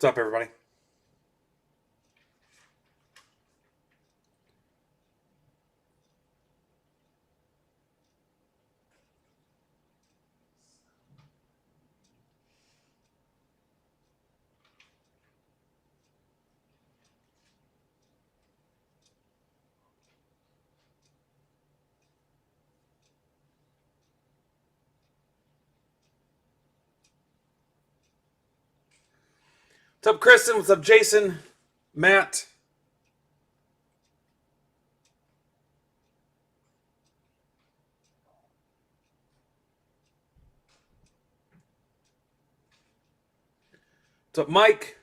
What's up, everybody? What's up, Kristen? What's up, Jason? Matt? What's up, Mike?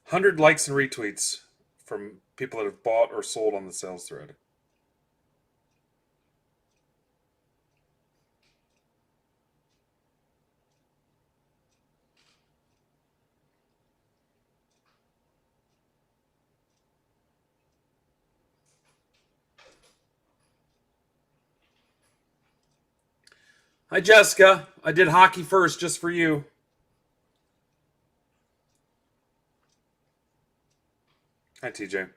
100 likes and retweets from people that have bought or sold on the sales thread. Hi, Jessica. I did hockey first just for you. Hi, TJ.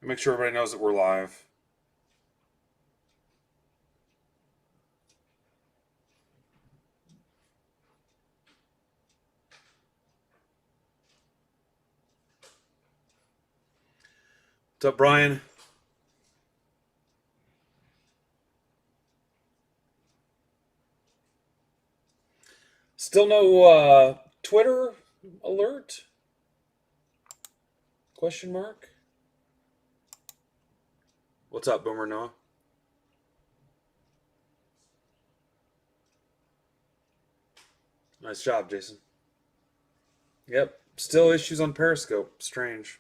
Make sure everybody knows that we're live. What's up, Brian? Still no Twitter alert? Question mark? What's up, Boomer Noah? Nice job, Jason. Yep. Still issues on Periscope. Strange.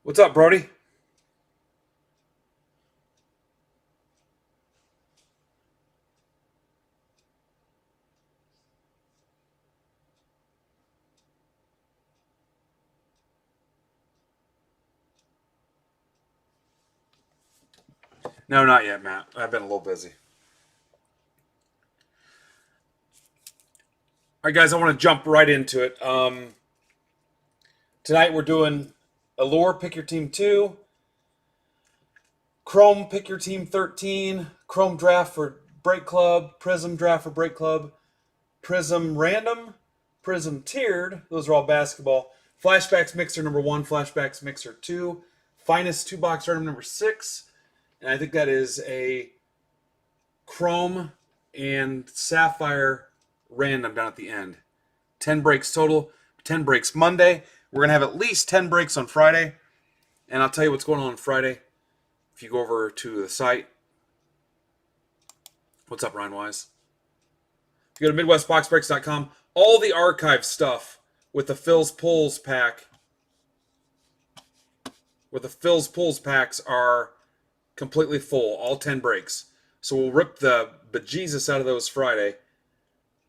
What's up, Brody? No, not yet, Matt. I've been a little busy. All right, guys, I want to jump right into it. Tonight we're doing Allure, pick your team 2, Chrome, pick your team 13, Chrome draft for Break Club, Prizm draft for Break Club, Prizm random, Prizm tiered. Those are all basketball. Flashbacks mixer number 1, Flashbacks mixer 2, finest 2-box random number 6, and I think that is a Chrome and Sapphire random down at the end. 10 breaks total, 10 breaks Monday. We're going to have at least 10 breaks on Friday. And I'll tell you what's going on Friday. If you go over to the site. What's up, Ryan Wise? If you go to MidwestBoxBreaks.com, all the archive stuff with the Phil's Pulls pack, with the Phil's Pulls packs are completely full, all 10 breaks. So we'll rip the bejesus out of those Friday.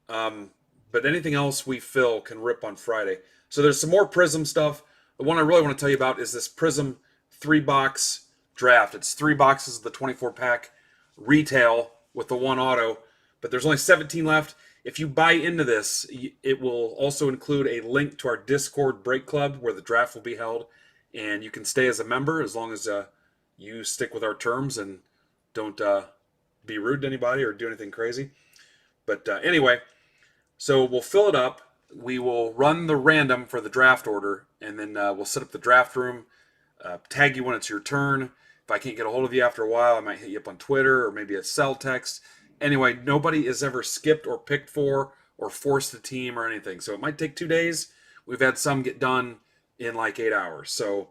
But anything else we fill can rip on Friday. So there's some more Prizm stuff. The one I really want to tell you about is this Prizm 3-box draft. It's 3 boxes of the 24-pack retail with the 1 auto. But there's only 17 left. If you buy into this, it will also include a link to our Discord Break Club where the draft will be held. And you can stay as a member as long as you stick with our terms and don't be rude to anybody or do anything crazy. But anyway, so we'll fill it up. We will run the random for the draft order, and then we'll set up the draft room, tag you when it's your turn. If I can't get a hold of you after a while, I might hit you up on Twitter or maybe a cell text. Anyway, nobody is ever skipped or picked for or forced the team or anything. So it might take 2 days. We've had some get done in like 8 hours. So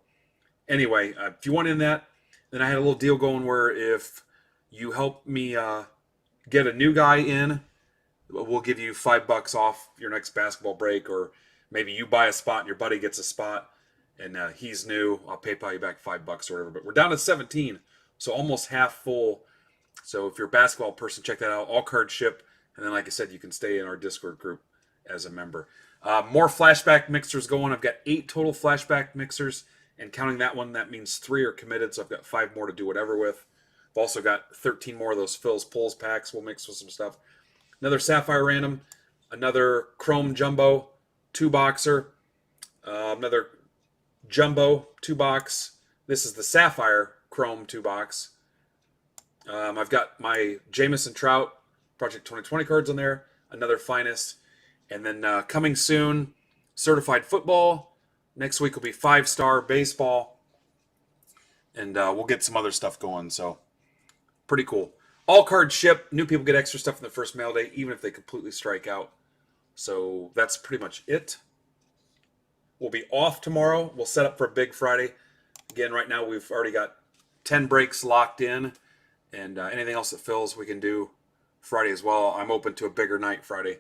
anyway, if you want in that, then I had a little deal going where if you help me get a new guy in, we'll give you $5 off your next basketball break, or maybe you buy a spot and your buddy gets a spot, and he's new. I'll PayPal you back $5 or whatever. But we're down to 17, so almost half full. So if you're a basketball person, check that out. All cards ship, and then like I said, you can stay in our Discord group as a member. More flashback mixers going. I've got 8 total flashback mixers, and counting that one, that means 3 are committed. So I've got 5 more to do whatever with. I've also got 13 more of those fills pulls packs. We'll mix with some stuff. Another Sapphire random, another Chrome Jumbo 2-boxer, another Jumbo 2-box. This is the Sapphire Chrome 2-box. I've got my Jamison Trout Project 2020 cards on there, another Finest, and then coming soon, Certified Football. Next week will be 5-star baseball, and we'll get some other stuff going, so pretty cool. All cards ship. New people get extra stuff in the first mail day, even if they completely strike out. So that's pretty much it. We'll be off tomorrow. We'll set up for a big Friday. Again, right now we've already got 10 breaks locked in, and anything else that fills we can do Friday as well. I'm open to a bigger night Friday.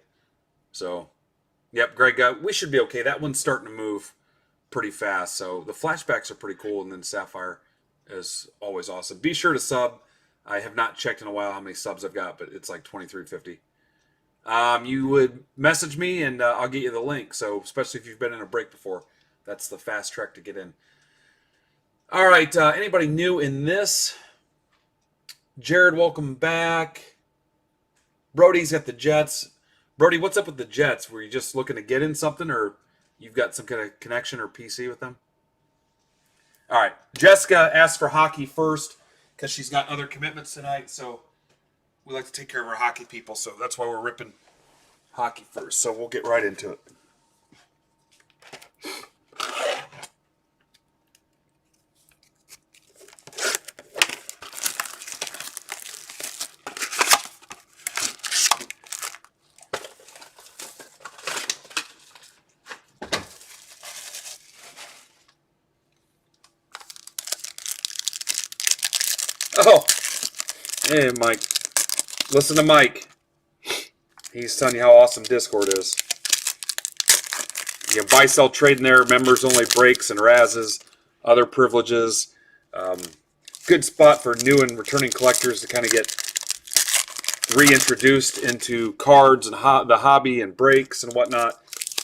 So, yep, Greg, we should be okay. That one's starting to move pretty fast. So the flashbacks are pretty cool, and then Sapphire is always awesome. Be sure to sub. I have not checked in a while how many subs I've got, but it's like 2350. You would message me, and I'll get you the link. So especially if you've been in a break before, that's the fast track to get in. All right, anybody new in this? Jared, welcome back. Brody's at the Jets. Brody, what's up with the Jets? Were you just looking to get in something, or you've got some kind of connection or PC with them? All right, Jessica asked for hockey first, because she's got other commitments tonight, so we like to take care of our hockey people, so that's why we're ripping hockey first. So we'll get right into it. Oh, hey, Mike. Listen to Mike. He's telling you how awesome Discord is. You can buy, sell, trade in there. Members only breaks and razzes. Other privileges. Good spot for new and returning collectors to kind of get reintroduced into cards and the hobby and breaks and whatnot.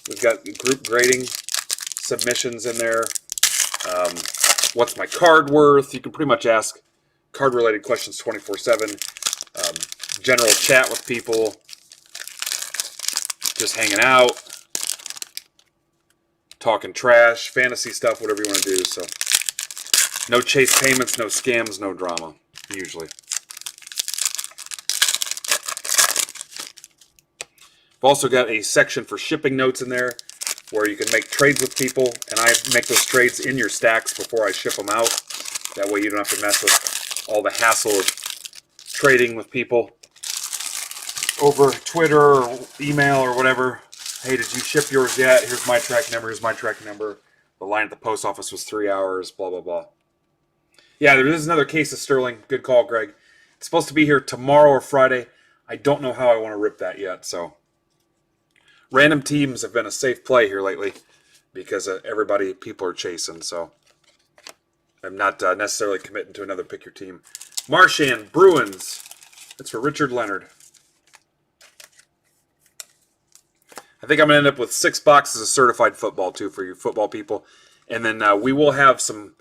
We've got group grading submissions in there. What's my card worth? You can pretty much ask card-related questions 24/7. General chat with people. Just hanging out. Talking trash, fantasy stuff, whatever you want to do. So, no chase payments, no scams, no drama, usually. I've also got a section for shipping notes in there where you can make trades with people, and I make those trades in your stacks before I ship them out. That way you don't have to mess with all the hassle of trading with people over Twitter or email or whatever. Hey, did you ship yours yet? Here's my track number. Here's my track number. The line at the post office was 3 hours, blah, blah, blah. Yeah, there is another case of Sterling. Good call, Greg. It's supposed to be here tomorrow or Friday. I don't know how I want to rip that yet. So, random teams have been a safe play here lately because people are chasing. So, I'm not necessarily committing to another pick your team. Marchand, Bruins. That's for Richard Leonard. I think I'm going to end up with 6 boxes of certified football, too, for you football people. And then we will have some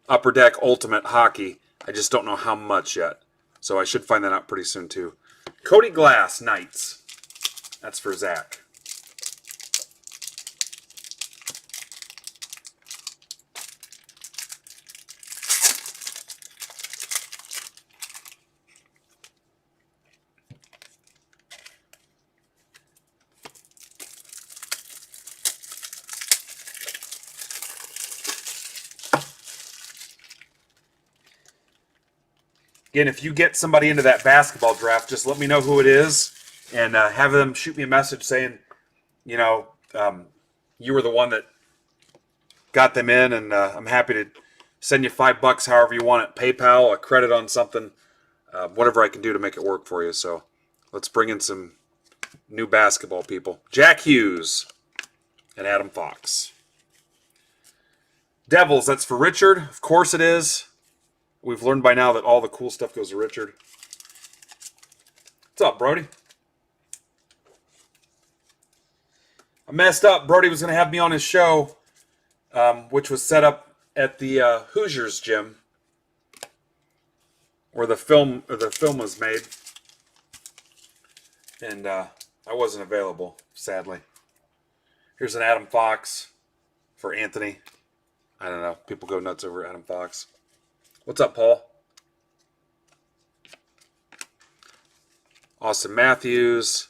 Upper Deck Ultimate Hockey. I just don't know how much yet. So I should find that out pretty soon, too. Cody Glass, Knights. That's for Zach. Again, if you get somebody into that basketball draft, just let me know who it is and have them shoot me a message saying, you were the one that got them in, and I'm happy to send you $5 however you want it. PayPal, a credit on something, whatever I can do to make it work for you. So let's bring in some new basketball people. Jack Hughes and Adam Fox. Devils, that's for Richard. Of course it is. We've learned by now that all the cool stuff goes to Richard. What's up, Brody? I messed up. Brody was going to have me on his show, which was set up at the Hoosiers gym, where the film was made, and I wasn't available, sadly. Here's an Adam Fox for Anthony. I don't know. People go nuts over Adam Fox. What's up, Paul? Austin Matthews.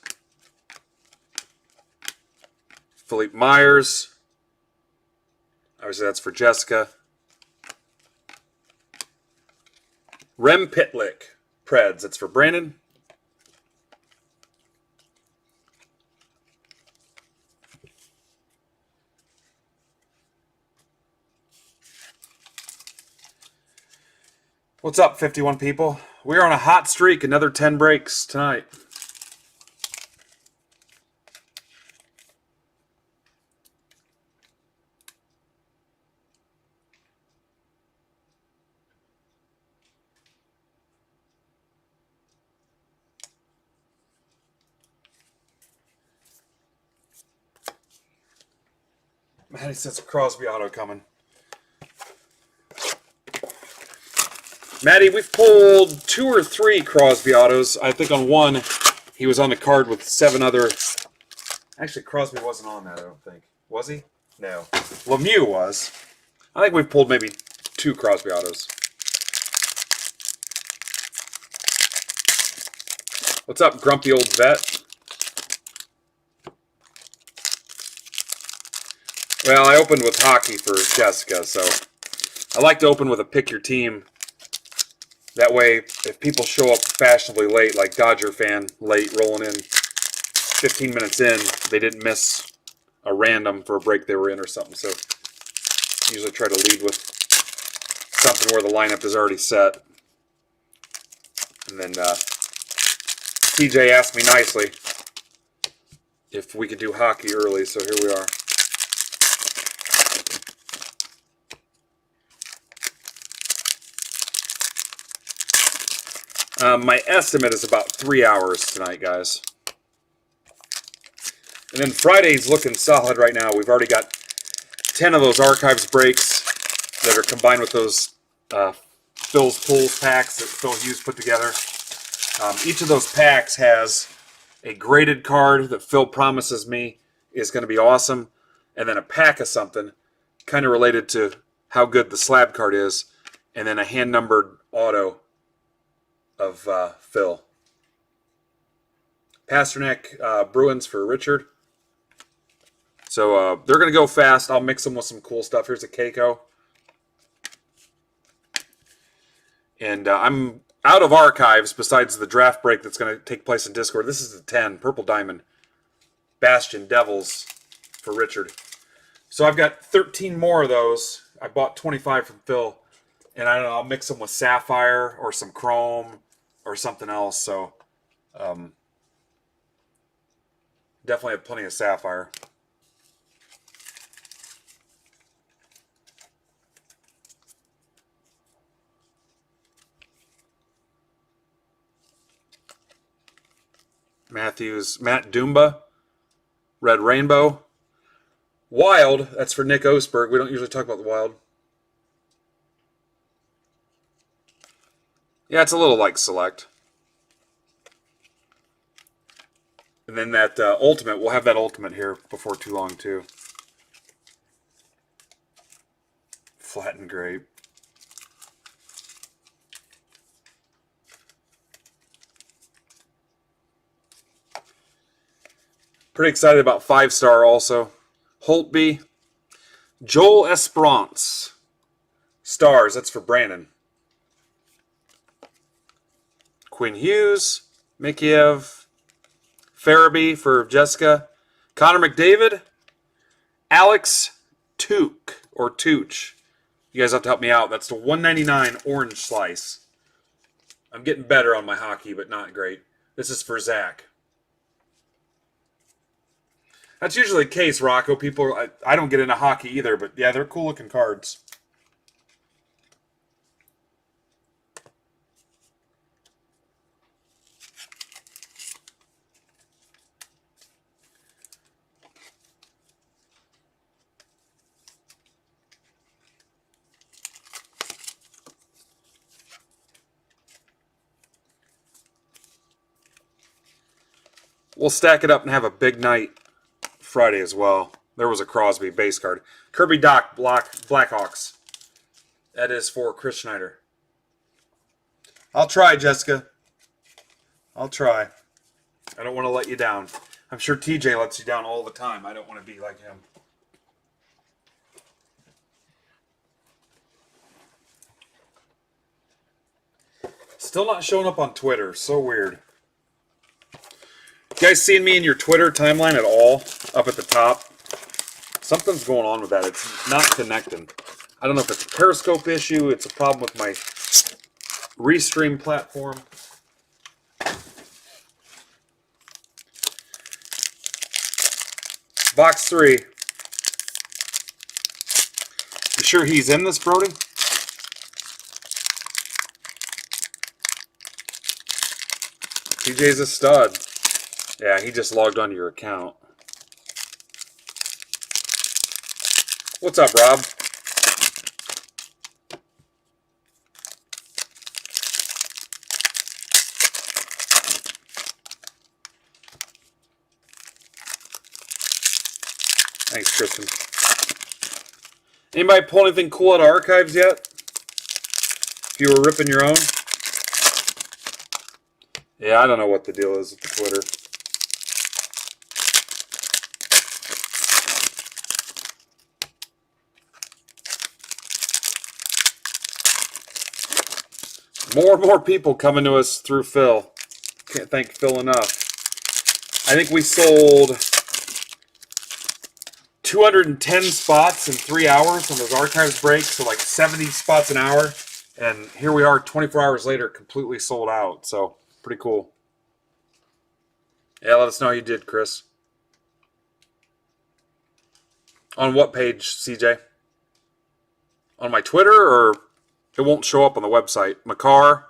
Philippe Myers. Obviously, that's for Jessica. Rem Pitlick. Preds. That's for Brandon. What's up, 51 people? We're on a hot streak. Another 10 breaks tonight. Maddie says a Crosby auto coming. Maddie, we've pulled 2 or 3 Crosby autos. I think on one, he was on the card with 7 other. Actually, Crosby wasn't on that, I don't think. Was he? No. Lemieux was. I think we've pulled maybe 2 Crosby autos. What's up, grumpy old vet? Well, I opened with hockey for Jessica, so I like to open with a pick your team. That way, if people show up fashionably late, like Dodger fan late, rolling in 15 minutes in, they didn't miss a random for a break they were in or something. So usually try to lead with something where the lineup is already set. And then TJ asked me nicely if we could do hockey early, so here we are. My estimate is about 3 hours tonight, guys. And then Friday's looking solid right now. We've already got 10 of those archives breaks that are combined with those Phil's Pulls packs that Phil Hughes put together. Each of those packs has a graded card that Phil promises me is going to be awesome, and then a pack of something kind of related to how good the slab card is, and then a hand-numbered auto of Phil. Pasternak Bruins for Richard. So they're going to go fast. I'll mix them with some cool stuff. Here's a Keiko. And I'm out of archives besides the draft break that's going to take place in Discord. This is the 10. Purple Diamond. Bastion Devils for Richard. So I've got 13 more of those. I bought 25 from Phil. And I don't know, I'll mix them with Sapphire or some Chrome or something else. So definitely have plenty of Sapphire. Matthews, Matt Dumba, Red Rainbow. Wild, that's for Nick Osberg. We don't usually talk about the Wild. Yeah, it's a little like Select. And then that Ultimate, we'll have that Ultimate here before too long, too. Flattened grape. Pretty excited about 5-star also. Holtby. Joel Esperance. Stars, that's for Brandon. Quinn Hughes. Mikheyev. Farabee for Jessica. Connor McDavid. Alex Took, or Tooch. You guys have to help me out. That's the 199 orange slice. I'm getting better on my hockey, but not great. This is for Zach. That's usually the case, Rocco. People, I don't get into hockey either, but yeah, they're cool looking cards. we'll stack it up and have a big night Friday as well. There was a Crosby base card. Kirby Doc Blackhawks. That is for Chris Schneider. I'll try, Jessica. I'll try. I don't want to let you down. I'm sure TJ lets you down all the time. I don't want to be like him. Still not showing up on Twitter. So weird. You guys seeing me in your Twitter timeline at all? Up at the top? Something's going on with that. It's not connecting. I don't know if it's a Periscope issue. It's a problem with my Restream platform. Box 3. You sure he's in this, Brody? TJ's a stud. Yeah, he just logged onto your account. What's up, Rob? Thanks, Kristen. Anybody pull anything cool out of archives yet? If you were ripping your own? Yeah, I don't know what the deal is with the Twitter. More and more people coming to us through Phil. Can't thank Phil enough. I think we sold 210 spots in 3 hours on those archives breaks, so like 70 spots an hour. And here we are 24 hours later, completely sold out. So, pretty cool. Yeah, let us know how you did, Chris. On what page, CJ? On my Twitter, or it won't show up on the website? Makar,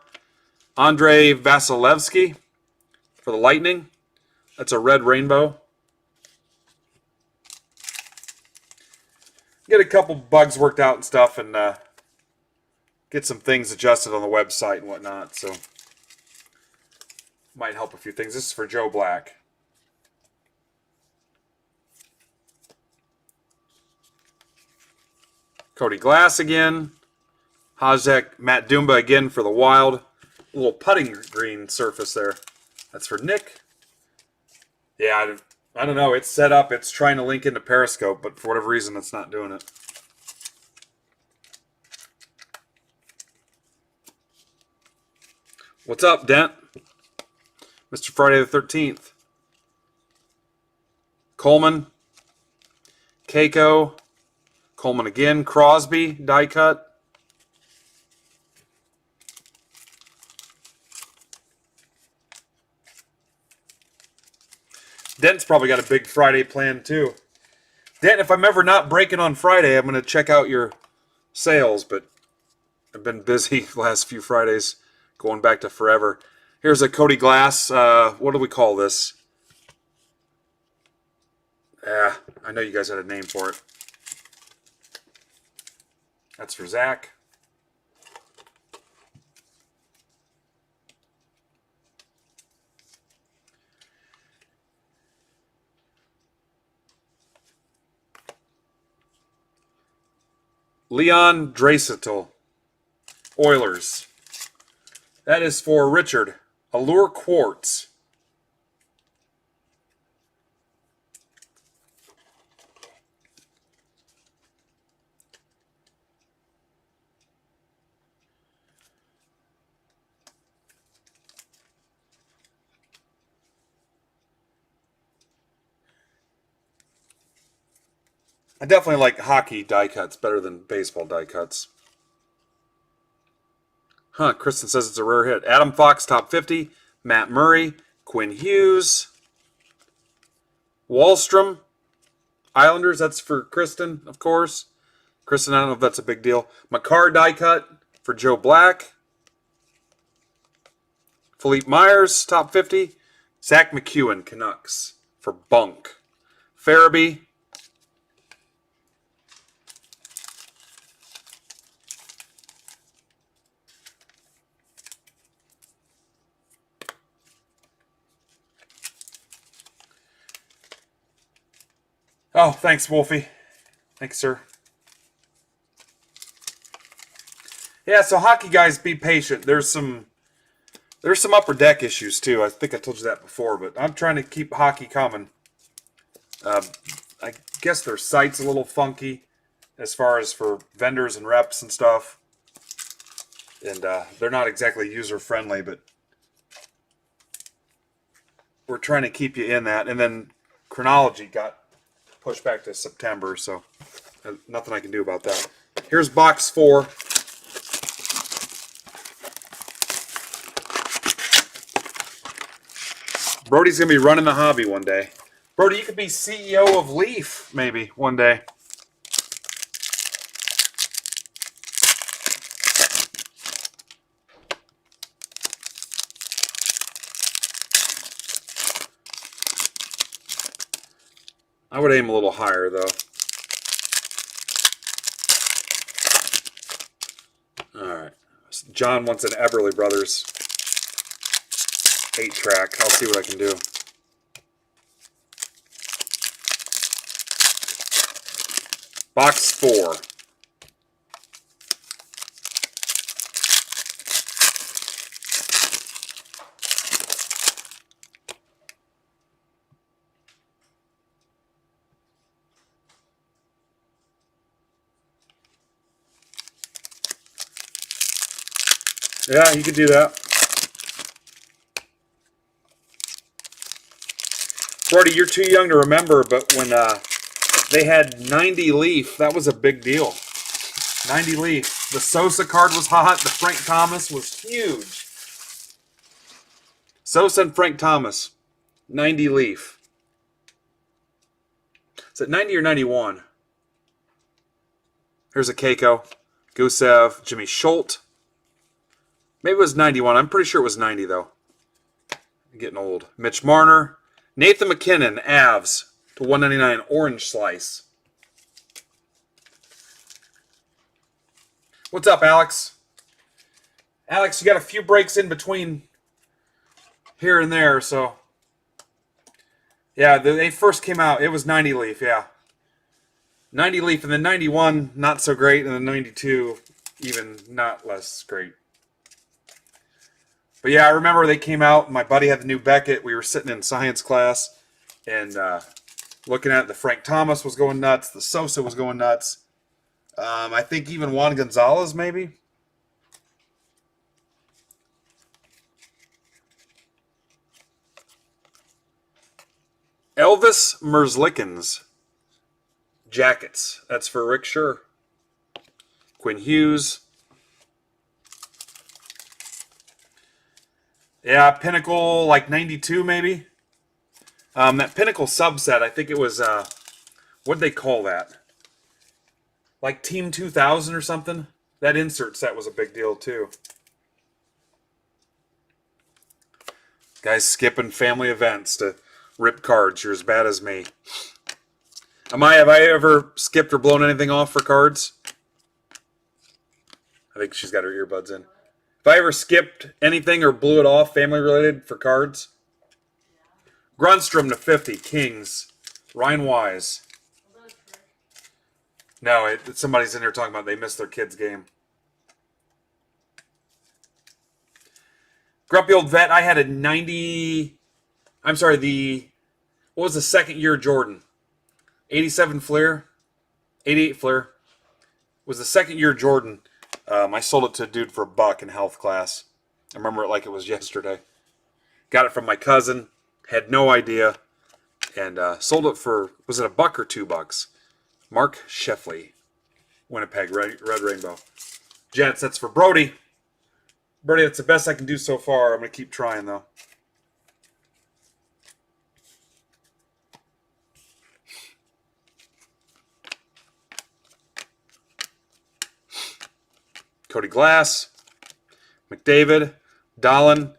Andrei Vasilevsky for the Lightning. That's a red rainbow. Get a couple bugs worked out and stuff, and get some things adjusted on the website and whatnot. So, might help a few things. This is for Joe Black. Cody Glass again. Hajek, Matt Dumba again for the Wild. A little putting green surface there. That's for Nick. Yeah, I don't know. It's set up. It's trying to link into Periscope, but for whatever reason, it's not doing it. What's up, Dent? Mr. Friday the 13th. Coleman. Keiko. Coleman again. Crosby, die cut. Dent's probably got a big Friday plan too. Dent, if I'm ever not breaking on Friday, I'm going to check out your sales, but I've been busy the last few Fridays, going back to forever. Here's a Cody Glass. What do we call this? I know you guys had a name for it. That's for Zach. Leon Draisaitl, Oilers. That is for Richard. Allure Quartz. I definitely like hockey die cuts better than baseball die cuts. Huh, Kristen says it's a rare hit. Adam Fox, top 50. Matt Murray. Quinn Hughes. Wallstrom. Islanders, that's for Kristen, of course. Kristen, I don't know if that's a big deal. Makar die cut for Joe Black. Philippe Myers, top 50. Zach McEwen, Canucks, for Bunk. Farabee. Oh, thanks, Wolfie. Thanks, sir. Yeah, so hockey guys, be patient. There's some upper deck issues too. I think I told you that before, but I'm trying to keep hockey coming. Uh, I guess their site's a little funky as far as for vendors and reps and stuff, and they're not exactly user friendly. But we're trying to keep you in that. And then chronology got pushed back to September, so nothing I can do about that. Here's box 4. Brody's going to be running the hobby one day. Brody, you could be CEO of Leaf maybe one day. I would aim a little higher, though. All right. John wants an Everly Brothers 8-track. I'll see what I can do. Box 4. Yeah, you could do that. Brody, you're too young to remember, but when they had 90 Leaf, that was a big deal. 90 Leaf. The Sosa card was hot. The Frank Thomas was huge. Sosa and Frank Thomas. 90 Leaf. Is it 90 or 91? Here's a Keiko. Gusev. Jimmy Schultz. Maybe it was 91. I'm pretty sure it was 90, though. I'm getting old. Mitch Marner. Nathan McKinnon. Avs. To 199. Orange slice. What's up, Alex? Alex, you got a few breaks in between here and there, so... Yeah, they first came out. It was 90 Leaf, yeah. 90 Leaf, and then 91, not so great, and then 92, even not less great. But yeah, I remember they came out. My buddy had the new Beckett. We were sitting in science class and looking at it. The Frank Thomas was going nuts. The Sosa was going nuts. I think even Juan Gonzalez, maybe. Elvis Merzlikins. Jackets. That's for Rick Scher. Quinn Hughes. Yeah, Pinnacle, like 92 maybe. That Pinnacle subset, I think it was, what'd they call that? Like Team 2000 or something? That insert set was a big deal too. Guys skipping family events to rip cards. You're as bad as me. Have I ever skipped or blown anything off for cards? I think she's got her earbuds in. If I ever skipped anything or blew it off family related for cards? Grunstrom to 50, Kings. Ryan Wise. No, somebody's in here talking about they missed their kid's game. Grumpy Old Vet, I had a 90... I'm sorry, what was the second year Jordan? 87 Flair? 88 Flair. Was the second year Jordan. I sold it to a dude for $1 in health class. I remember it like it was yesterday. Got it from my cousin. Had no idea. And sold it for, was it $1 or $2? Mark Sheffley. Winnipeg, Red Rainbow. Jets, that's for Brody. Brody, that's the best I can do so far. I'm going to keep trying, though. Cody Glass, McDavid, Dahlin,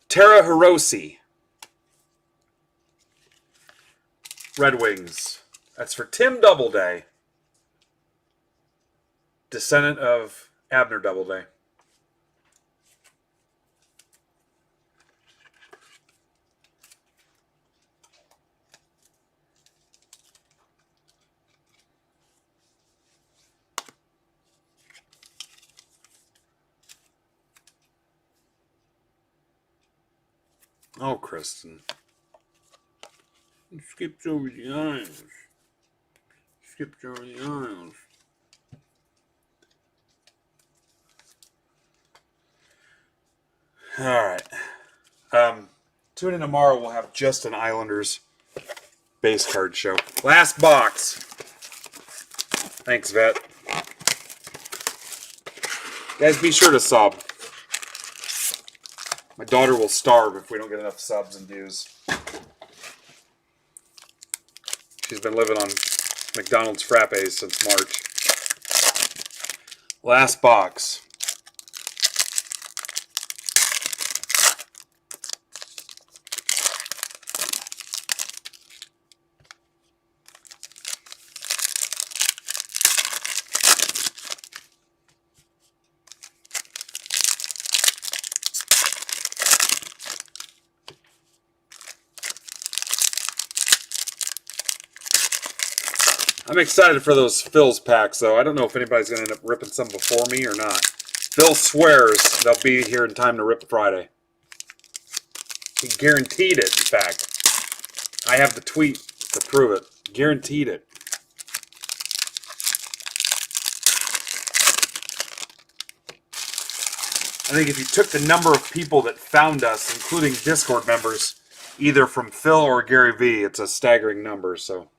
Tara Hiroshi. Red Wings. That's for Tim Doubleday. Descendant of Abner Doubleday. Oh, Kristen. You skipped over the aisles. Skipped over the aisles. All right. Tune in tomorrow. We'll have just an Islanders base card show. Last box. Thanks, Vet. Guys, be sure to sub. My daughter will starve if we don't get enough subs and views. She's been living on McDonald's frappes since March. Last box. I'm excited for those Phil's packs, though. I don't know if anybody's going to end up ripping some before me or not. Phil swears they'll be here in time to rip Friday. He guaranteed it, in fact. I have the tweet to prove it. Guaranteed it. I think if you took the number of people that found us, including Discord members, either from Phil or Gary V, it's a staggering number, so...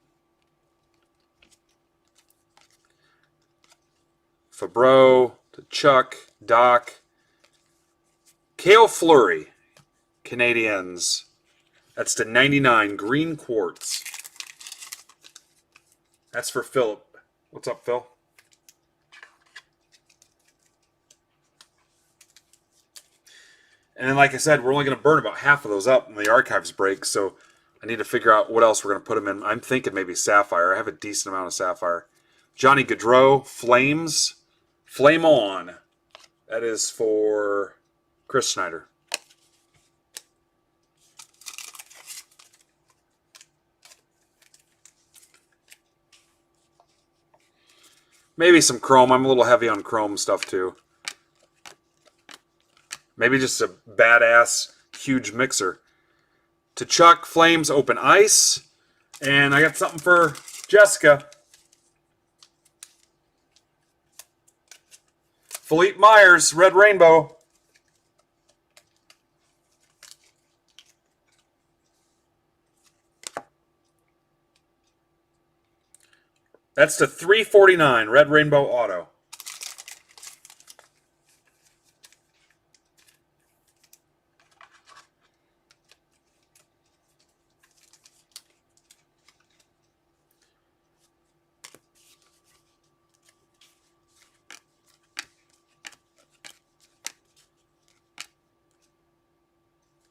Fabro, to Chuck, Doc, Kale Fleury, Canadiens. That's to 99, green quartz. That's for Philip. What's up, Phil? And then, like I said, we're only going to burn about half of those up when the archives break, so I need to figure out what else we're going to put them in. I'm thinking maybe Sapphire. I have a decent amount of Sapphire. Johnny Gaudreau, Flames. Flame On. That is for Chris Schneider. Maybe some chrome. I'm a little heavy on chrome stuff too. Maybe just a badass huge mixer. To Chuck, Flames, Open Ice. And I got something for Jessica. Philippe Myers, Red Rainbow. That's to 349, Red Rainbow Auto.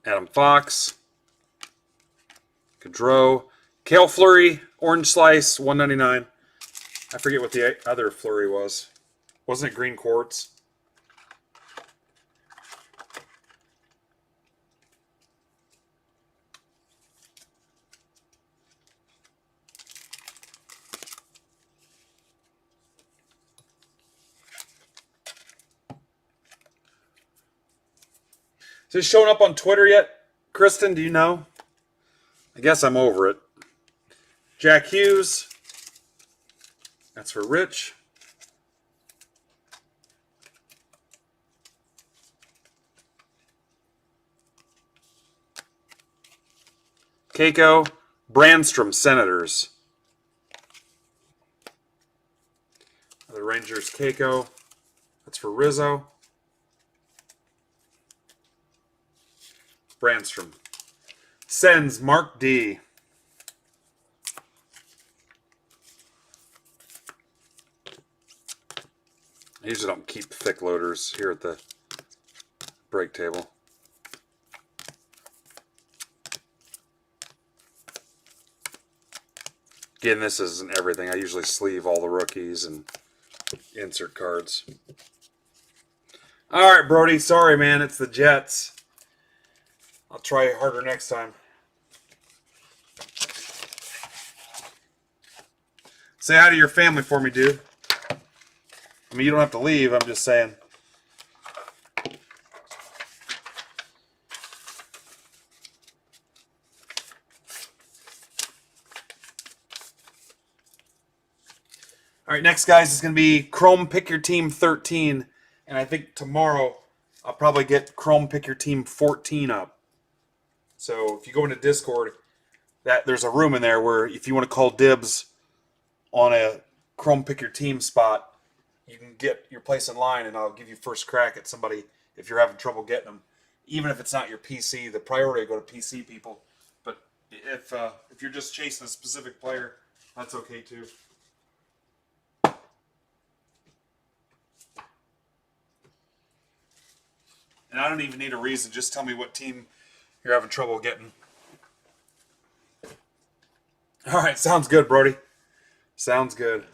Adam Fox, Gaudreau, Kale Fleury, Orange Slice, $1.99. I forget what the other Fleury was. Wasn't it green quartz? Is it showing up on Twitter yet? Kristen, do you know? I guess I'm over it. Jack Hughes. That's for Rich. Keiko. Brandstrom, Senators. The Rangers, Keiko. That's for Rizzo. Brandstrom. Sens, Mark D. I usually don't keep thick loaders here at the break table. Again, this isn't everything. I usually sleeve all the rookies and insert cards. All right, Brody. Sorry, man. It's the Jets. I'll try harder next time. Say hi to your family for me, dude. I mean, you don't have to leave. I'm just saying. All right, next, guys, is going to be Chrome Pick Your Team 13. And I think tomorrow I'll probably get Chrome Pick Your Team 14 up. So if you go into Discord, there's a room in there where if you want to call dibs on a Chrome Pick Your Team spot, you can get your place in line, and I'll give you first crack at somebody if you're having trouble getting them. Even if it's not your PC, the priority will go to PC people. But if you're just chasing a specific player, that's okay too. And I don't even need a reason. Just tell me what team you're having trouble getting. All right, sounds good, Brody. Sounds good.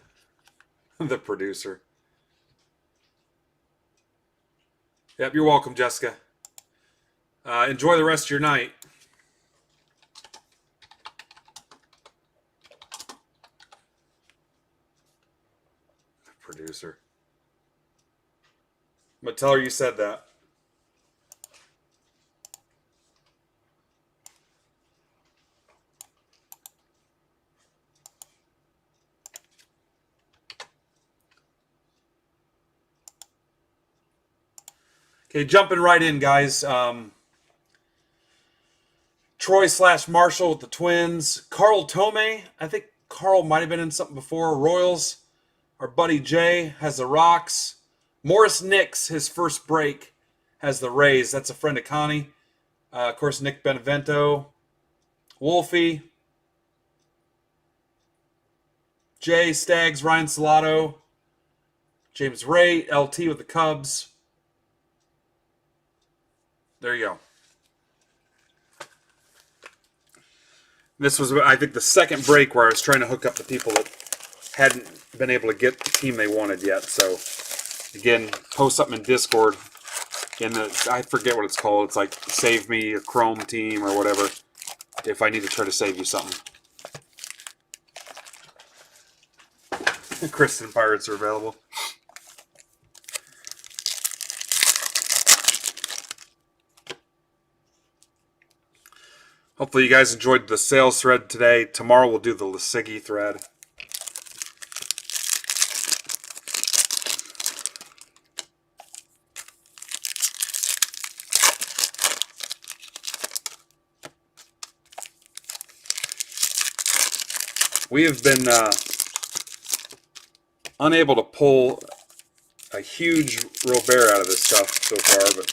The producer. Yep, you're welcome, Jessica. Enjoy the rest of your night. Producer. But tell her you said that. Okay, jumping right in, guys. Troy/Marshall with the Twins. Carl Tomei. I think Carl might have been in something before. Royals. Our buddy Jay has the Rocks. Morris Nix, his first break, has the Rays. That's a friend of Connie. Of course, Nick Benevento. Wolfie. Jay, Stags, Ryan Salato. James Ray, LT with the Cubs. There you go. This was, I think, the second break where I was trying to hook up the people that hadn't been able to get the team they wanted yet. So, again, post something in Discord. I forget what it's called. It's like save me a Chrome team or whatever if I need to try to save you something. Kristen Pirates are available. Hopefully you guys enjoyed the sales thread today. Tomorrow we'll do the Lasigi thread. We have been unable to pull a huge Robert out of this stuff so far, but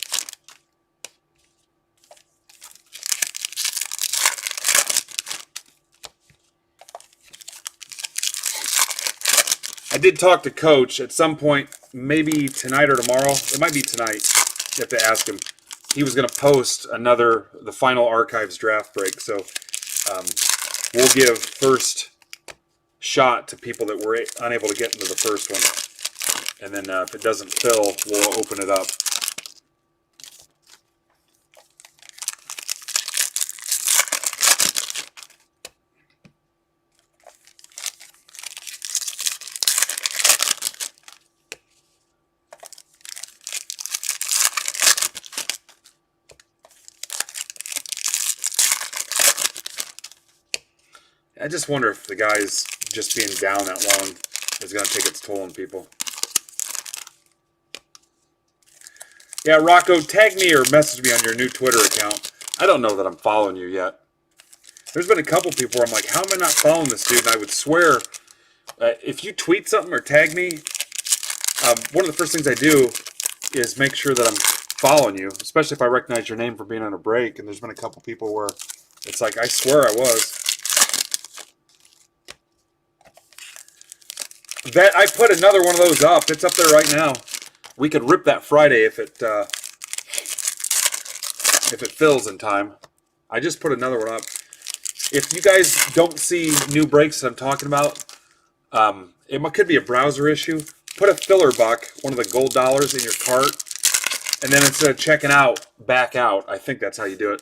I did talk to Coach at some point, maybe tonight or tomorrow. It might be tonight. You have to ask him. He was going to post the final archives draft break. So we'll give first shot to people that were unable to get into the first one. And then if it doesn't fill, we'll open it up. I just wonder if the guy's just being down that long is going to take its toll on people. Yeah, Rocco, tag me or message me on your new Twitter account. I don't know that I'm following you yet. There's been a couple people where I'm like, how am I not following this dude? And I would swear, if you tweet something or tag me, one of the first things I do is make sure that I'm following you, especially if I recognize your name for being on a break. And there's been a couple people where it's like, I swear I was. That I put another one of those up. It's up there right now. We could rip that Friday if it fills in time. I just put another one up. If you guys don't see new breaks that I'm talking about, it could be a browser issue. Put a filler buck, one of the gold dollars, in your cart, and then instead of checking out, back out. I think that's how you do it.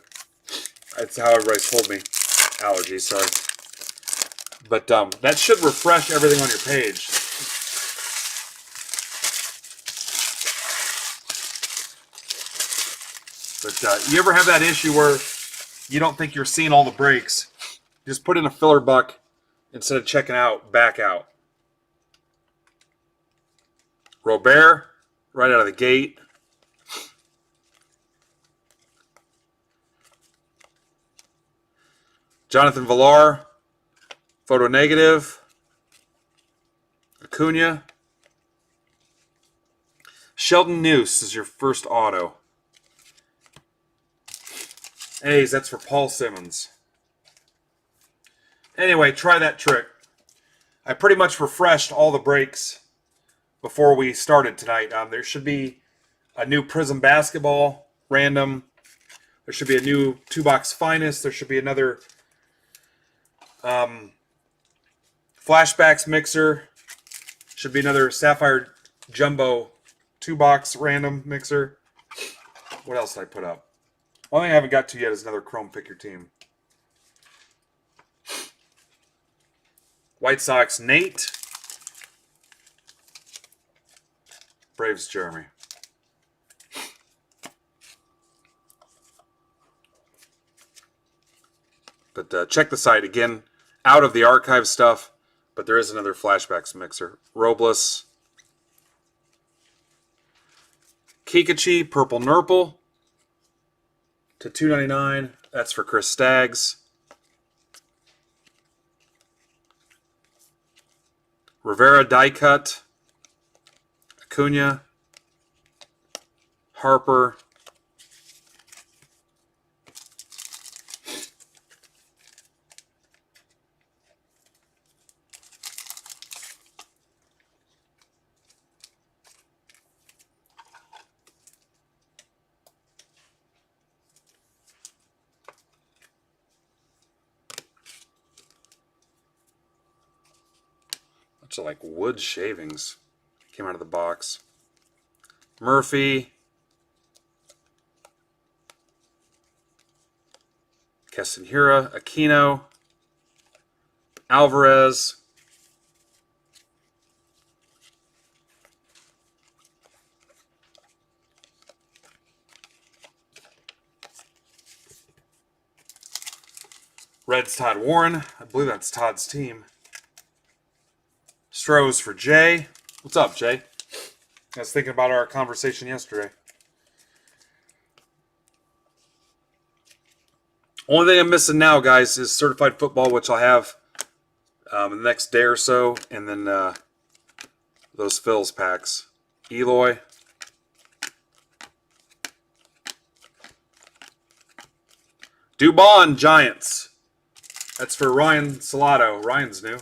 That's how everybody's told me. Allergies, sorry. But that should refresh everything on your page. But you ever have that issue where you don't think you're seeing all the breaks? Just put in a filler buck instead of checking out, back out. Robert, right out of the gate. Jonathan Villar, photo negative. Acuna. Sheldon Noose is your first auto. A's, that's for Paul Simmons. Anyway, try that trick. I pretty much refreshed all the breaks before we started tonight. There should be a new Prizm basketball random. There should be a new 2-box finest. There should be another Flashbacks mixer. Should be another Sapphire Jumbo 2-box random mixer. What else did I put up? One thing I haven't got to yet is another Chrome Pick Your Team. White Sox Nate. Braves Jeremy. But check the site again. Out of the archive stuff, but there is another Flashbacks mixer. Robles. Kikuchi, Purple Nurple. To $2.99. That's for Chris Staggs. Rivera die cut. Acuna. Harper. Bunch of like wood shavings came out of the box. Murphy. Castanheira, Aquino, Alvarez, Reds Todd Warren. I believe that's Todd's team. Strohs for Jay. What's up, Jay? I was thinking about our conversation yesterday. Only thing I'm missing now, guys, is certified football, which I'll have in the next day or so, and then those Phil's packs. Eloy. Dubon Giants. That's for Ryan Salato. Ryan's new.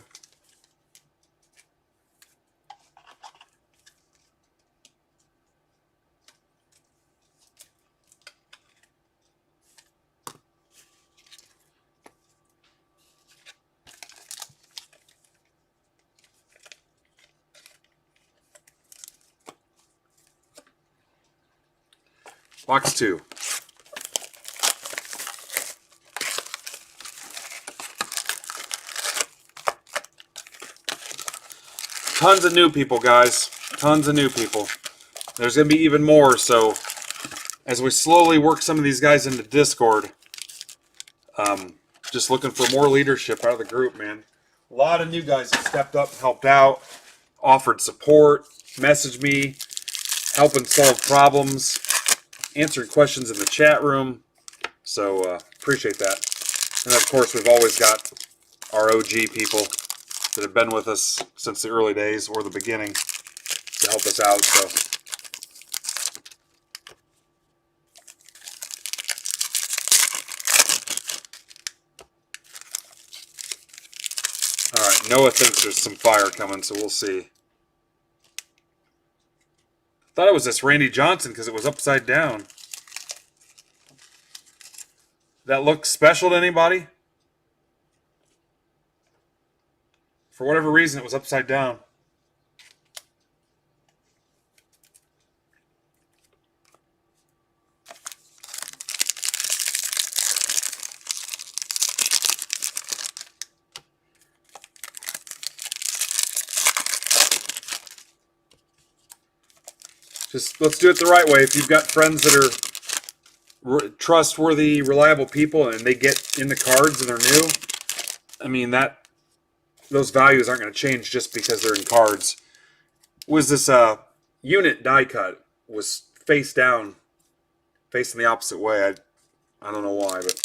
Box 2. Tons of new people, guys. Tons of new people. There's going to be even more, so as we slowly work some of these guys into Discord, just looking for more leadership out of the group, man. A lot of new guys have stepped up, helped out, offered support, messaged me, helping solve problems, answered questions in the chat room. So appreciate that. And of course, we've always got our OG people that have been with us since the early days or the beginning to help us out. So all right, Noah thinks there's some fire coming, so we'll see. Thought it was this Randy Johnson because it was upside down. That look special to anybody? For whatever reason, it was upside down. Just let's do it the right way. If you've got friends that are trustworthy, reliable people, and they get in the cards and they're new, I mean, those values aren't going to change just because they're in cards. Was this unit die cut was face down, facing the opposite way. I don't know why, but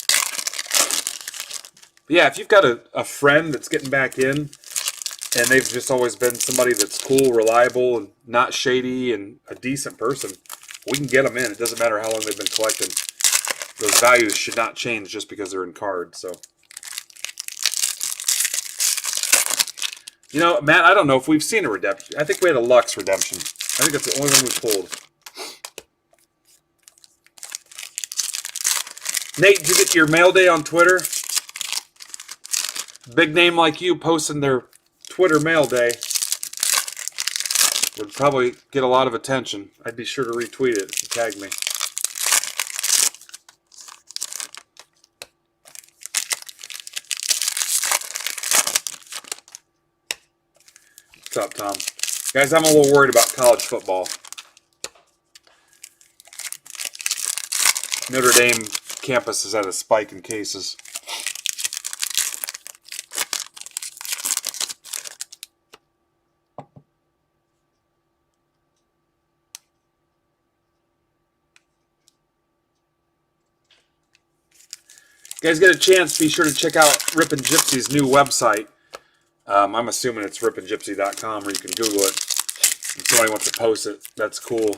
yeah, if you've got a friend that's getting back in and they've just always been somebody that's cool, reliable, and not shady, and a decent person, we can get them in. It doesn't matter how long they've been collecting. Those values should not change just because they're in cards. So, you know, Matt, I don't know if we've seen a redemption. I think we had a Lux redemption. I think that's the only one we pulled. Nate, did you get your mail day on Twitter? Big name like you posting their Twitter mail day would probably get a lot of attention. I'd be sure to retweet it if you tag me. What's up, Tom? Guys, I'm a little worried about college football. Notre Dame campus has had a spike in cases. You guys get a chance, be sure to check out Rippin' Gypsy's new website. I'm assuming it's rippingypsy.com, or you can Google it. If somebody wants to post it, that's cool.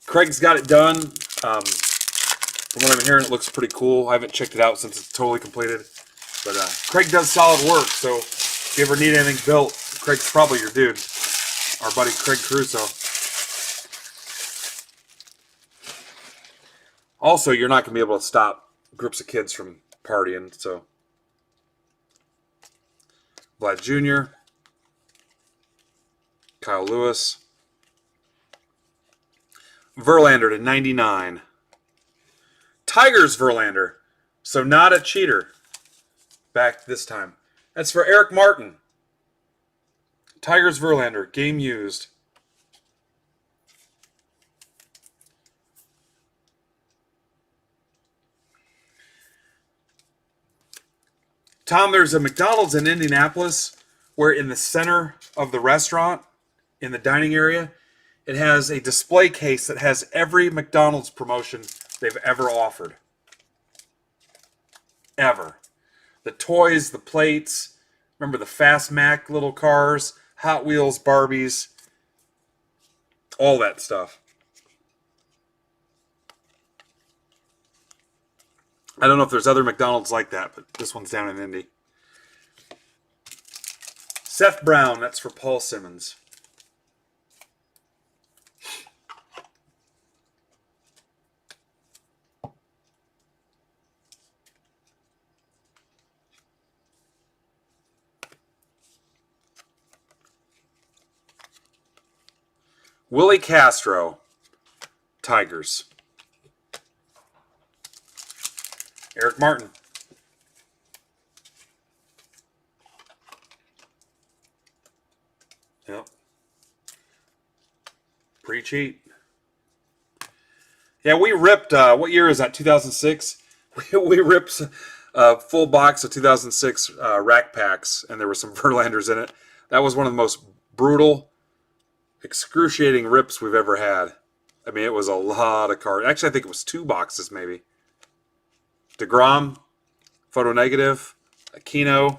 Craig's got it done. From what I'm hearing, it looks pretty cool. I haven't checked it out since it's totally completed. But Craig does solid work, so if you ever need anything built, Craig's probably your dude. Our buddy Craig Caruso. Also, you're not going to be able to stop groups of kids from partying, so. Vlad Jr., Kyle Lewis, Verlander to 99. Tigers Verlander, so not a cheater back this time. That's for Eric Martin. Tigers Verlander, game used. Tom, there's a McDonald's in Indianapolis where in the center of the restaurant, in the dining area, it has a display case that has every McDonald's promotion they've ever offered. Ever. The toys, the plates, remember the Fast Mac little cars, Hot Wheels, Barbies, all that stuff. I don't know if there's other McDonald's like that, but this one's down in Indy. Seth Brown, that's for Paul Simmons. Willie Castro, Tigers. Eric Martin. Yep. Pretty cheap. Yeah, we ripped, what year is that, 2006? We ripped a full box of 2006 rack packs, and there were some Verlanders in it. That was one of the most brutal, excruciating rips we've ever had. I mean, it was a lot of cards. Actually, I think it was 2 boxes, maybe. DeGrom, photo negative, Aquino.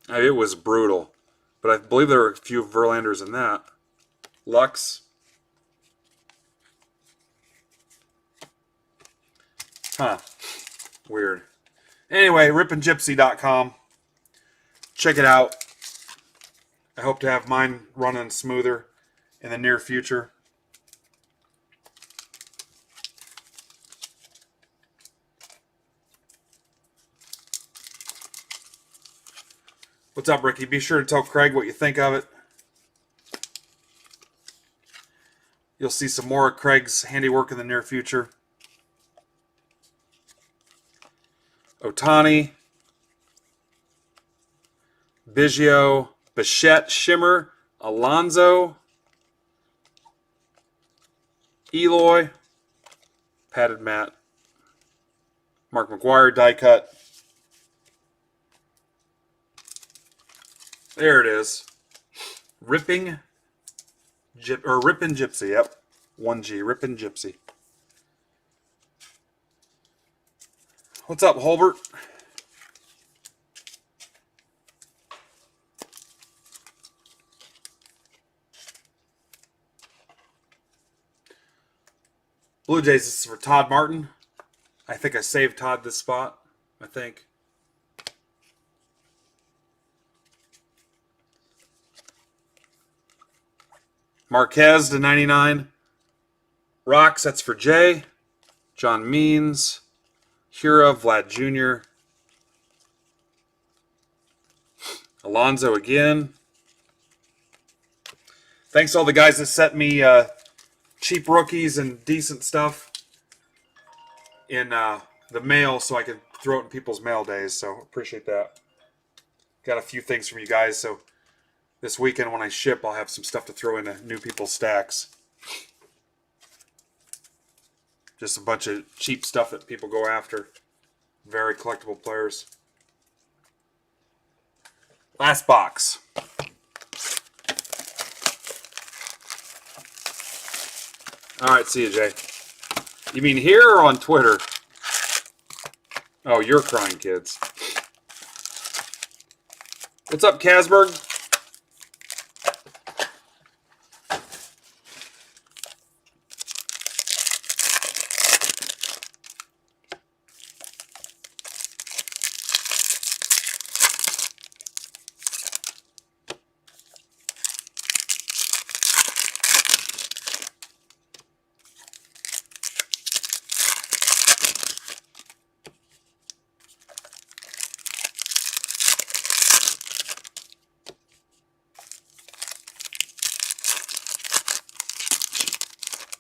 I mean, it was brutal. But I believe there were a few Verlanders in that. Lux. Huh. Weird. Anyway, rippingypsy.com. Check it out. I hope to have mine running smoother in the near future. What's up, Ricky? Be sure to tell Craig what you think of it. You'll see some more of Craig's handiwork in the near future. Otani, Biggio, Bichette, Shimmer, Alonso, Eloy, padded mat, Mark McGwire, die cut. There it is. Ripping Rippin' Gypsy. Yep, 1G Rippin' Gypsy. What's up, Holbert? Blue Jays, this is for Todd Martin. I think I saved Todd this spot. I think. Marquez to 99. Rocks, that's for Jay. John Means. Hura, Vlad Jr. Alonzo again. Thanks to all the guys that sent me cheap rookies and decent stuff in the mail so I could throw it in people's mail days. So appreciate that. Got a few things from you guys. So this weekend when I ship, I'll have some stuff to throw into new people's stacks. Just a bunch of cheap stuff that people go after. Very collectible players. Last box. All right, see you, Jay. You mean here or on Twitter? Oh, you're crying, kids. What's up, Casberg?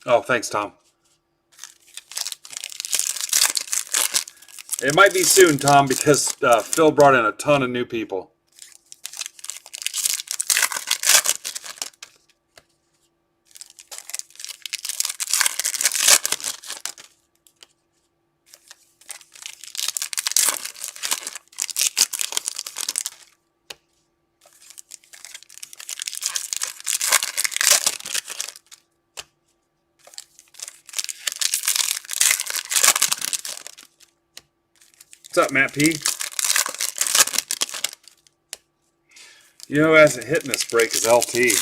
Oh, thanks, Tom. It might be soon, Tom, because Phil brought in a ton of new people. What's up, Matt P? You know who hasn't hit in this break is LT.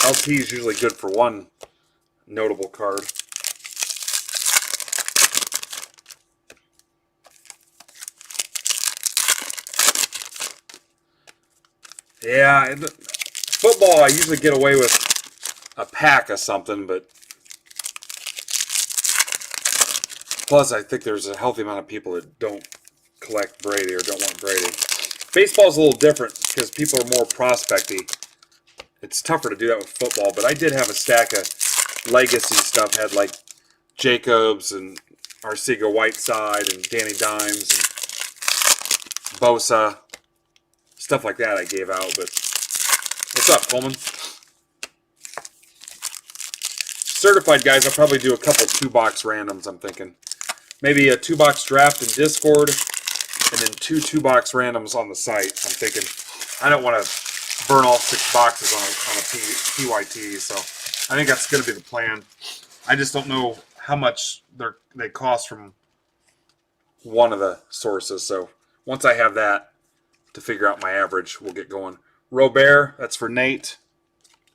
LT is usually good for one notable card. Yeah, football I usually get away with a pack of something, but plus I think there's a healthy amount of people that don't collect Brady or don't want Brady. Baseball's a little different because people are more prospecty. It's tougher to do that with football, but I did have a stack of legacy stuff. Had like Jacobs and Arcega Whiteside and Danny Dimes and Bosa. Stuff like that I gave out, but what's up, Coleman? Certified guys, I'll probably do a couple 2-box randoms, I'm thinking. Maybe a 2-box draft in Discord, and then 2 2-box randoms on the site. I'm thinking I don't want to burn all 6 boxes on a PYT, so I think that's going to be the plan. I just don't know how much they cost from one of the sources, so once I have that to figure out my average, we'll get going. Robert, that's for Nate,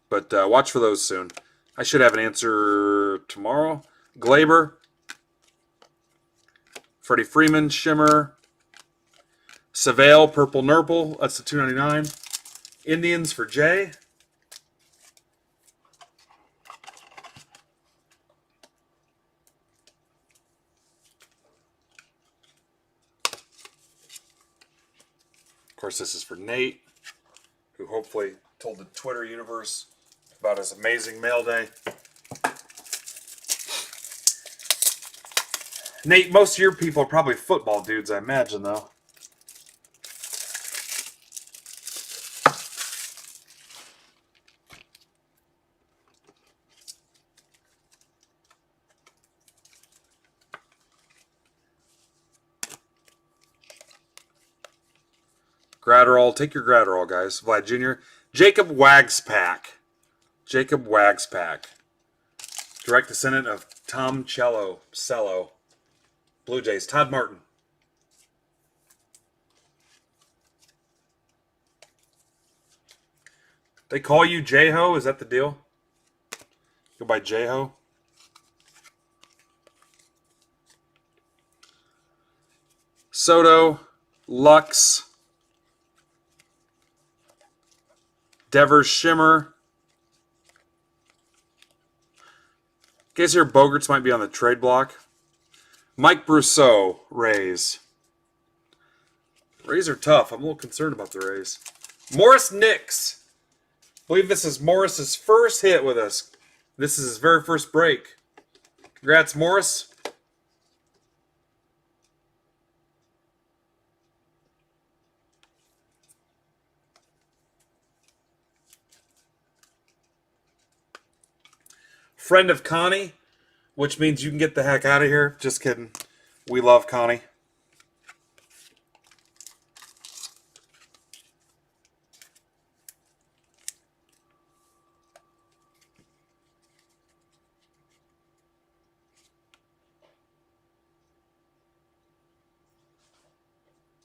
but watch for those soon. I should have an answer tomorrow. Glaber, Freddie Freeman, Shimmer, Savale, Purple Nurple, that's the $2.99. Indians for Jay. Of course, this is for Nate, who hopefully told the Twitter universe about his amazing mail day. Nate, most of your people are probably football dudes, I imagine, though. Gratterall, take your Gratterall, guys. Vlad Jr. Jacob Wagspack. Jacob Wags pack. Direct descendant of Tom Cello. Blue Jays. Todd Martin. They call you J-Ho? Is that the deal? Go by J-Ho? Soto. Lux. Devers Shimmer. In case your Bogarts might be on the trade block. Mike Brousseau, Rays. Rays are tough. I'm a little concerned about the Rays. Morris Nix. I believe this is Morris's first hit with us. This is his very first break. Congrats, Morris. Friend of Connie, which means you can get the heck out of here. Just kidding. We love Connie.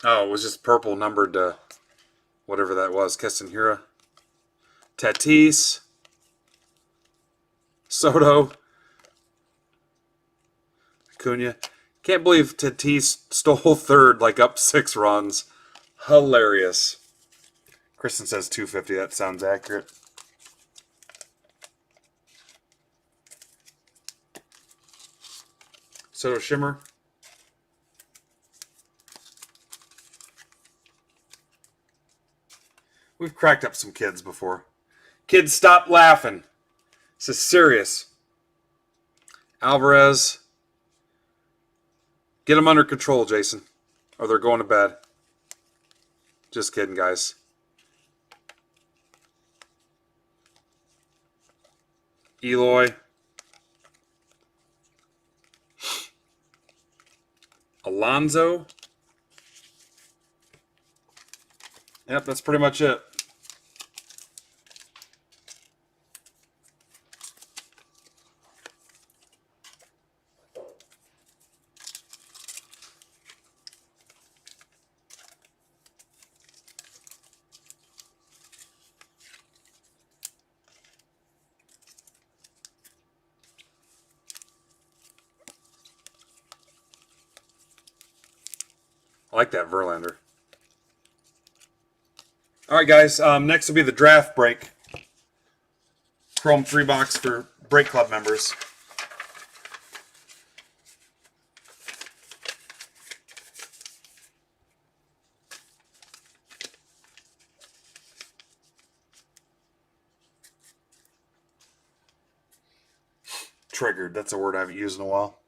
Oh, it was just purple numbered to whatever that was. Keston Hira. Tatis. Soto. Acuna. Can't believe Tatis stole third, like up 6 runs. Hilarious. Kristen says 250. That sounds accurate. Soto Shimmer. We've cracked up some kids before. Kids, stop laughing. This is serious. Alvarez. Get them under control, Jason. Or they're going to bed. Just kidding, guys. Eloy. Alonzo. Yep, that's pretty much it. I like that Verlander. All right, guys. Next will be the draft break. Chrome 3-box for Break Club members. Triggered. That's a word I haven't used in a while.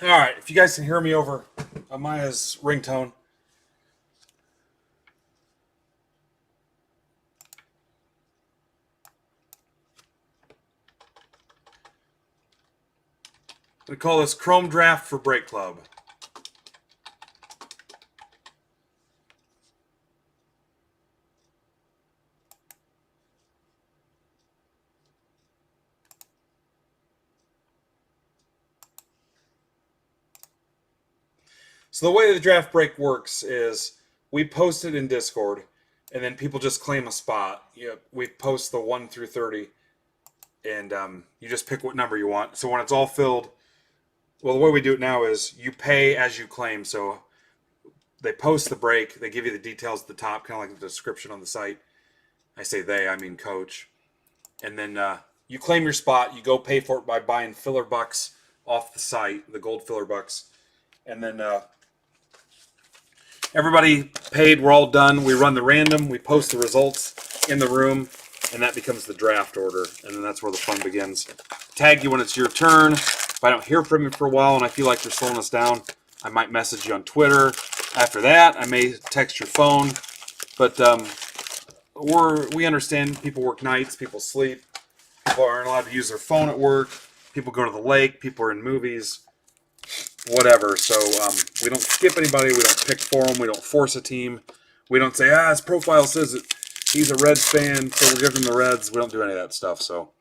All right, if you guys can hear me over Amaya's ringtone. We call this Chrome Draft for Break Club. So the way the draft break works is we post it in Discord, and then people just claim a spot. We post the 1 through 30, and you just pick what number you want. So when it's all filled, well, the way we do it now is you pay as you claim. So they post the break, they give you the details at the top, kind of like the description on the site. I say they, I mean coach. And then You claim your spot. You go pay for it by buying filler bucks off the site, the gold filler bucks. And then everybody paid. We're all done. We run the random. We post the results in the room. And that becomes the draft order. And then that's where the fun begins. Tag you when it's your turn. If I don't hear from you for a while and I feel like you're slowing us down, I might message you on Twitter. After that, I may text your phone. But we understand people work nights, people sleep, people aren't allowed to use their phone at work, people go to the lake, people are in movies, whatever. So we don't skip anybody, we don't pick for them, we don't force a team. We don't say, his profile says that he's a Reds fan, so we'll give him the Reds. We don't do any of that stuff. So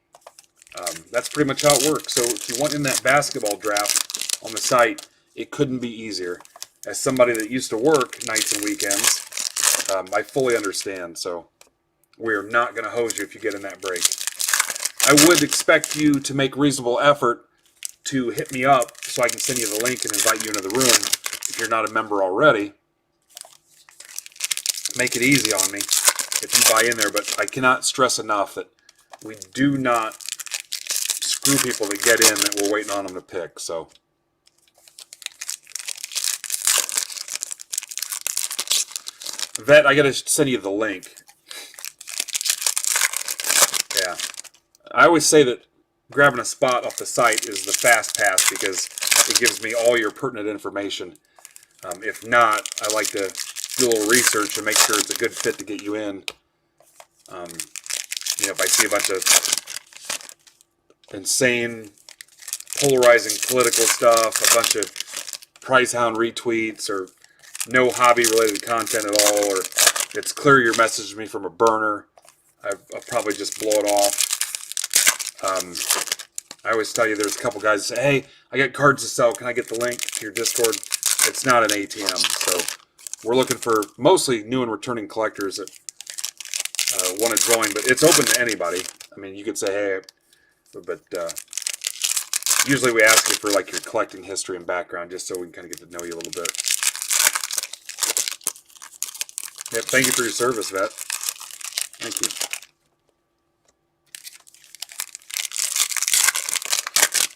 that's pretty much how it works. So if you want in that basketball draft on the site, it couldn't be easier. As somebody that used to work nights and weekends, I fully understand. So we're not going to hose you if you get in that break. I would expect you to make reasonable effort to hit me up so I can send you the link and invite you into the room if you're not a member already. Make it easy on me if you buy in there, but I cannot stress enough that we do not screw people that get in that we're waiting on them to pick. So Vet, I got to send you the link. Yeah. I always say that grabbing a spot off the site is the fast pass because it gives me all your pertinent information. If not, I like to do a little research and make sure it's a good fit to get you in. If I see a bunch of insane, polarizing political stuff, a bunch of prize hound retweets, or no hobby-related content at all, or it's clear you're messaging me from a burner, I'll probably just blow it off. I always tell you there's a couple guys that say, hey, I got cards to sell. Can I get the link to your Discord? It's not an ATM, so we're looking for mostly new and returning collectors that want to join, but it's open to anybody. I mean, you could say, hey, but usually we ask you for like your collecting history and background just so we can kind of get to know you a little bit. Yep, thank you for your service, Vet. Thank you.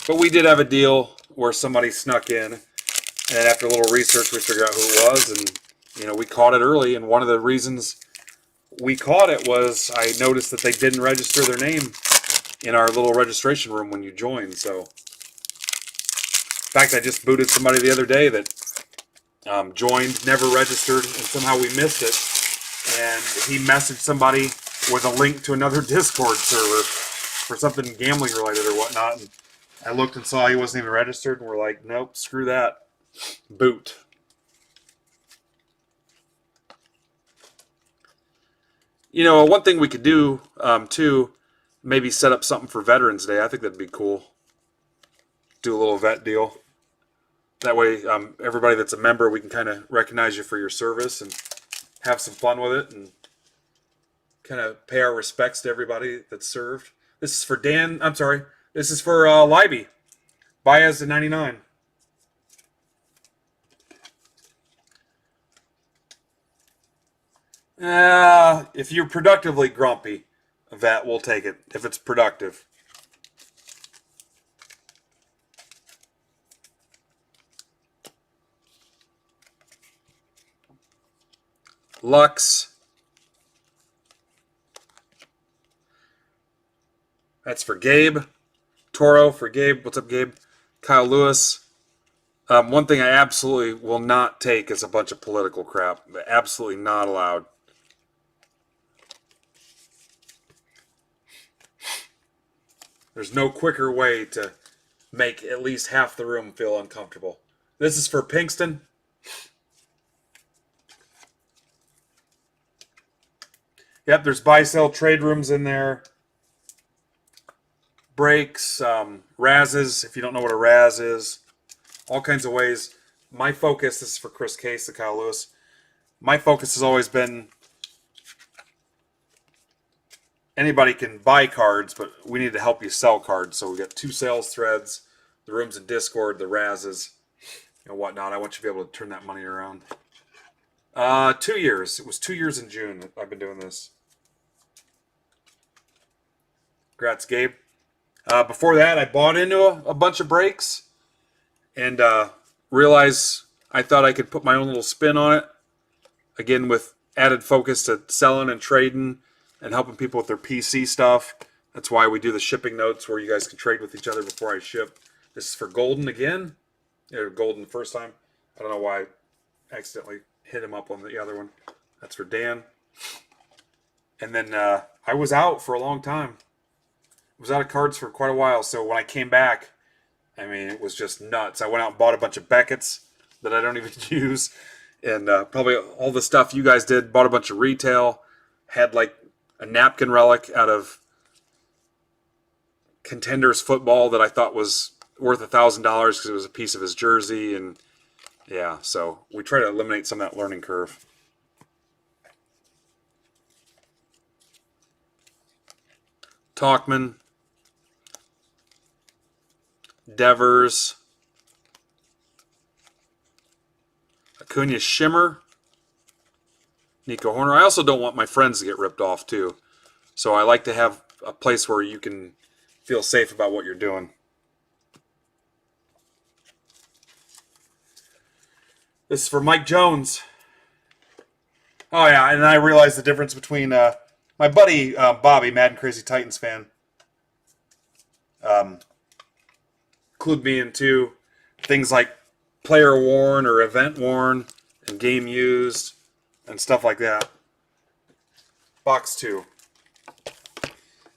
But we did have a deal where somebody snuck in, and after a little research, we figured out who it was, and we caught it early. And one of the reasons we caught it was I noticed that they didn't register their name in our little registration room when you joined. So, in fact, I just booted somebody the other day that joined, never registered, and somehow we missed it. And he messaged somebody with a link to another Discord server for something gambling related or whatnot. And I looked and saw he wasn't even registered, and we're like, nope, screw that. Boot. One thing we could do, too, maybe set up something for Veterans Day. I think that'd be cool. Do a little vet deal. That way, everybody that's a member, we can kind of recognize you for your service and have some fun with it and kind of pay our respects to everybody that's served. This is for Dan. I'm sorry. This is for Libby. Baez to 99. If you're productively grumpy, Vet, we'll take it. If it's productive. Lux. That's for Gabe. Toro for Gabe. What's up, Gabe? Kyle Lewis. One thing I absolutely will not take is a bunch of political crap. Absolutely not allowed. There's no quicker way to make at least half the room feel uncomfortable. This is for Pinkston. Yep, there's buy-sell trade rooms in there. Breaks, Razes, if you don't know what a Raz is. All kinds of ways. My focus, this is for Chris Case, the Kyle Lewis. My focus has always been anybody can buy cards, but we need to help you sell cards. So we got 2 sales threads, the rooms in Discord, the Razes, and whatnot. I want you to be able to turn that money around. 2 years. It was 2 years in June that I've been doing this. Congrats, Gabe. Before that, I bought into a bunch of breaks and realized I thought I could put my own little spin on it. Again, with added focus to selling and trading and helping people with their PC stuff. That's why we do the shipping notes where you guys can trade with each other before I ship. This is for Golden again. Golden the first time. I don't know why I accidentally hit him up on the other one. That's for Dan. And then I was out for a long time. I was out of cards for quite a while. So when I came back, I mean, it was just nuts. I went out and bought a bunch of Beckett's that I don't even use. And probably all the stuff you guys did. Bought a bunch of retail. Had like a napkin relic out of Contenders football that I thought was worth $1,000 because it was a piece of his jersey. And yeah, so we try to eliminate some of that learning curve. Talkman. Devers. Acuna Shimmer. Nico Horner. I also don't want my friends to get ripped off too. So I like to have a place where you can feel safe about what you're doing. This is for Mike Jones. Oh yeah, and I realized the difference between my buddy Bobby, Madden Crazy Titans fan, clued me into things like player worn or event worn and game used and stuff like that. Box 2.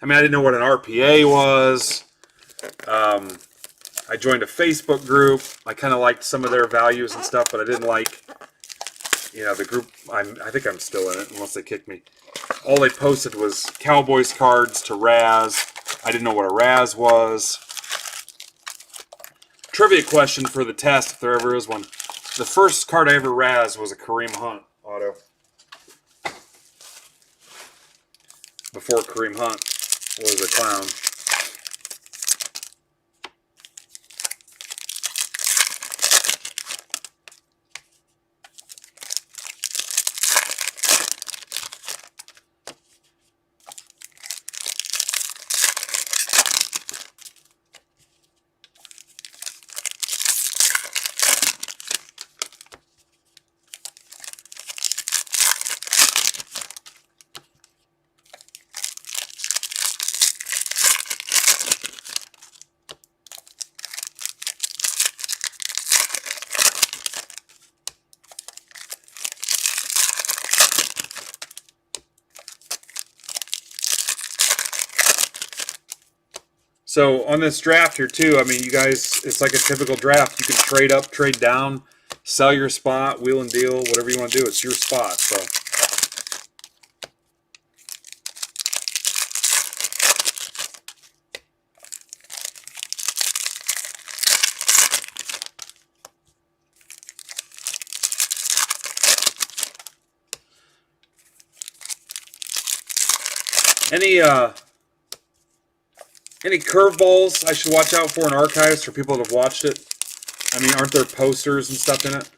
I mean, I didn't know what an RPA was. I joined a Facebook group. I kind of liked some of their values and stuff, but I didn't like, the group. I think I'm still in it, unless they kick me. All they posted was Cowboys cards to Raz. I didn't know what a Raz was. Trivia question for the test, if there ever is one. The first card I ever Raz was a Kareem Hunt auto. Before Kareem Hunt was a clown. So on this draft here too, I mean, you guys, it's like a typical draft. You can trade up, trade down, sell your spot, wheel and deal, whatever you want to do. It's your spot. So any curveballs I should watch out for in archives for people that have watched it? I mean, aren't there posters and stuff in it?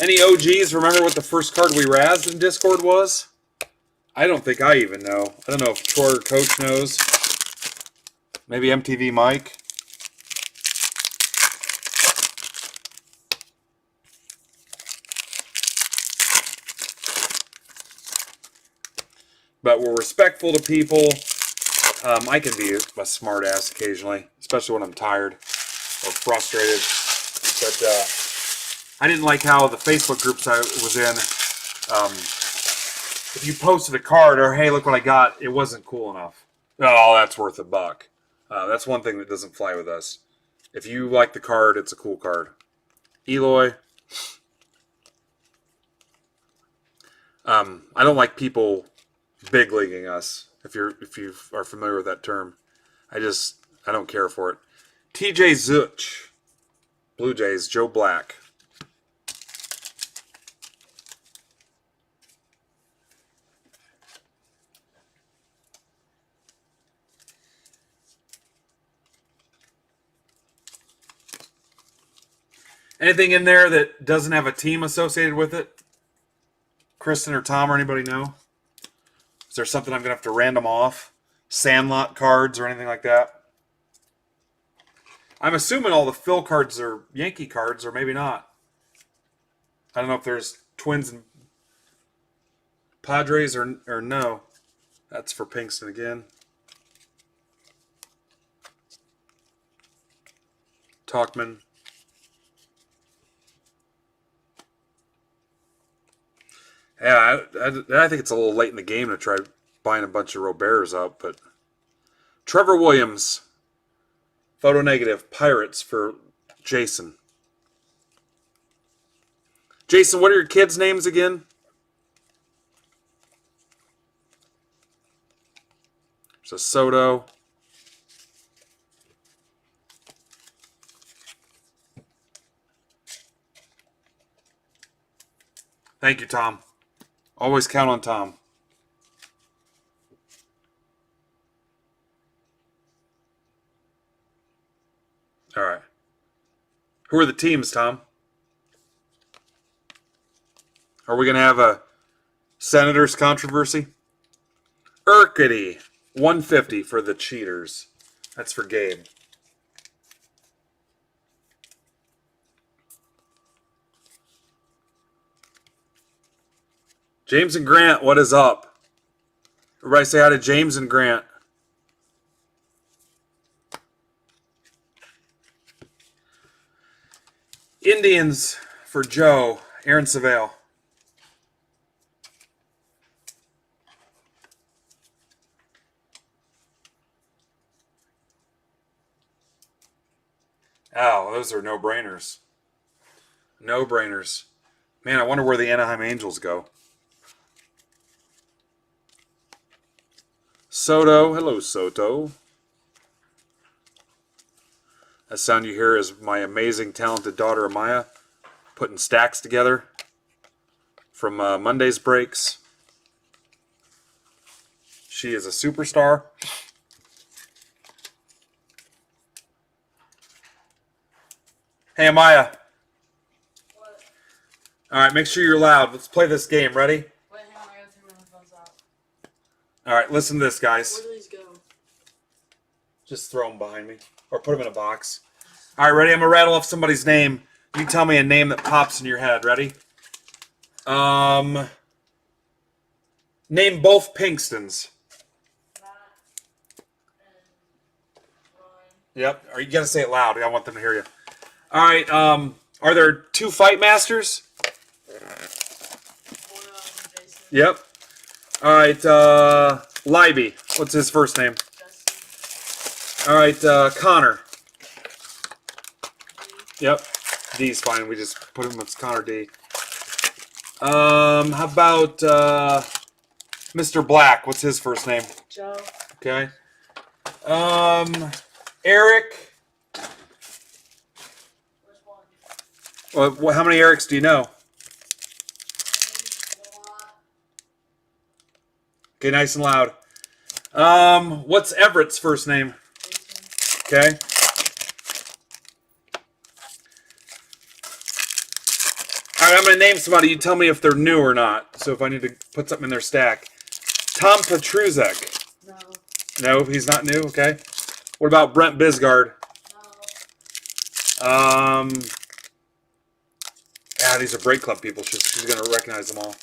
Any OGs remember what the first card we razzed in Discord was? I don't think I even know. I don't know if Troy or Coach knows. Maybe MTV Mike. But we're respectful to people. I can be a smart ass occasionally, especially when I'm tired or frustrated. But I didn't like how the Facebook groups I was in, if you posted a card or, hey, look what I got, it wasn't cool enough. Oh, that's worth $1. That's one thing that doesn't fly with us. If you like the card, it's a cool card. Eloy. I don't like people big leaguing us, if you are familiar with that term. I don't care for it. TJ Zuch, Blue Jays, Joe Black. Anything in there that doesn't have a team associated with it? Kristen or Tom or anybody know? Is there something I'm going to have to random off? Sandlot cards or anything like that? I'm assuming all the Phil cards are Yankee cards, or maybe not. I don't know if there's Twins and Padres or no. That's for Pinkston again. Talkman. Yeah, I think it's a little late in the game to try buying a bunch of Roberts up, but Trevor Williams, photo negative, Pirates for Jason. Jason, what are your kids' names again? There's a Soto. Thank you, Tom. Always count on Tom. All right. Who are the teams, Tom? Are we going to have a Senators controversy? Urquity, 150 for the Cheaters. That's for Gabe. James and Grant, what is up? Everybody say hi to James and Grant. Indians for Joe, Aaron Savale. Oh, those are no-brainers. No-brainers. Man, I wonder where the Anaheim Angels go. Soto. Hello, Soto. That sound you hear is my amazing, talented daughter, Amaya, putting stacks together from Monday's breaks. She is a superstar. Hey, Amaya. What? All right, make sure you're loud. Let's play this game. Ready? Wait, hang on. I gotta turn my headphones off. All right, listen to this, guys. Where do these go? Just throw them behind me. Or put them in a box. All right, ready? I'm going to rattle off somebody's name. You tell me a name that pops in your head. Ready? Name both Pinkstons. Matt and Ryan. Yep. Or you got to say it loud. I want them to hear you. All right. Are there 2 Fight Masters? Boyle and Jason. Yep. All right. Libby. What's his first name? Justin. All right. Connor. Yep. D's fine. We just put him with Connor D. How about Mr. Black? What's his first name? Joe. Okay. Eric. Which one? Well, how many Erics do you know? A lot. Okay, nice and loud. What's Everett's first name? Jason. Okay. All right, I'm going to name somebody. You tell me if they're new or not. So if I need to put something in their stack. Tom Petruzek. No. No, he's not new. Okay. What about Brent Bisgard? No. Yeah, these are Break Club people. She's going to recognize them all.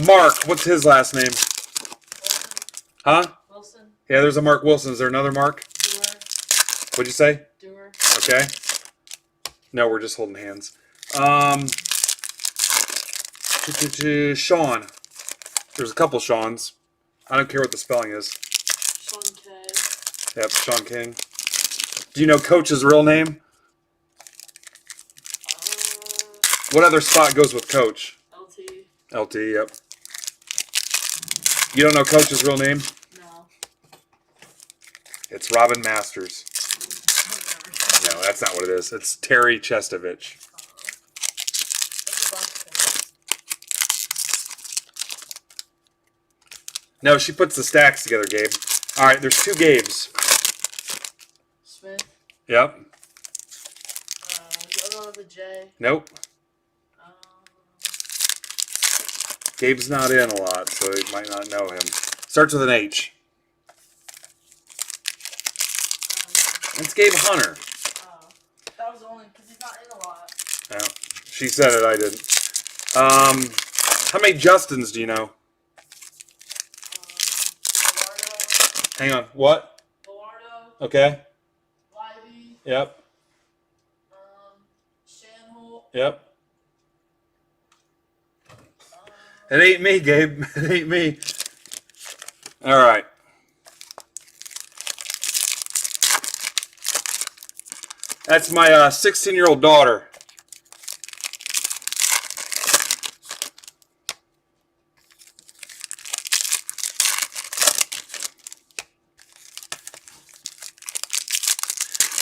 Mark, what's his last name? Wilson. Huh? Wilson. Yeah, there's a Mark Wilson. Is there another Mark? Doer. What'd you say? Doer. Okay. No, we're just holding hands. Sean. There's a couple Seans. I don't care what the spelling is. Sean K. Yep, Sean King. Do you know Coach's real name? What other spot goes with Coach? LT. LT, yep. You don't know Coach's real name? No. It's Robin Masters. No, that's not what it is. It's Terry Chestovich. No, she puts the stacks together, Gabe. All right, there's 2 Gabes. Yep. The J. Nope. Um, Gabe's not in a lot, so he might not know him. Starts with an H. It's Gabe Hunter. that was the only because he's not in a lot. Yeah. She said it, I didn't. How many Justins do you know? Gallardo. Hang on. What? Gallardo. Okay. Livy. Yep. Shanholt. Yep. It ain't me, Gabe. It ain't me. All right. That's my 16-year-old daughter.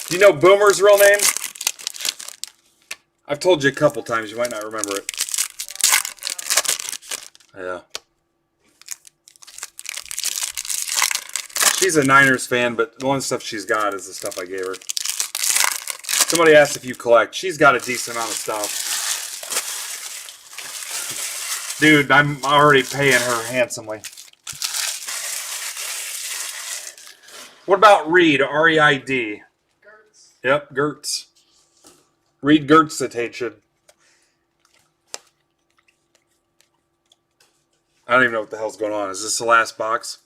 Do you know Boomer's real name? I've told you a couple times. You might not remember it. Yeah. She's a Niners fan, but the only stuff she's got is the stuff I gave her. Somebody asked if you collect. She's got a decent amount of stuff. Dude, I'm already paying her handsomely. What about Reed? R-E-I-D. Gertz. Yep, Gertz. Reed Gertz. I don't even know what the hell's going on. Is this the last box?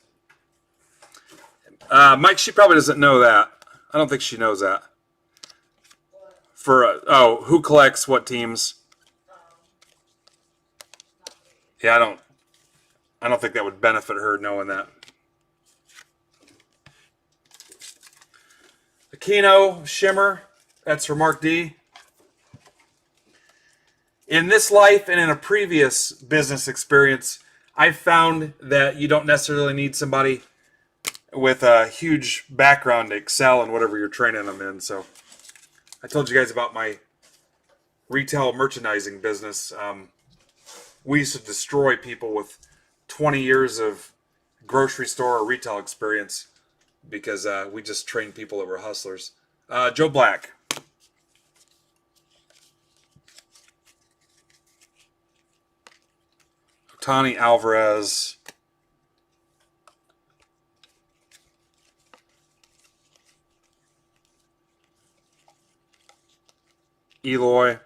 Mike, she probably doesn't know that. I don't think she knows that. What? For who collects what teams? Yeah, I don't think that would benefit her knowing that. Aquino Shimmer, that's for Mark D. In this life and in a previous business experience, I've found that you don't necessarily need somebody with a huge background to excel in whatever you're training them in. So I told you guys about my retail merchandising business. We used to destroy people with 20 years of grocery store or retail experience because we just trained people that were hustlers. Joe Black. Tony Alvarez. Eloy.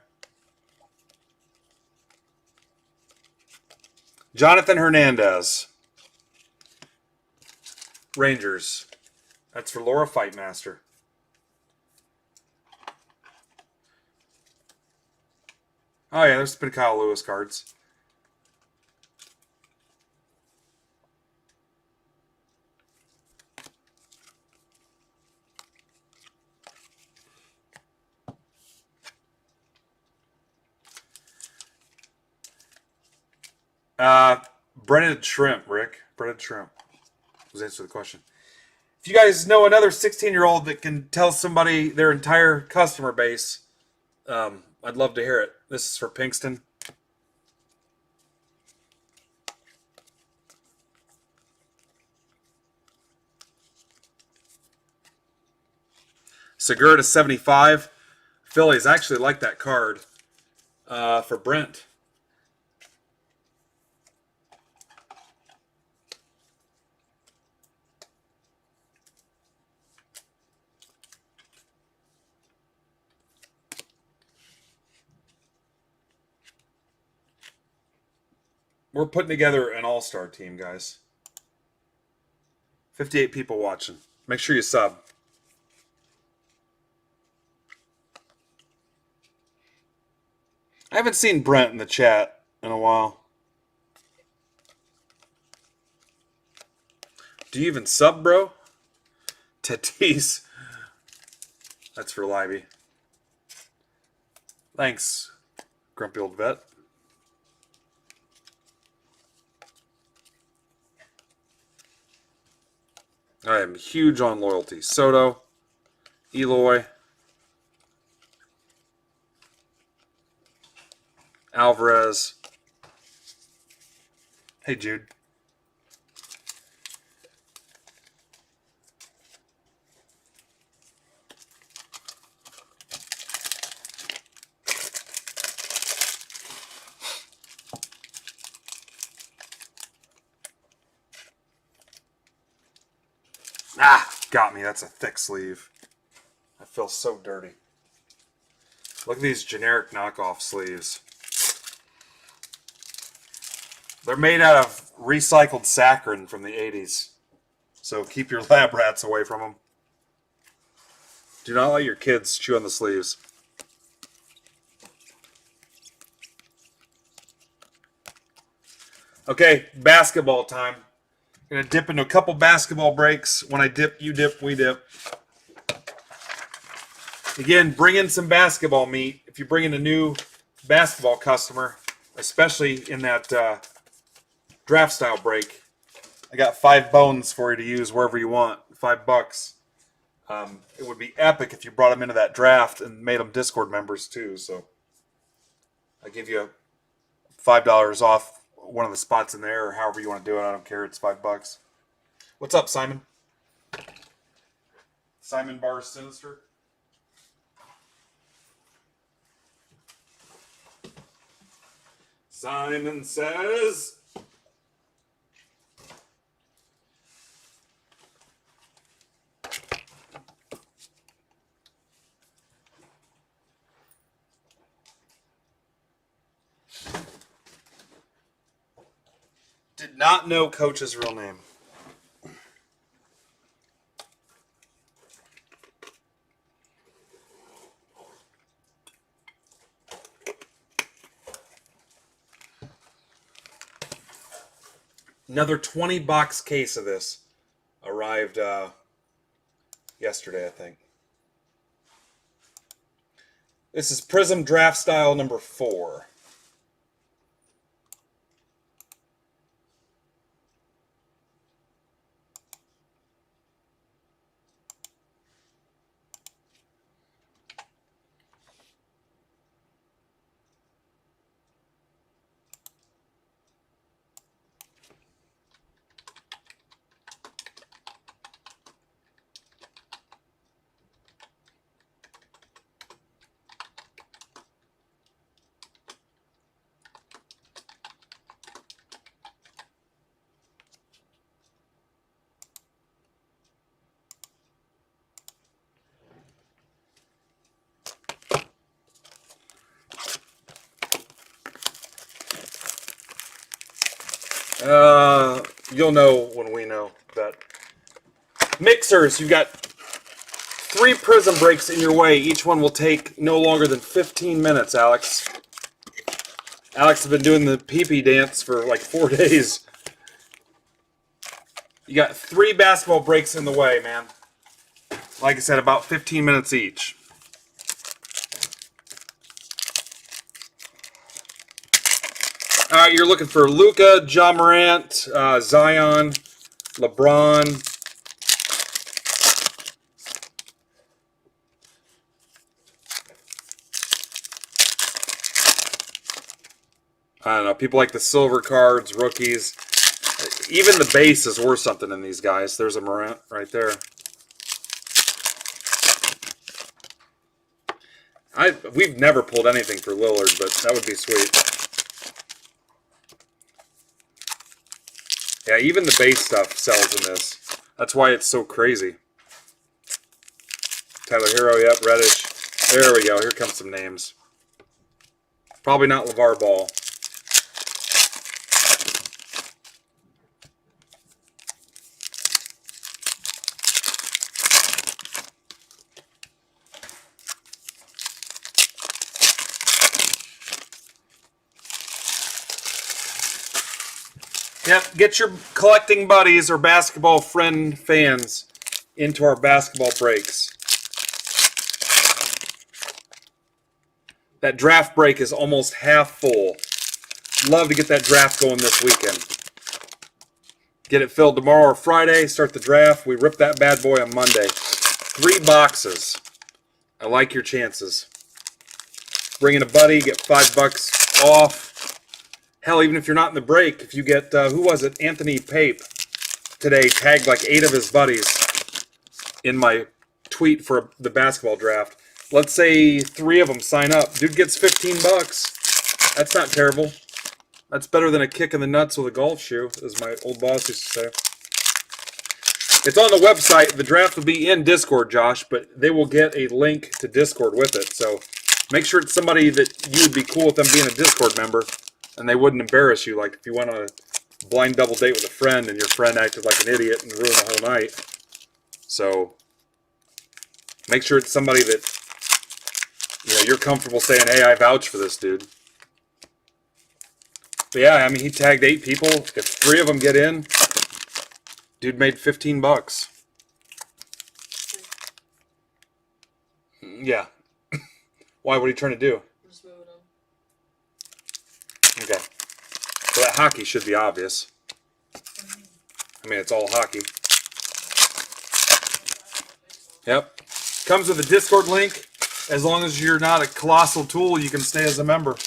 Jonathan Hernandez. Rangers. That's for Laura Fightmaster. Oh yeah, there's been Kyle Lewis cards. Breaded shrimp, Rick. Breaded shrimp. Was the answer to the question. If you guys know another 16-year-old that can tell somebody their entire customer base, I'd love to hear it. This is for Pinkston. Segura 75. Phillies actually like that card for Brent. We're putting together an all-star team, guys. 58 people watching. Make sure you sub. I haven't seen Brent in the chat in a while. Do you even sub, bro? Tatis. That's for Libby. Thanks, grumpy old vet. I am huge on loyalty. Soto, Eloy, Alvarez. Hey, Jude. Ah, got me. That's a thick sleeve. I feel so dirty. Look at these generic knockoff sleeves. They're made out of recycled saccharin from the 80s. So keep your lab rats away from them. Do not let your kids chew on the sleeves. Okay, basketball time. I'm going to dip into a couple basketball breaks. When I dip, you dip, we dip. Again, bring in some basketball meat. If you bring in a new basketball customer, especially in that draft style break, I got 5 bones for you to use wherever you want. $5. It would be epic if you brought them into that draft and made them Discord members too. So I give you $5 off one of the spots in there, or however you want to do it. I don't care. It's $5. What's up, Simon? Simon Bar Sinister. Simon says, did not know Coach's real name. Another 20-box case of this arrived yesterday, I think. This is Prizm Draft Style number 4. You'll know when we know that. Mixers, you've got 3 Prizm breaks in your way. Each one will take no longer than 15 minutes, Alex. Alex has been doing the pee-pee dance for like 4 days. You got 3 basketball breaks in the way, man. Like I said, about 15 minutes each. All right, you're looking for Luka, Ja Morant, Zion, LeBron. I don't know. People like the silver cards, rookies. Even the base is worth something in these guys. There's a Morant right there. We've never pulled anything for Lillard, but that would be sweet. Yeah, even the base stuff sells in this. That's why it's so crazy. Tyler Hero, yep, Reddish. There we go. Here comes some names. Probably not LeVar Ball. Yep, get your collecting buddies or basketball friend fans into our basketball breaks. That draft break is almost half full. Love to get that draft going this weekend. Get it filled tomorrow or Friday, start the draft. We rip that bad boy on Monday. 3 boxes. I like your chances. Bring in a buddy, get $5 off. Hell, even if you're not in the break, if you get, who was it? Anthony Pape today tagged like 8 of his buddies in my tweet for the basketball draft. Let's say 3 of them sign up. Dude gets $15. That's not terrible. That's better than a kick in the nuts with a golf shoe, as my old boss used to say. It's on the website. The draft will be in Discord, Josh, but they will get a link to Discord with it. So make sure it's somebody that you would be cool with them being a Discord member, and they wouldn't embarrass you. Like if you went on a blind double date with a friend and your friend acted like an idiot and ruined the whole night. So make sure it's somebody that you're comfortable saying, "Hey, I vouch for this dude." But yeah, I mean, he tagged 8 people. If 3 of them get in, dude made $15. Yeah. Why? What are you trying to do? Just moving them. Okay. So that hockey should be obvious. I mean, it's all hockey. Yep. Comes with a Discord link. As long as you're not a colossal tool, you can stay as a member.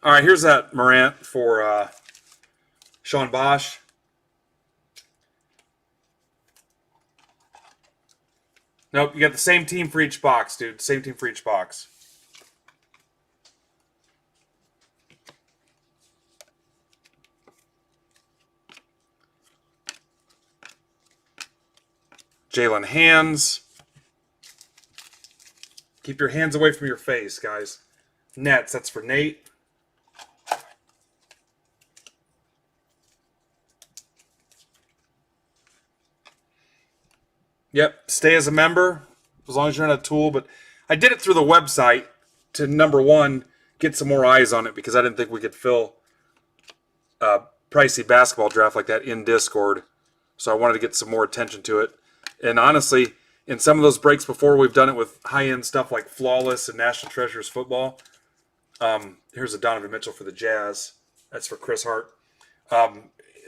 All right, here's that Morant for Sean Bosch. Nope, you got the same team for each box, dude. Same team for each box. Jalen Hands. Keep your hands away from your face, guys. Nets, that's for Nate. Yep, stay as a member as long as you're not a tool. But I did it through the website to, number one, get some more eyes on it because I didn't think we could fill a pricey basketball draft like that in Discord. So I wanted to get some more attention to it. And honestly, in some of those breaks before, we've done it with high-end stuff like Flawless and National Treasures football. Here's a Donovan Mitchell for the Jazz. That's for Chris Hart.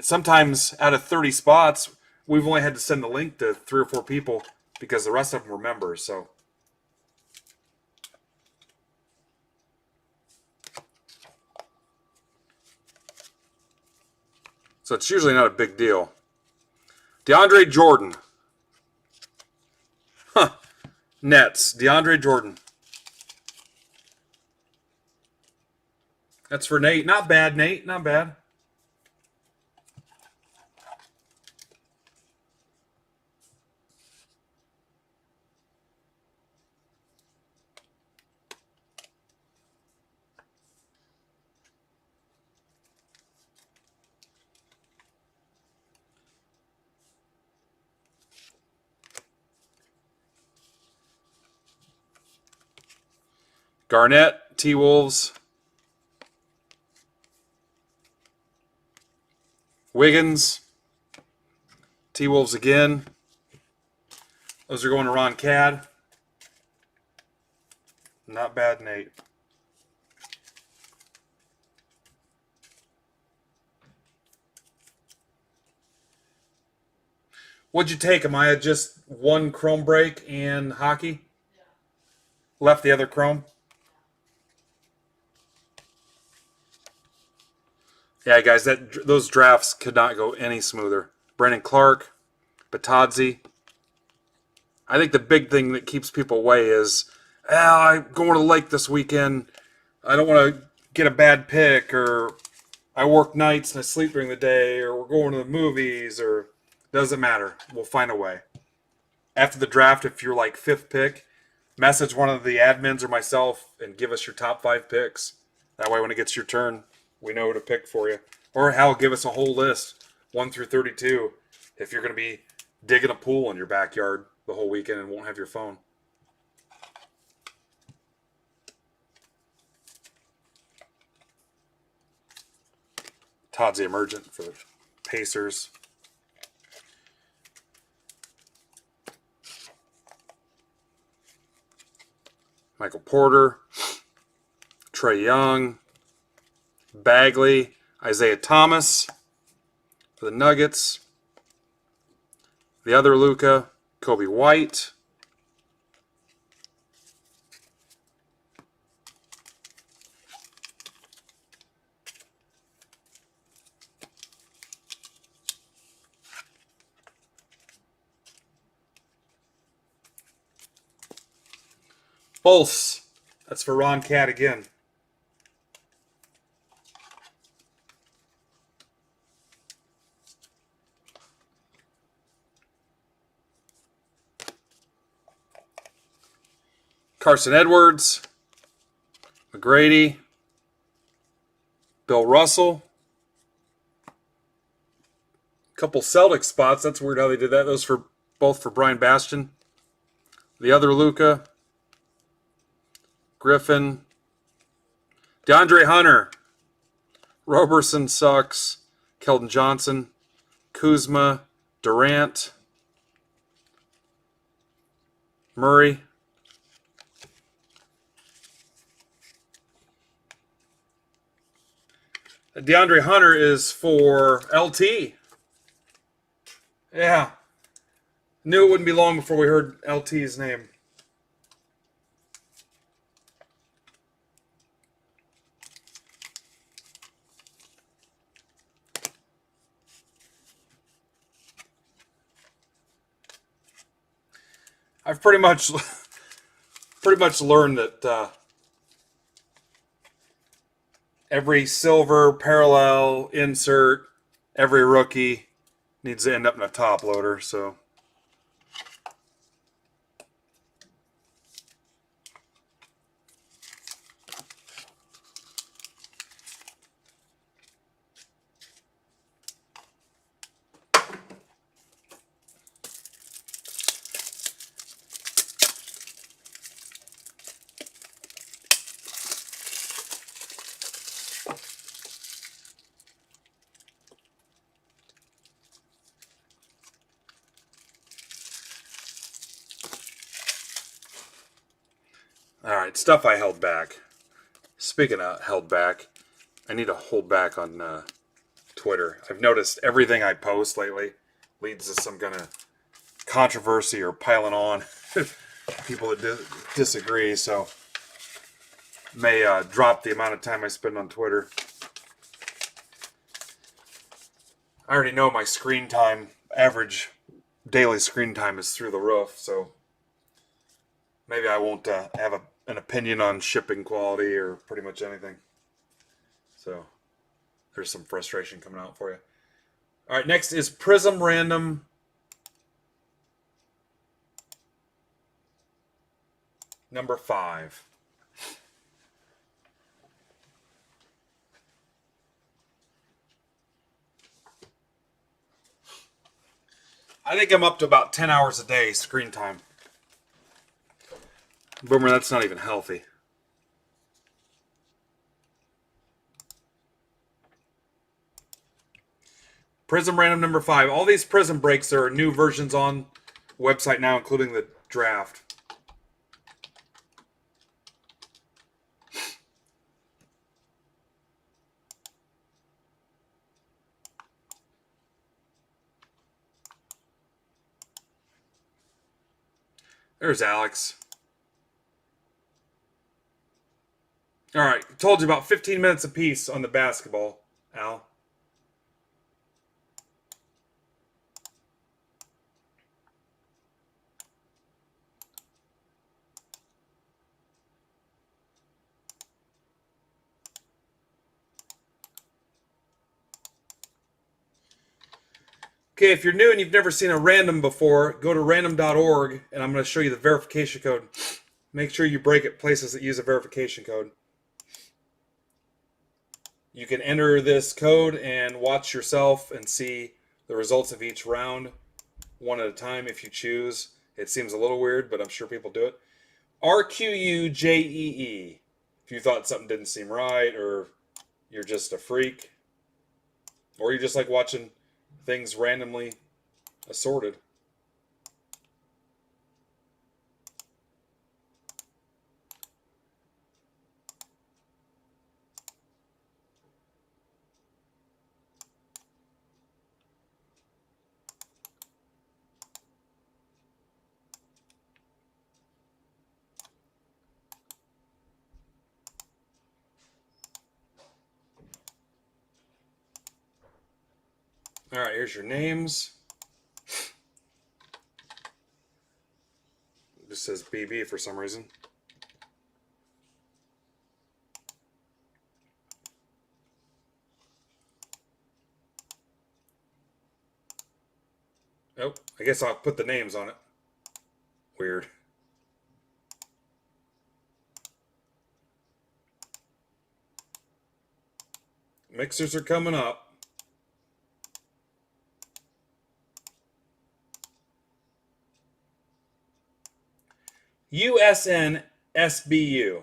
Sometimes out of 30 spots, we've only had to send the link to 3 or 4 people because the rest of them were members. So it's usually not a big deal. DeAndre Jordan. Huh. Nets. DeAndre Jordan. That's for Nate. Not bad, Nate. Not bad. Garnett, T-Wolves. Wiggins. T-Wolves again. Those are going to Ron Cad. Not bad, Nate. What'd you take, Amaya? Just one chrome break and hockey? Yeah. Left the other chrome? Yeah, guys, those drafts could not go any smoother. Brandon Clark, Batadze. I think the big thing that keeps people away is, I'm going to the lake this weekend. I don't want to get a bad pick, or I work nights and I sleep during the day, or we're going to the movies, or doesn't matter. We'll find a way. After the draft, if you're like 5th pick, message one of the admins or myself and give us your top 5 picks. That way when it gets your turn, we know who to pick for you. Or hell, give us a whole list, 1 through 32, if you're going to be digging a pool in your backyard the whole weekend and won't have your phone. Todd's the emergent for the Pacers. Michael Porter, Trae Young, Bagley, Isaiah Thomas for the Nuggets. The other Luka, Kobe White. Pulse. That's for Ron Cat again. Carson Edwards. McGrady. Bill Russell. Couple Celtic spots. That's weird how they did that. Those for both for Brian Bastion. The other Luka. Griffin. DeAndre Hunter. Roberson sucks. Keldon Johnson. Kuzma. Durant. Murray. DeAndre Hunter is for LT. Yeah. Knew it wouldn't be long before we heard LT's name. I've pretty much learned that every silver parallel insert, every rookie needs to end up in a top loader. So all right, stuff I held back. Speaking of held back, I need to hold back on Twitter. I've noticed everything I post lately leads to some kind of controversy or piling on people that disagree. So may drop the amount of time I spend on Twitter. I already know my screen time, average daily screen time is through the roof. So maybe I won't have an opinion on shipping quality or pretty much anything. So there's some frustration coming out for you. All right, next is Prizm Random. Number 5. I think I'm up to about 10 hours a day screen time. Boomer, that's not even healthy. Prizm Random number 5. All these Prizm breaks, there are new versions on the website now, including the draft. There's Alex. All right, told you about 15 minutes apiece on the basketball, Al. Okay, if you're new and you've never seen a random before, go to random.org and I'm going to show you the verification code. Make sure you break at places that use a verification code. You can enter this code and watch yourself and see the results of each round one at a time if you choose. It seems a little weird, but I'm sure people do it. RQUJEE. If you thought something didn't seem right, or you're just a freak, or you just like watching things randomly assorted. All right, here's your names. It just says BB for some reason. I guess I'll put the names on it. Weird. Mixers are coming up. USN SBU.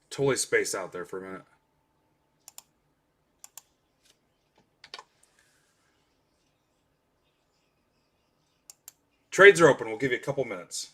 Totally spaced out there for a minute. Trades are open. We'll give you a couple minutes.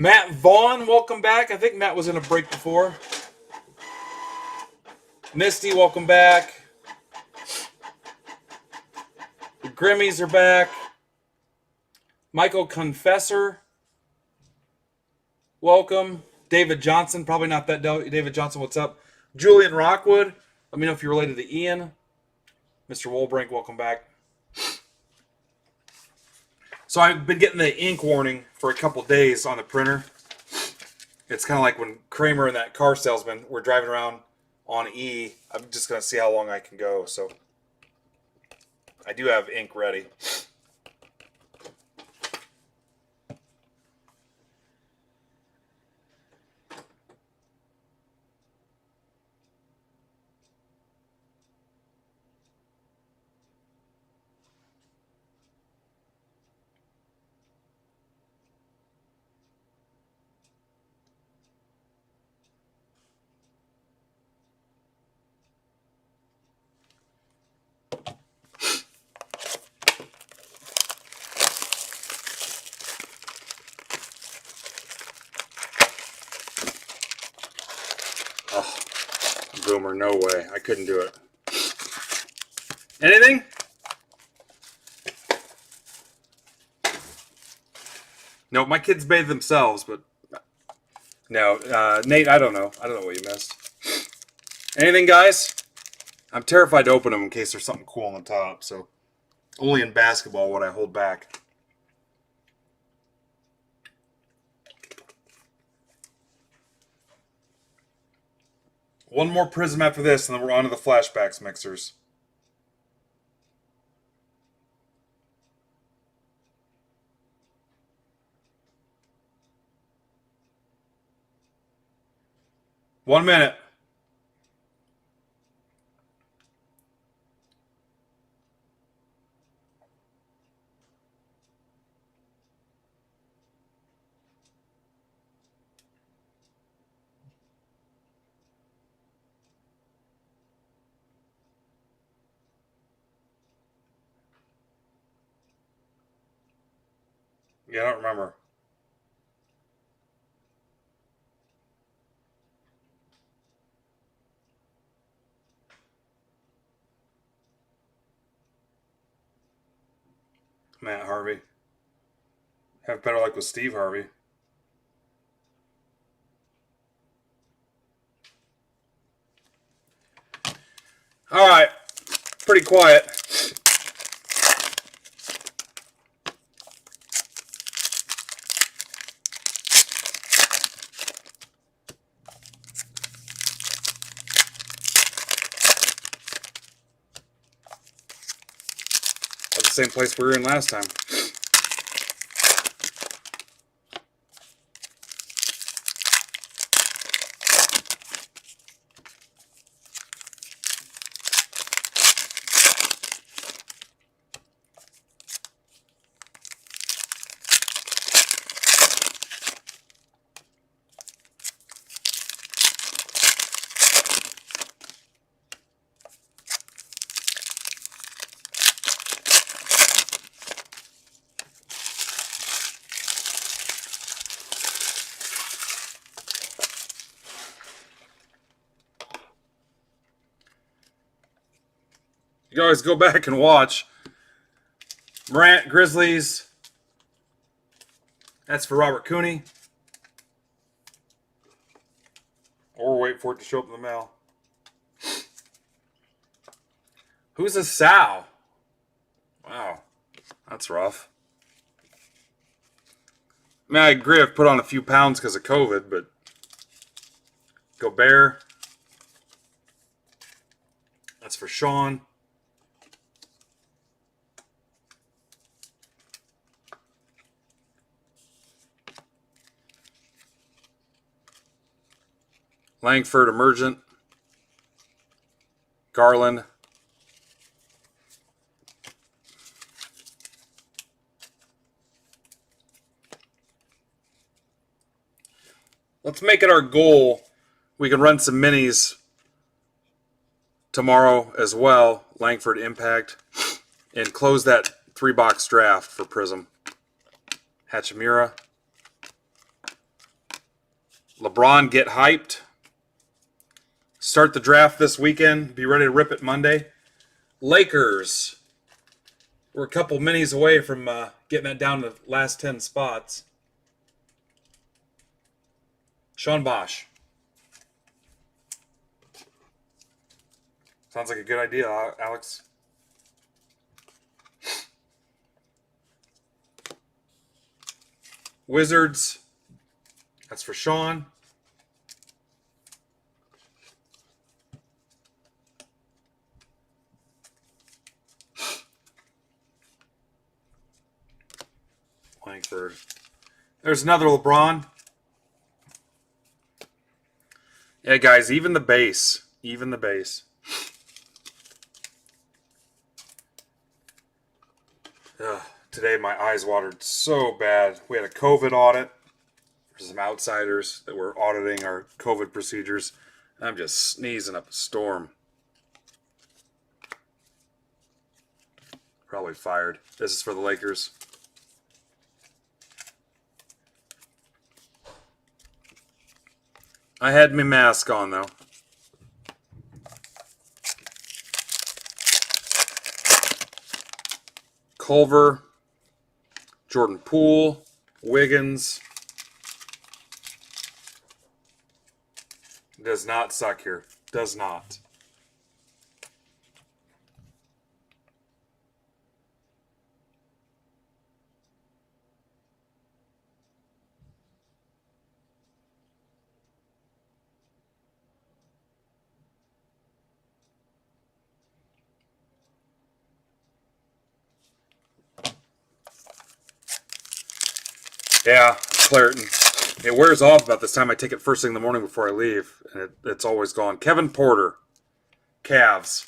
Matt Vaughn, welcome back. I think Matt was in a break before. Misty, welcome back. The Grimmies are back. Michael Confessor, welcome. David Johnson, probably not that David Johnson, what's up? Julian Rockwood, let me know if you're related to Ian. Mr. Wolbrink, welcome back. So I've been getting the ink warning for a couple days on the printer. It's kind of like when Kramer and that car salesman were driving around on E. I'm just going to see how long I can go. So I do have ink ready. Boomer, no way. I couldn't do it. Anything? No, my kids bathe themselves, but no. Nate, I don't know. I don't know what you missed. Anything, guys? I'm terrified to open them in case there's something cool on the top, so only in basketball would I hold back. One more Prizm after this, and then we're on to the Flashbacks mixers. One minute. Yeah, I don't remember. Matt Harvey. Have better luck with Steve Harvey. All right. Pretty quiet. At the same place we were in last time. can always go back and watch. Morant, Grizzlies. That's for Robert Cooney. Or wait for it to show up in the mail. Who's a Sal? Wow, that's rough. I mean, I agree I've put on a few pounds because of COVID, but Gobert. That's for Sean. Langford, Emergent. Garland. Let's make it our goal. We can run some minis tomorrow as well. Langford Impact. And close that 3-box draft for Prizm. Hachimura. LeBron, get hyped. Start the draft this weekend. Be ready to rip it Monday. Lakers. We're a couple minis away from getting that down to the last 10 spots. Sean Bosch. Sounds like a good idea, Alex. Wizards. That's for Sean. Langford. There's another LeBron. Yeah, guys, even the base. Even the base. Ugh, today my eyes watered so bad. We had a COVID audit. There's some outsiders that were auditing our COVID procedures. I'm just sneezing up a storm. Probably fired. This is for the Lakers. I had my mask on, though. Culver, Jordan Poole, Wiggins. Does not suck here. Does not. Yeah, Clareton. It wears off about this time. I take it first thing in the morning before I leave, and it's always gone. Kevin Porter, Cavs.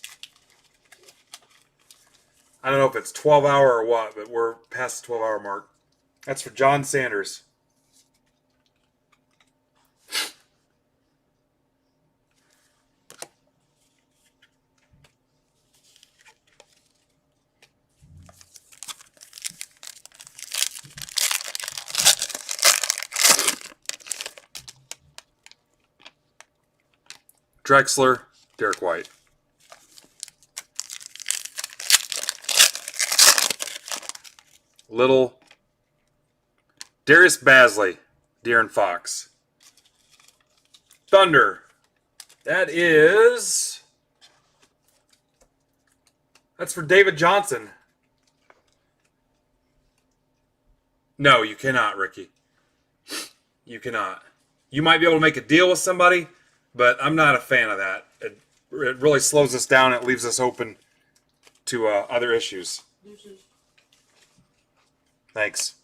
I don't know if it's 12-hour or what, but we're past the 12-hour mark. That's for John Sanders. Drexler, Derek White. Little. Darius Basley, De'Aaron Fox. Thunder. That's for David Johnson. No, you cannot, Ricky. You cannot. You might be able to make a deal with somebody, but I'm not a fan of that. It really slows us down. It leaves us open to other issues. Deuces. Thanks.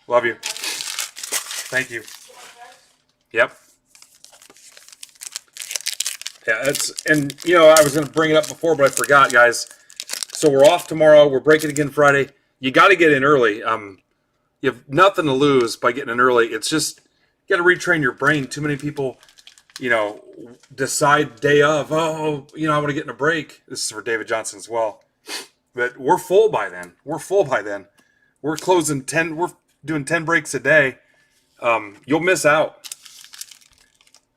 Love you. Thank you. Yep. Yeah, and I was going to bring it up before, but I forgot, guys. So we're off tomorrow. We're breaking again Friday. You got to get in early. You have nothing to lose by getting in early. It's just you got to retrain your brain. Too many people, decide day of, I want to get in a break. This is for David Johnson as well. But we're full by then. We're closing 10. We're doing 10 breaks a day. You'll miss out.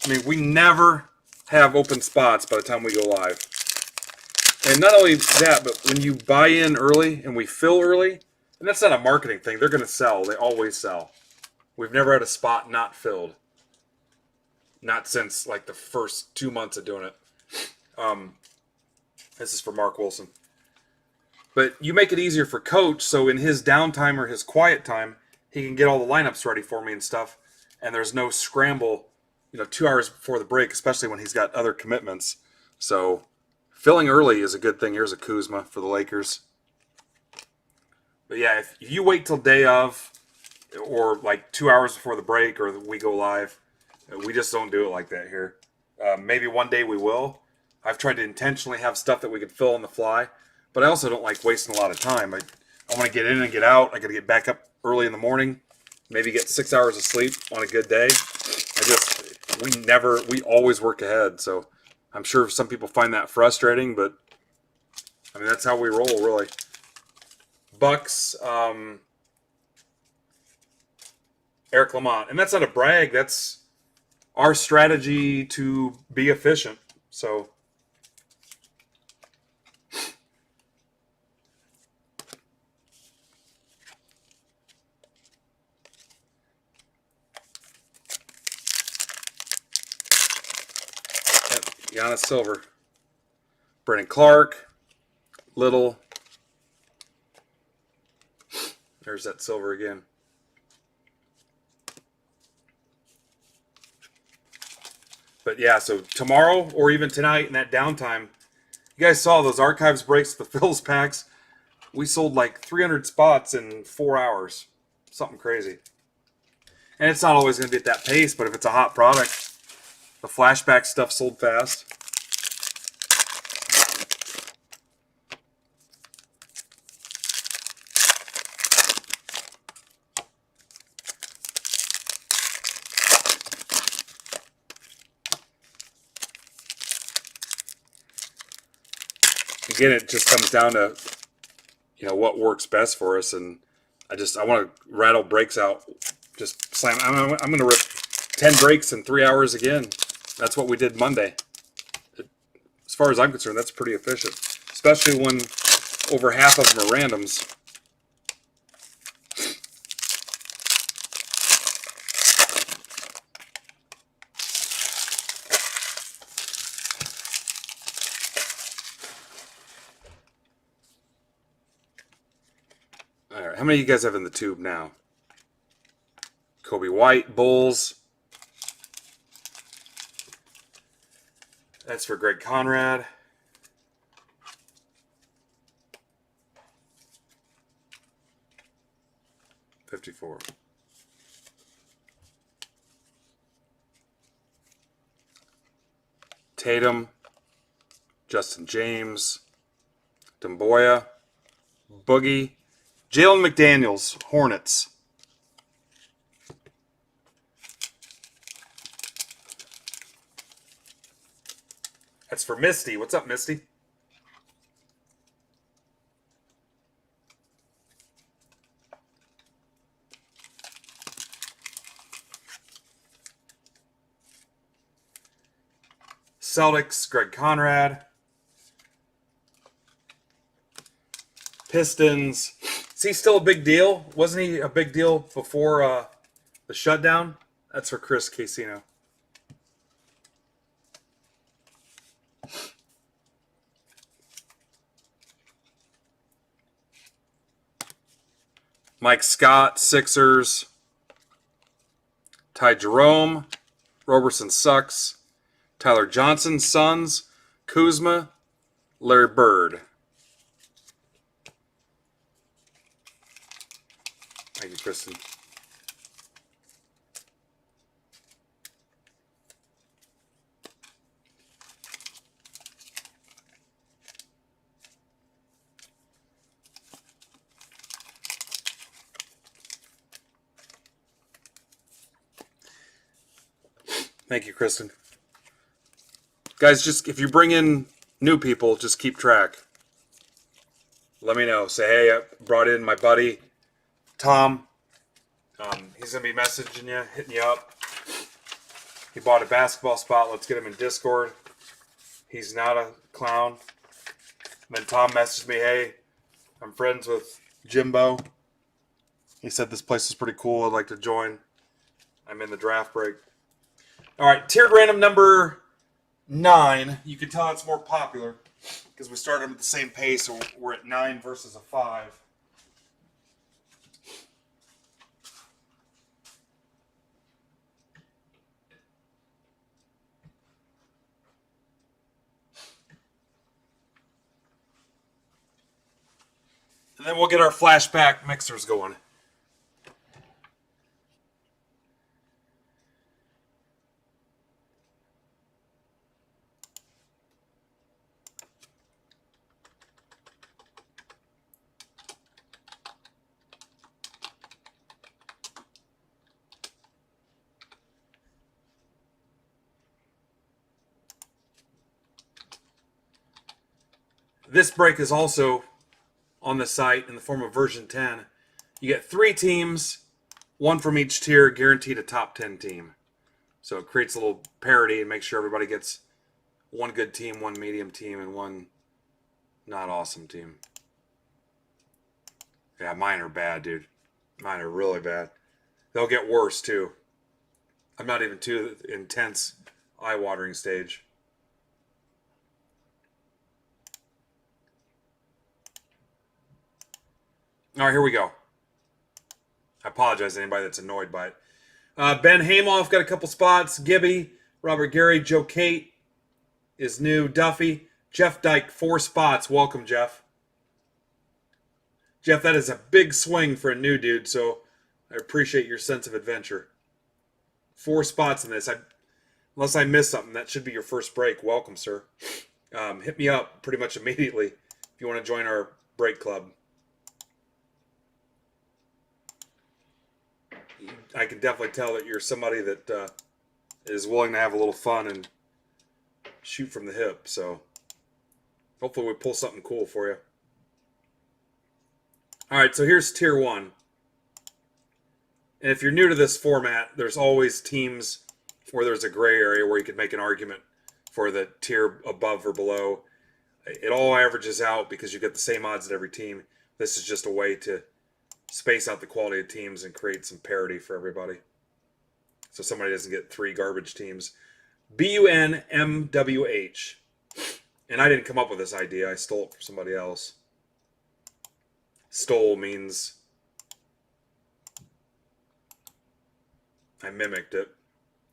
I mean, we never have open spots by the time we go live. And not only that, but when you buy in early and we fill early, and that's not a marketing thing. They're going to sell. They always sell. We've never had a spot not filled. Not since like the first 2 months of doing it. This is for Mark Wilson. But you make it easier for Coach, so in his downtime or his quiet time, he can get all the lineups ready for me and stuff. And there's no scramble, 2 hours before the break, especially when he's got other commitments. So filling early is a good thing. Here's a Kuzma for the Lakers. But yeah, if you wait till day of, or like 2 hours before the break, or we go live, we just don't do it like that here. Maybe one day we will. I've tried to intentionally have stuff that we could fill on the fly, but I also don't like wasting a lot of time. I want to get in and get out. I got to get back up early in the morning, maybe get 6 hours of sleep on a good day. We always work ahead. So I'm sure some people find that frustrating, but I mean, that's how we roll, really. Bucks, Eric Lamont. And that's not a brag. That's our strategy to be efficient. So Giannis Silver, Brennan Clark, Little. There's that Silver again. But yeah, so tomorrow or even tonight in that downtime, you guys saw those archives breaks, the fills packs. We sold like 300 spots in 4 hours. Something crazy. And it's not always going to be at that pace, but if it's a hot product, the flashback stuff sold fast. Again, it just comes down to, what works best for us. And I want to rattle breaks out. Just slam. I'm going to rip 10 breaks in 3 hours again. That's what we did Monday. As far as I'm concerned, that's pretty efficient. Especially when over half of them are randoms. All right, how many of you guys have in the tube now? Kobe White, Bulls. That's for Greg Conrad. $54. Tatum, Justin James, Demboya, Boogie, Jalen McDaniels, Hornets. That's for Misty. What's up, Misty? Celtics, Greg Conrad. Pistons. Is he still a big deal? Wasn't he a big deal before the shutdown? That's for Chris Casino. Mike Scott, Sixers. Ty Jerome. Roberson Sucks. Tyler Johnson, Suns. Kuzma. Larry Bird. Thank you, Kristen. Thank you, Kristen. Guys, just if you bring in new people, just keep track. Let me know. Say, hey, I brought in my buddy, Tom. He's going to be messaging you, hitting you up. He bought a basketball spot. Let's get him in Discord. He's not a clown. And then Tom messaged me, hey, I'm friends with Jimbo. He said this place is pretty cool. I'd like to join. I'm in the draft break. All right, tiered random number 9. You can tell it's more popular because we started at the same pace, so we're at 9 versus a 5. And then we'll get our flashback mixers going. This break is also on the site in the form of version 10. You get 3 teams, 1 from each tier, guaranteed a top 10 team. So it creates a little parity and makes sure everybody gets 1 good team, 1 medium team, and 1 not awesome team. Yeah, mine are bad, dude. Mine are really bad. They'll get worse, too. I'm not even too intense eye-watering stage. All right, here we go. I apologize to anybody that's annoyed by it. Ben Hamoff got a couple spots. Gibby, Robert Gary, Joe Kate is new. Duffy, Jeff Dyke, 4 spots. Welcome, Jeff. Jeff, that is a big swing for a new dude, so I appreciate your sense of adventure. 4 spots in this. Unless I missed something, that should be your first break. Welcome, sir. Hit me up pretty much immediately if you want to join our break club. I can definitely tell that you're somebody that is willing to have a little fun and shoot from the hip. So hopefully we pull something cool for you. All right, so here's tier 1. And if you're new to this format, there's always teams where there's a gray area where you could make an argument for the tier above or below. It all averages out because you get the same odds at every team. This is just a way to space out the quality of teams and create some parity for everybody. So somebody doesn't get 3 garbage teams. BUNMWH. And I didn't come up with this idea. I stole it from somebody else. Stole means I mimicked it.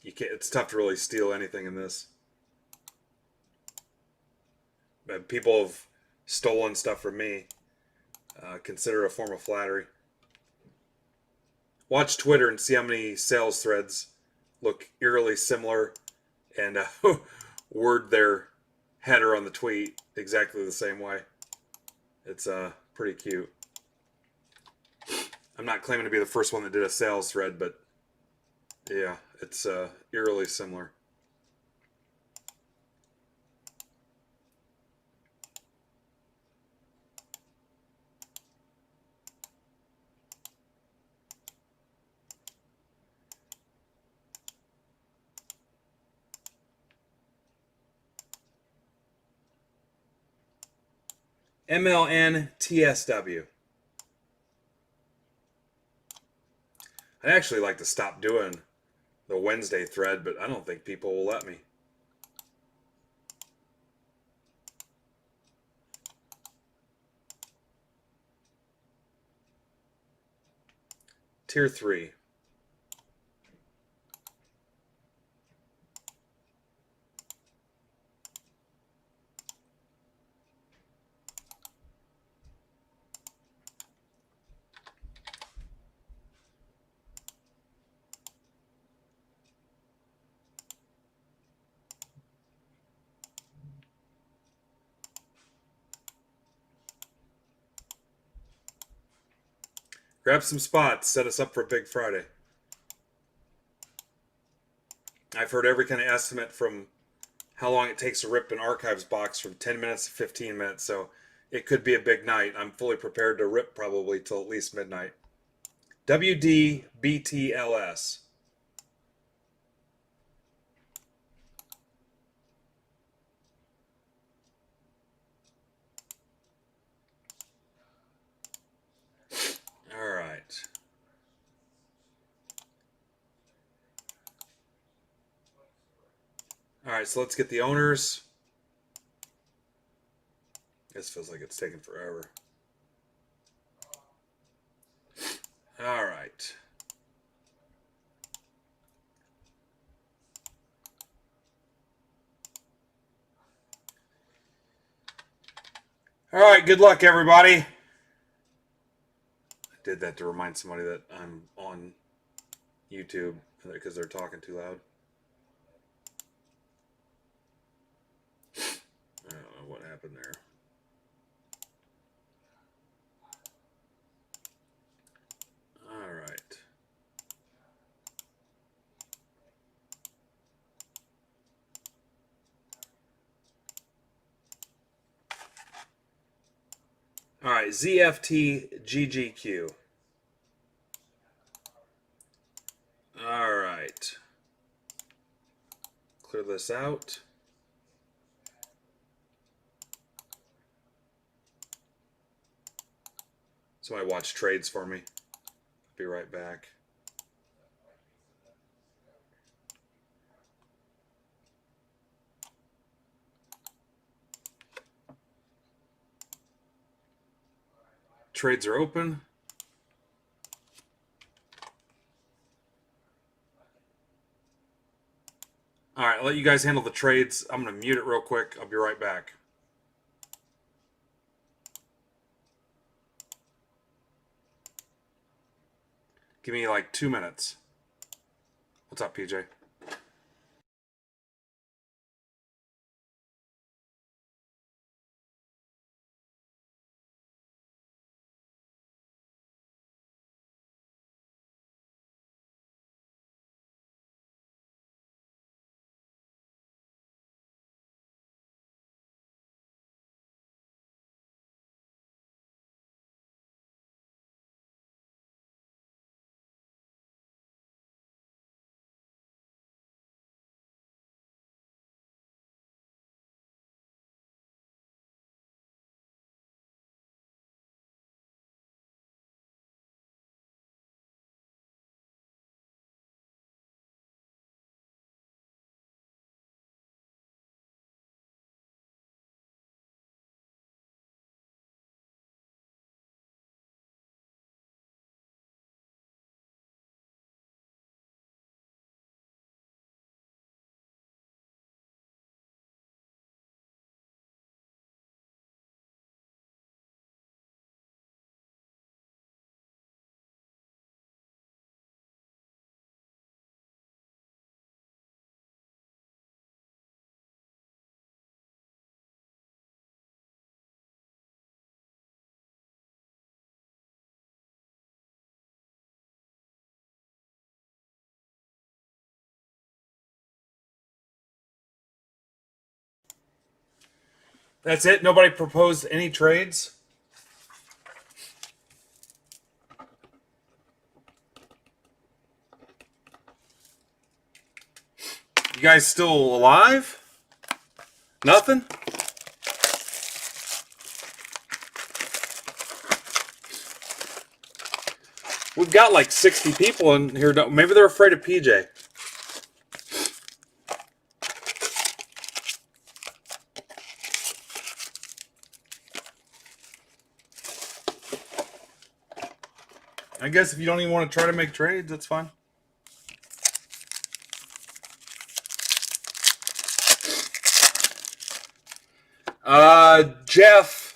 You can't. It's tough to really steal anything in this. But people have stolen stuff from me. Consider a form of flattery. Watch Twitter and see how many sales threads look eerily similar and word their header on the tweet exactly the same way. It's pretty cute. I'm not claiming to be the first one that did a sales thread, but yeah, it's eerily similar. MLNTSW. I'd actually like to stop doing the Wednesday thread, but I don't think people will let me. Tier 3. Grab some spots. Set us up for a big Friday. I've heard every kind of estimate from how long it takes to rip an archives box from 10 minutes to 15 minutes. So it could be a big night. I'm fully prepared to rip probably till at least midnight. WDBTLS. right, so let's get the owners. This feels like it's taking forever. All right. All right, good luck, everybody. I did that to remind somebody that I'm on YouTube because they're talking too loud. I don't know what happened there. All right. All right, ZFT GGQ. All right. Clear this out. Somebody watch trades for me. Be right back. Trades are open. All right, I'll let you guys handle the trades. I'm going to mute it real quick. I'll be right back. Give me like 2 minutes. What's up, PJ? That's it? Nobody proposed any trades? You guys still alive? Nothing? We've got like 60 people in here. Maybe they're afraid of PJ. I guess if you don't even want to try to make trades, that's fine. Jeff,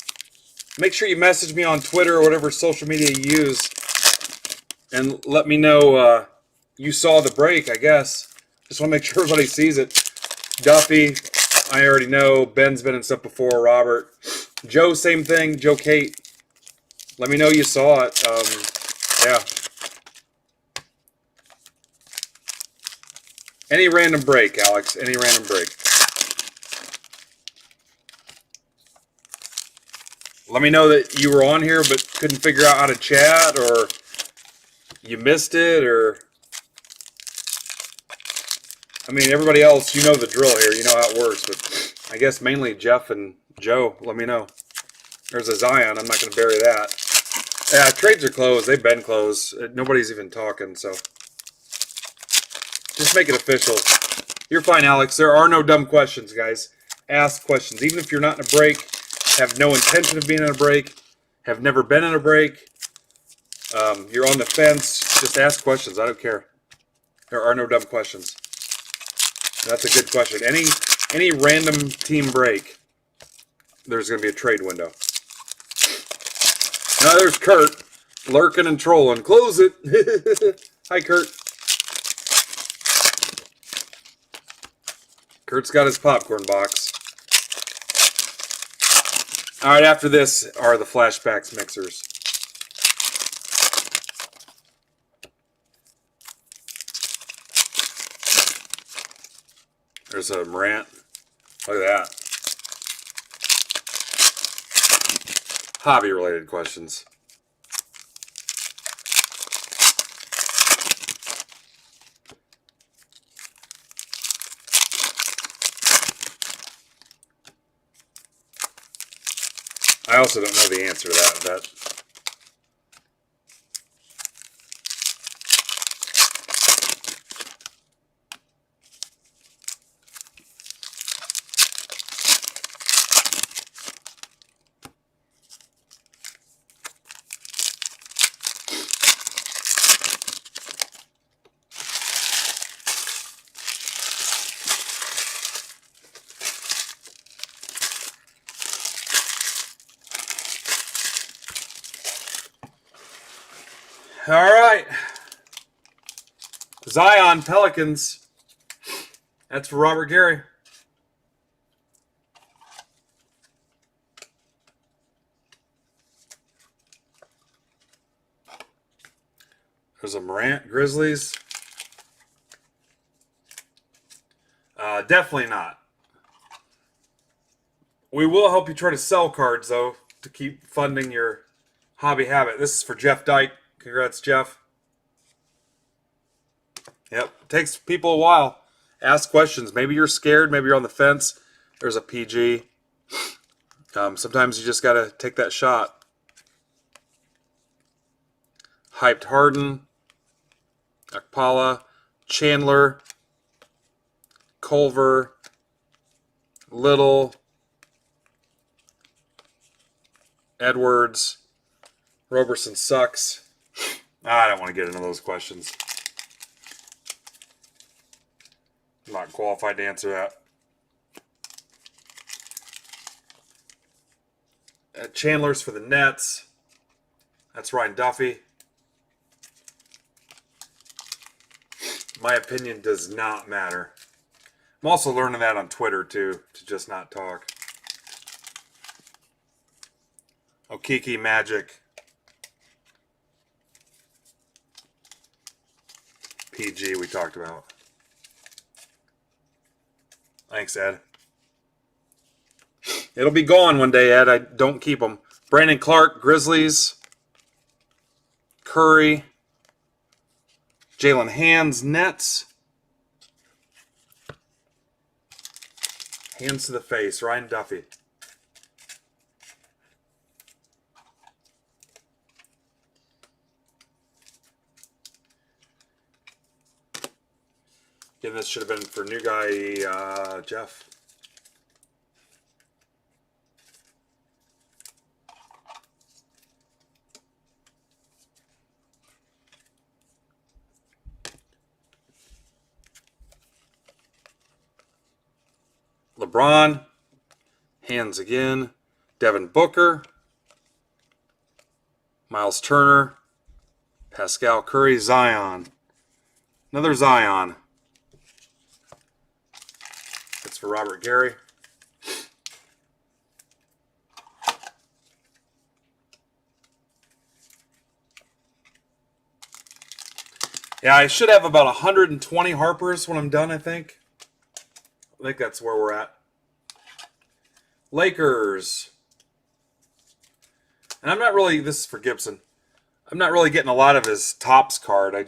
make sure you message me on Twitter or whatever social media you use and let me know you saw the break, I guess. Just want to make sure everybody sees it. Duffy, I already know. Ben's been in stuff before. Robert. Joe, same thing. Joe Kate. Let me know you saw it. Yeah. Any random break, Alex. Any random break. Let me know that you were on here but couldn't figure out how to chat, or you missed it, or... I mean, everybody else, you know the drill here. You know how it works. But I guess mainly Jeff and Joe, let me know. There's a Zion. I'm not going to bury that. Yeah, trades are closed. They've been closed. Nobody's even talking, so... Just make it official. You're fine, Alex. There are no dumb questions, guys. Ask questions. Even if you're not in a break, have no intention of being in a break, have never been in a break, you're on the fence, just ask questions. I don't care. There are no dumb questions. That's a good question. Any random team break, there's going to be a trade window. Now there's Kurt, lurking and trolling. Close it. Hi, Kurt. Kurt's got his popcorn box. All right, after this are the Flashbacks mixers. There's a Morant. Look at that. Hobby-related questions. I also don't know the answer to that. All right. Zion Pelicans. That's for Robert Gary. There's a Morant Grizzlies. Definitely not. We will help you try to sell cards, though, to keep funding your hobby habit. This is for Jeff Dyke. Congrats, Jeff. Yep. Takes people a while. Ask questions. Maybe you're scared. Maybe you're on the fence. There's a PG. Sometimes you just got to take that shot. Hyped Harden. Akpala. Chandler. Culver. Little. Edwards. Roberson sucks. I don't want to get into those questions. I'm not qualified to answer that. Chandler's for the Nets. That's Ryan Duffy. My opinion does not matter. I'm also learning that on Twitter, too, to just not talk. Okiki Magic. PG we talked about. Thanks, Ed. It'll be gone one day, Ed. I don't keep them. Brandon Clark, Grizzlies. Curry. Jalen Hands, Nets. Hands to the face, Ryan Duffy. Yeah, this should have been for new guy, Jeff. LeBron. Hands again. Devin Booker. Miles Turner. Pascal Curry. Zion. Another Zion. That's for Robert Gary. Yeah, I should have about 120 Harpers when I'm done, I think. I think that's where we're at. Lakers. And I'm not really, this is for Gibson. I'm not really getting a lot of his Topps card. I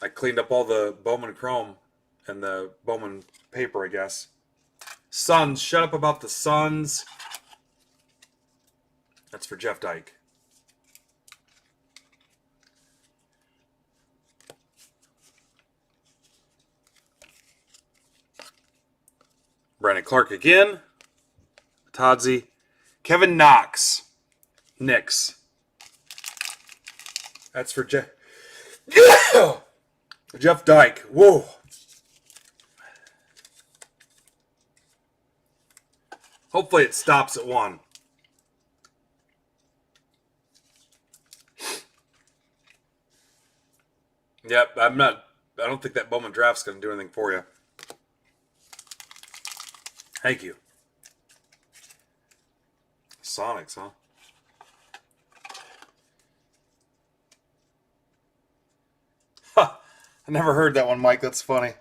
cleaned up all the Bowman Chrome and the Bowman paper, I guess. Suns. Shut up about the Suns. That's for Jeff Dyke. Brandon Clark again. Todzi. Kevin Knox. Knicks. That's for Jeff. Jeff Dyke. Whoa. Hopefully it stops at 1. Yep, I don't think that Bowman draft's going to do anything for you. Thank you. Sonics, huh? Ha! I never heard that one, Mike. That's funny.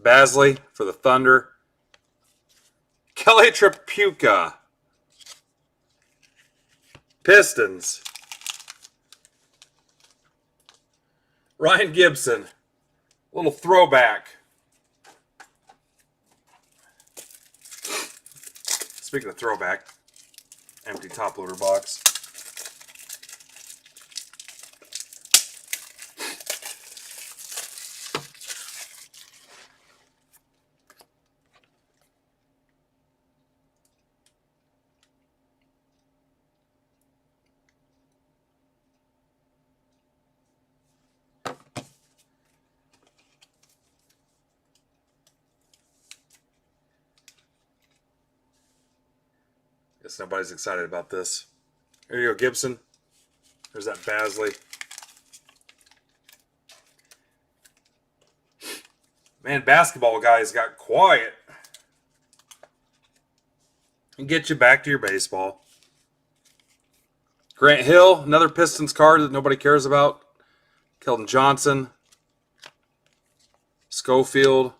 Basley for the Thunder. Kelly Tripucka. Pistons. Ryan Gibson. Little throwback. Speaking of throwback, empty top loader box. Guess nobody's excited about this. There you go, Gibson. There's that Basley. Man, basketball guys got quiet. And get you back to your baseball. Grant Hill, another Pistons card that nobody cares about. Keldon Johnson. Schofield.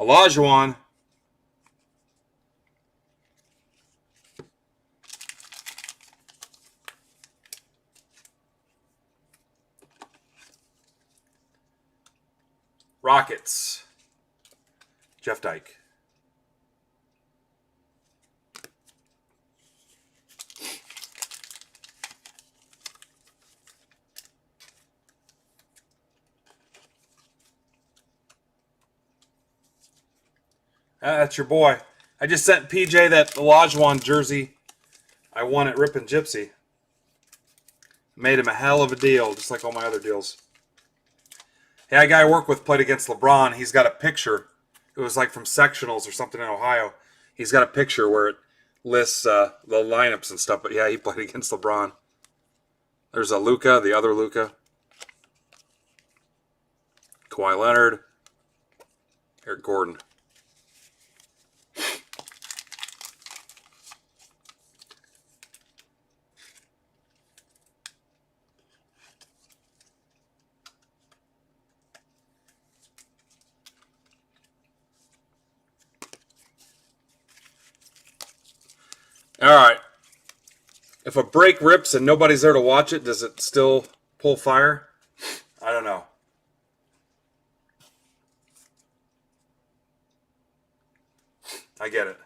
Olajuwon. Rockets. Jeff Dyke. That's your boy. I just sent PJ that Olajuwon jersey I won at Rip and Gypsy. Made him a hell of a deal, just like all my other deals. Hey, a guy I work with played against LeBron. He's got a picture. It was like from sectionals or something in Ohio. He's got a picture where it lists the lineups and stuff. But yeah, he played against LeBron. There's a Luka, the other Luka. Kawhi Leonard. Eric Gordon. All right. If a break rips and nobody's there to watch it, does it still pull fire? I don't know. I get it.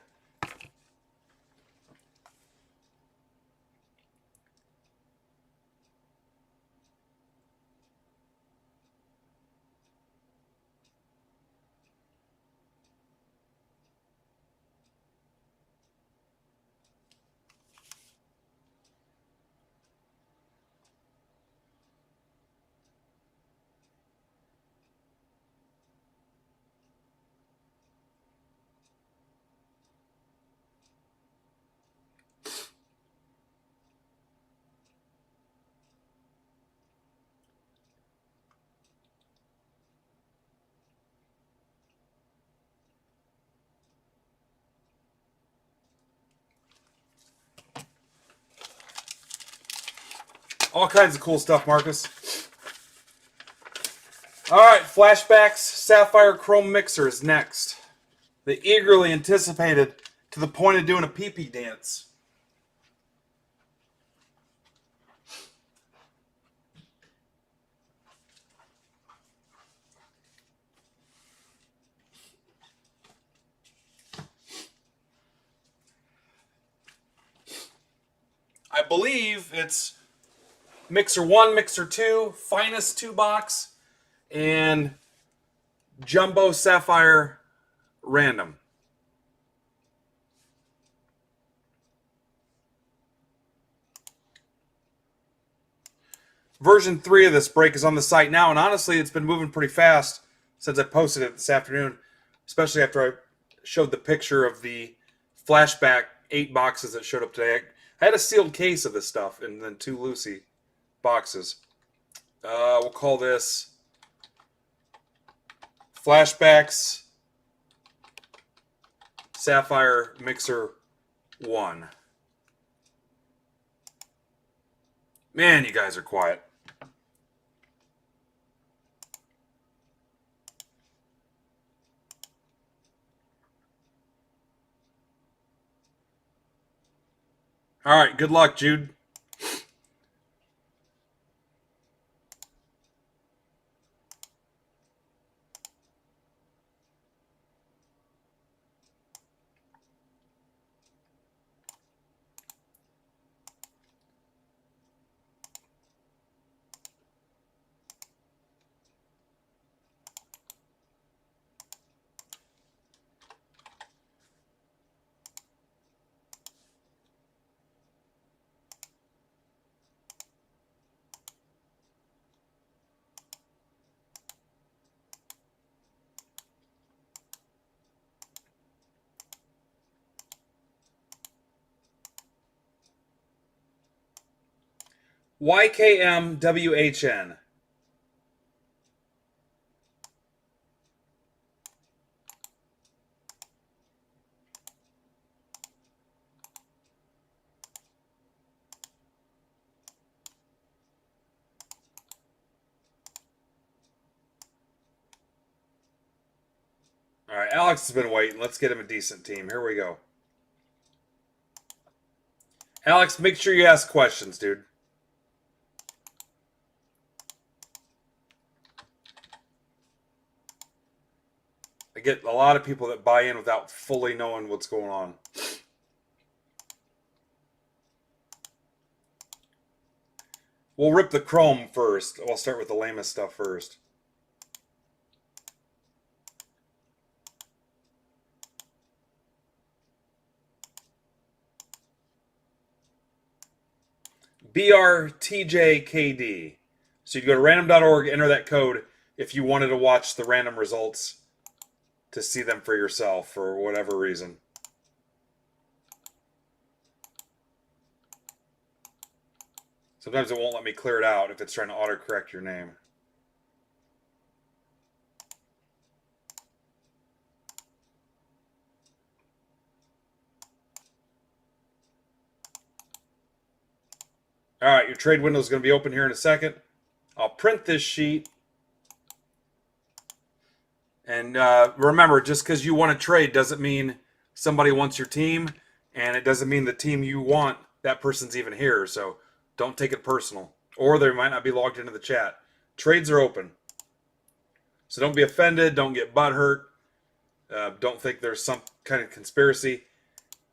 All kinds of cool stuff, Marcus. All right, Flashbacks Sapphire Chrome Mixer is next. The eagerly anticipated to the point of doing a pee-pee dance. believe it's Mixer 1, Mixer 2, Finest 2 box, and Jumbo Sapphire Random. Version 3 of this break is on the site now, and honestly, it's been moving pretty fast since I posted it this afternoon, especially after I showed the picture of the Flashback 8 boxes that showed up today. I had a sealed case of this stuff and then 2 Lucy boxes. We'll call this Flashbacks Sapphire Mixer 1. Man, you guys are quiet. All right, good luck, Jude. YKMWHN. All right, Alex has been waiting. Let's get him a decent team. Here we go. Alex, make sure you ask questions, dude. I get a lot of people that buy in without fully knowing what's going on. We'll rip the chrome first. I'll start with the lamest stuff first. BRTJKD. So you go to random.org, enter that code if you wanted to watch the random results to see them for yourself for whatever reason. Sometimes it won't let me clear it out if it's trying to autocorrect your name. All right, your trade window is going to be open here in a second. I'll print this sheet. And remember, just because you want to trade doesn't mean somebody wants your team, and it doesn't mean the team you want, that person's even here. So don't take it personal. Or they might not be logged into the chat. Trades are open. So don't be offended. Don't get butthurt. Don't think there's some kind of conspiracy.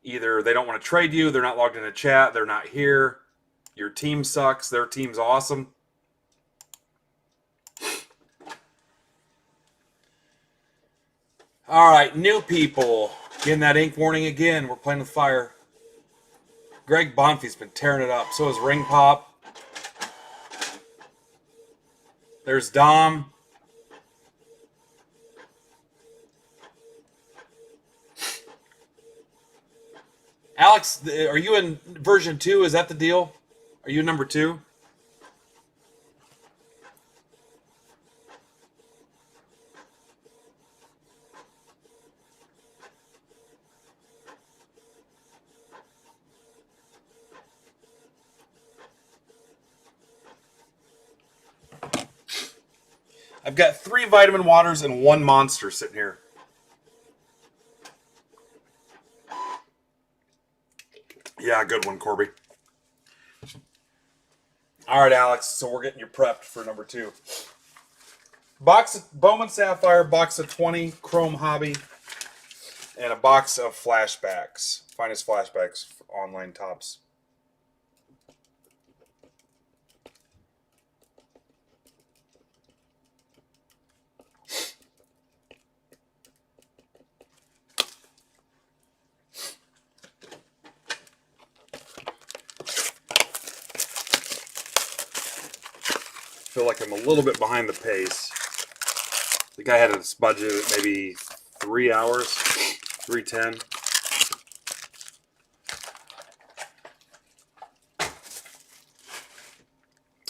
Either they don't want to trade you, they're not logged into chat, they're not here. Your team sucks, their team's awesome. All right, new people. Getting that ink warning again. We're playing with fire. Greg Bonfey's been tearing it up. So is Ring Pop. There's Dom. Alex, are you in version 2? Is that the deal? Are you number 2? I've got 3 vitamin waters and 1 monster sitting here. Yeah, good one, Corby. All right, Alex, so we're getting you prepped for number 2. Box of Bowman Sapphire, box of 20 Chrome Hobby, and a box of Flashbacks. Finest Flashbacks online tops. feel like I'm a little bit behind the pace. I think I had this budget at maybe 3 hours, 3:10.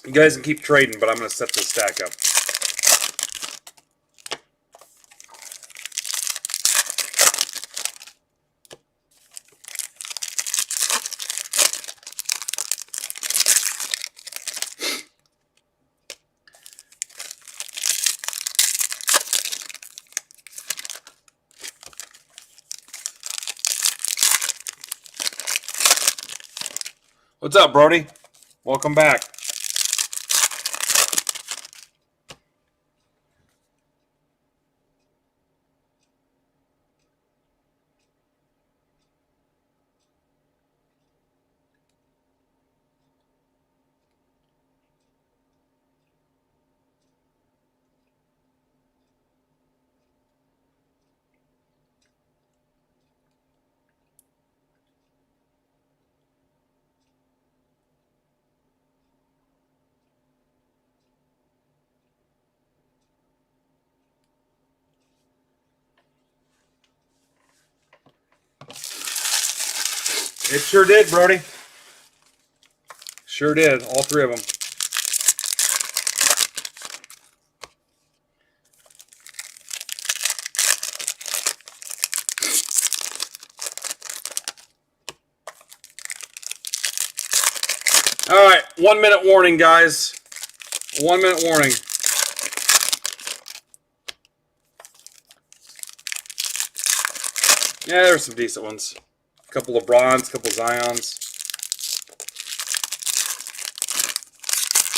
You guys can keep trading, but I'm going to set this stack up. What's up, Brody? Welcome back. It sure did, Brody. Sure did. All three of them. All right. 1 minute warning, guys. 1 minute warning. Yeah, there's some decent ones. A couple of bronze, a couple of Zions.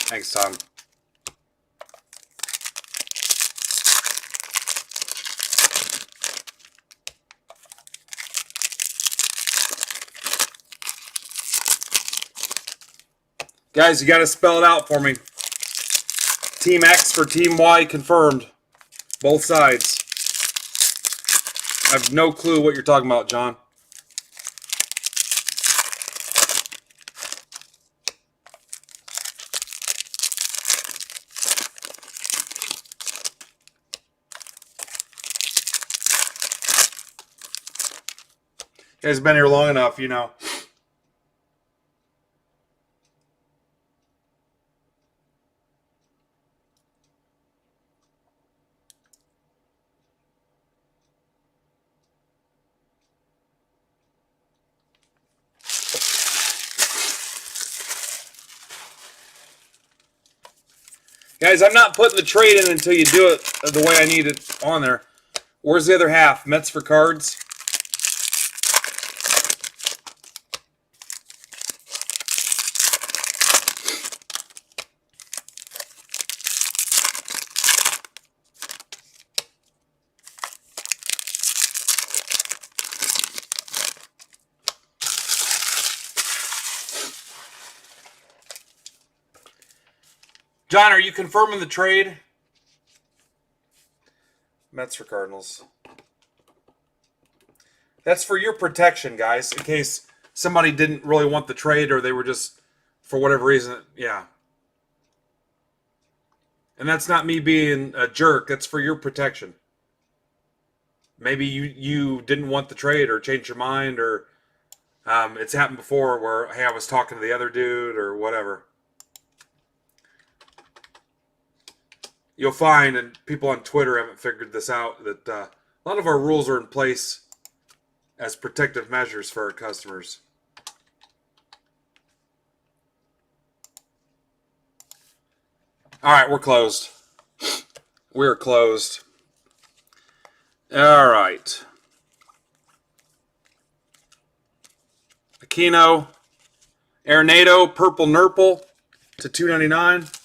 Thanks, Tom. Guys, you got to spell it out for me. Team X for Team Y confirmed. Both sides. I have no clue what you're talking about, John. You guys been here long enough, you know. Guys, I'm not putting the trade in until you do it the way I need it on there. Where's the other half? Mets for cards? John, are you confirming the trade? Mets for Cardinals. That's for your protection, guys, in case somebody didn't really want the trade or they were just, for whatever reason, yeah. And that's not me being a jerk. That's for your protection. Maybe you didn't want the trade or changed your mind, or it's happened before where, hey, I was talking to the other dude or whatever. You'll find, and people on Twitter haven't figured this out, that a lot of our rules are in place as protective measures for our customers. All right, we're closed. We're closed. All right. Aquino, Arenado, Purple Nurple to $2.99.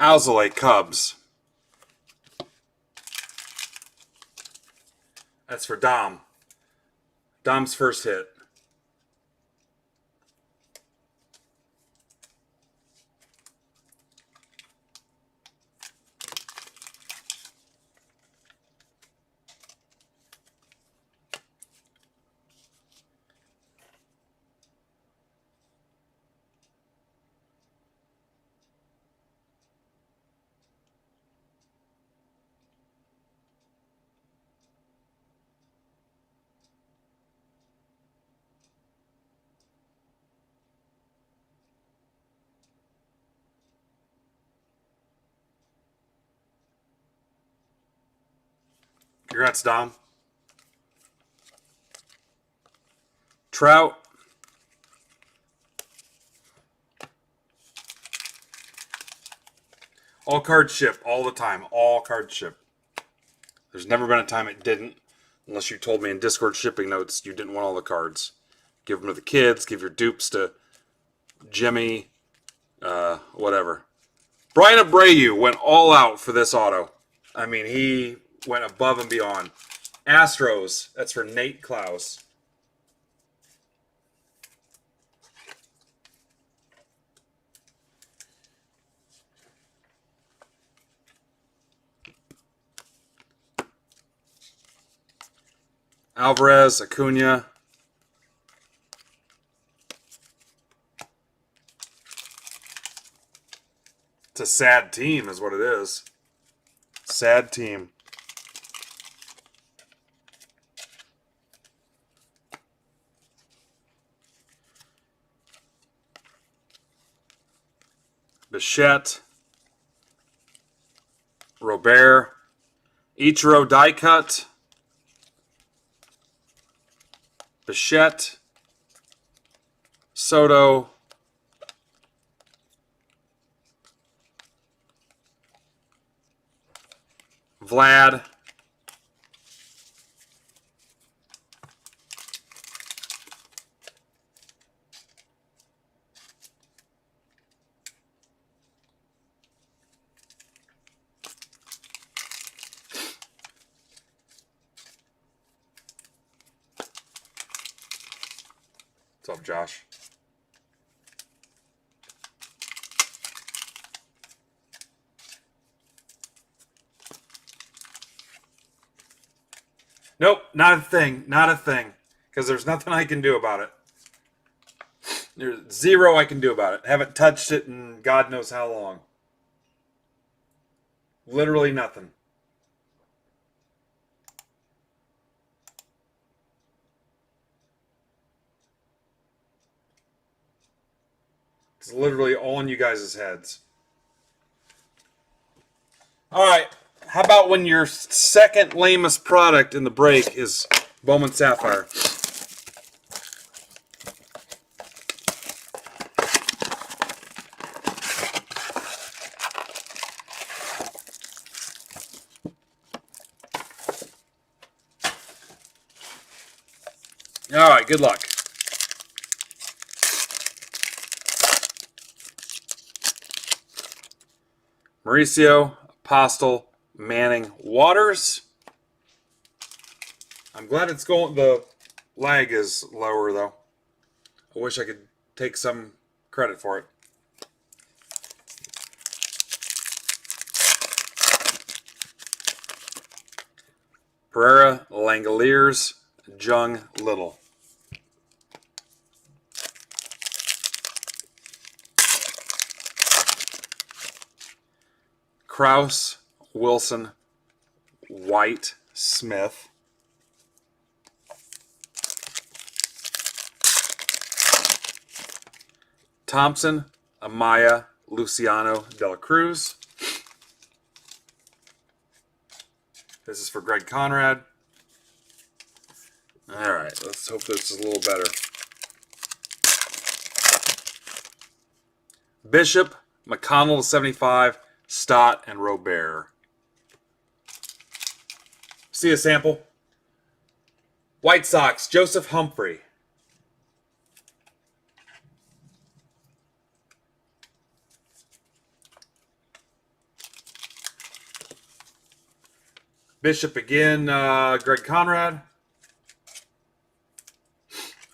Alzolay, Cubs. That's for Dom. Dom's first hit. Congrats, Dom. Trout. All cards ship all the time. All cards ship. There's never been a time it didn't, unless you told me in Discord shipping notes you didn't want all the cards. Give them to the kids. Give your dupes to Jimmy. Whatever. Brian Abreu went all out for this auto. I mean, he went above and beyond. Astros. That's for Nate Klaus. Alvarez, Acuna. It's a sad team is what it is. Sad team. Bichette. Robert. Ichiro die cut. Bichette. Soto. Vlad. What's up, Josh? Nope, not a thing. Not a thing. Because there's nothing I can do about it. There's zero I can do about it. Haven't touched it in God knows how long. Literally nothing. It's literally all in you guys' heads. All right. How about when your second lamest product in the break is Bowman Sapphire? All right, good luck. Mauricio, Apostle, Manning, Waters. I'm glad it's going. The lag is lower though. I wish I could take some credit for it. Pereira, Langoliers, Jung, Little. Kraus, Wilson, White, Smith. Thompson, Amaya, Luciano, De La Cruz. This is for Greg Conrad. All right, let's hope this is a little better. Bishop, McConnell to 75, Stott, and Robert. See a sample? White Sox, Joseph Humphrey. Bishop again, Greg Conrad.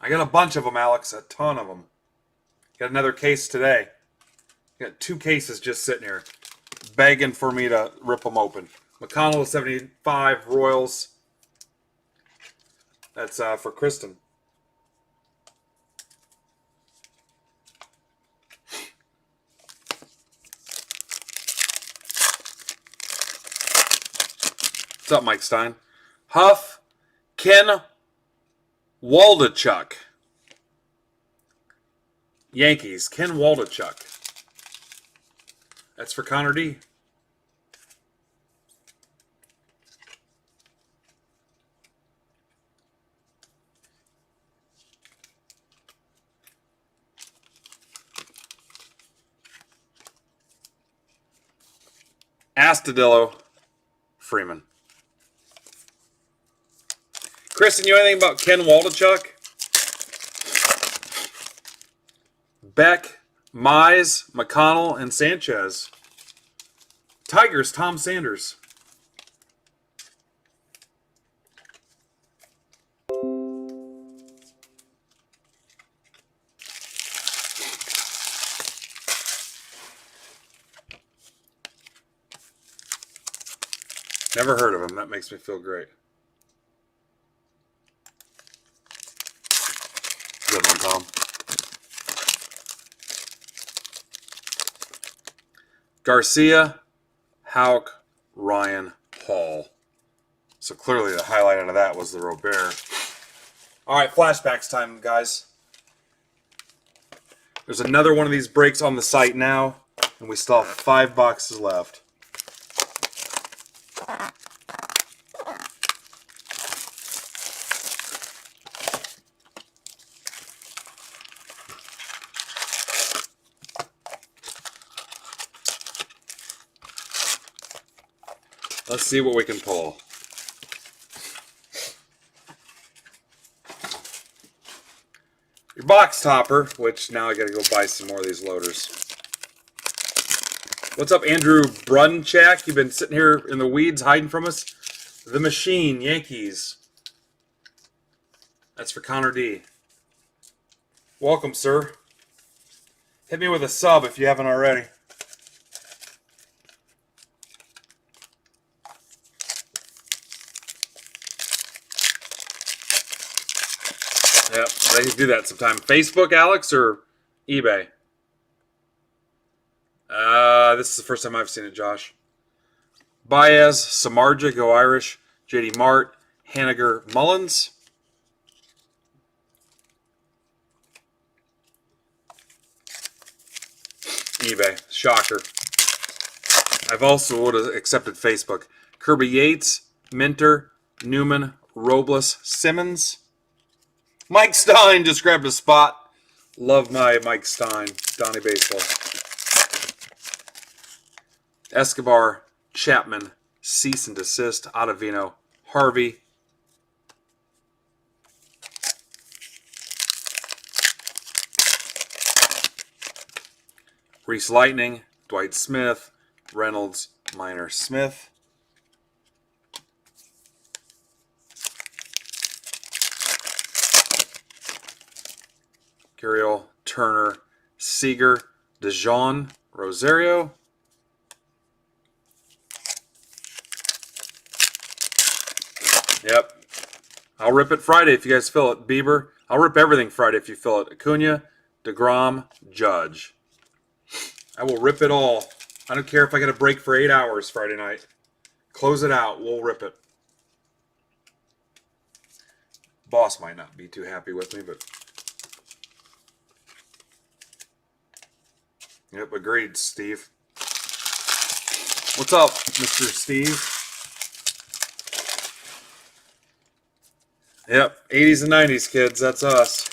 I got a bunch of them, Alex. A ton of them. Got another case today. Got 2 cases just sitting here, begging for me to rip them open. McConnell 75 Royals. That's for Kristen. What's up, Mike Stein? Huff, Ken Waldachuk. Yankees, Ken Waldachuk. That's for Connor D. Astudillo Freeman. Kristen, you know anything about Ken Waldachuk? Beck, Mize, McConnell, and Sanchez. Tigers, Tom Sanders. Never heard of him. That makes me feel great. Good one, Tom. Garcia, Houck, Ryan, Hall. So clearly the highlight out of that was the Robert. All right, flashbacks time, guys. There's another one of these breaks on the site now, and we still have 5 boxes left. Let's see what we can pull. Your box topper, which now I gotta go buy some more of these loaders. What's up, Andrew Brunchak? You've been sitting here in the weeds hiding from us. The Machine, Yankees. That's for Connor D. Welcome, sir. Hit me with a sub if you haven't already. Yep, they can do that sometime. Facebook, Alex, or eBay? This is the first time I've seen it, Josh. Baez, Samardzija, go Irish. JD Mart, Haniger, Mullins. eBay, shocker. I've also would have accepted Facebook. Kirby Yates, Minter, Newman, Robles, Simmons. Mike Stein just grabbed a spot. Love my Mike Stein. Donnie Baseball. Escobar, Chapman, Cease and Desist, Ottavino, Harvey. Reese Lightning, Dwight Smith, Reynolds, Minor Smith. Gurriel, Turner, Seager, DeJean, Rosario. Yep. I'll rip it Friday if you guys fill it. Bieber. I'll rip everything Friday if you fill it. Acuna, DeGrom, Judge. I will rip it all. I don't care if I get a break for 8 hours Friday night. Close it out. We'll rip it. Boss might not be too happy with me, but... Yep, agreed, Steve. What's up, Mr. Steve? Yep, 80s and 90s, kids. That's us.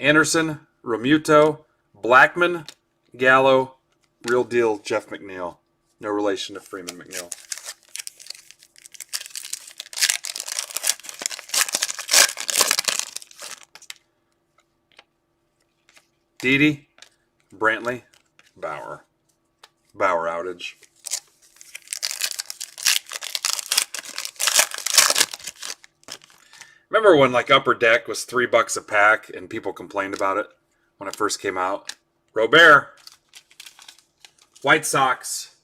Anderson, Romuto, Blackman, Gallo, real deal, Jeff McNeil. No relation to Freeman McNeil. Didi, Brantley, Bauer. Bauer outage. Remember when like Upper Deck was $3 a pack and people complained about it when it first came out? Robert, White Sox,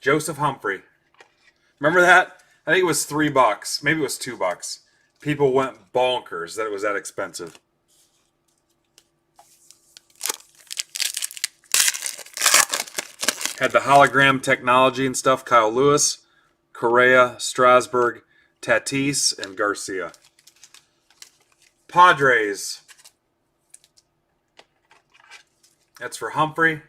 Joseph Humphrey. Remember that? I think it was $3. Maybe it was $2. People went bonkers that it was that expensive. Had the hologram technology and stuff. Kyle Lewis, Correa, Strasburg, Tatis, and Garcia. Padres. That's for Humphrey.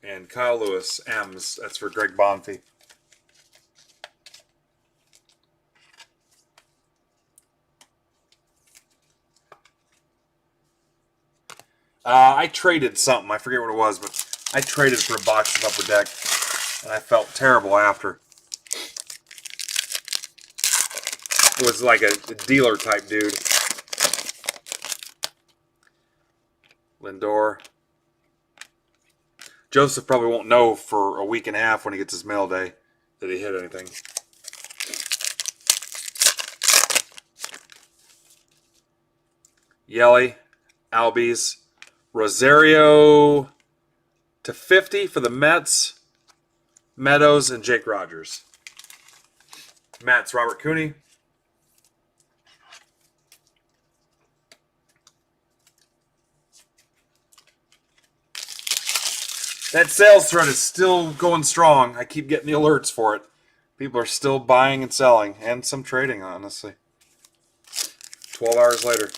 And Kyle Lewis, M's. That's for Greg Bonfi. I traded something. I forget what it was, but I traded for a box of Upper Deck, and I felt terrible after. It was like a dealer type dude. Lindor. Joseph probably won't know for a week and a half when he gets his mail day that he hit anything. Yelly, Albies, Rosario /50 for the Mets, Meadows, and Jake Rogers. Mets, Robert Cooney. That sales thread is still going strong. I keep getting the alerts for it. People are still buying and selling, and some trading, honestly. 12 hours later.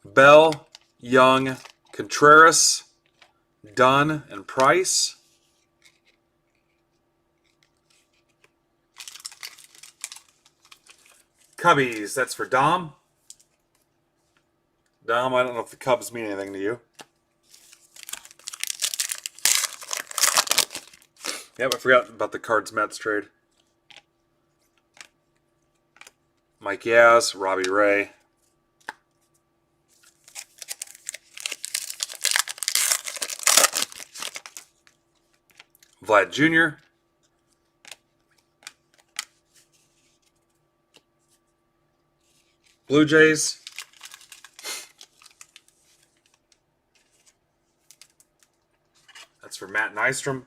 Bell, Young, Contreras, Dunn, and Price. Cubbies, that's for Dom. Dom, I don't know if the Cubs mean anything to you. Yep, I forgot about the Cards-Mets trade. Mike Yaz, Robbie Ray. Vlad Jr. Blue Jays. That's for Matt Nystrom.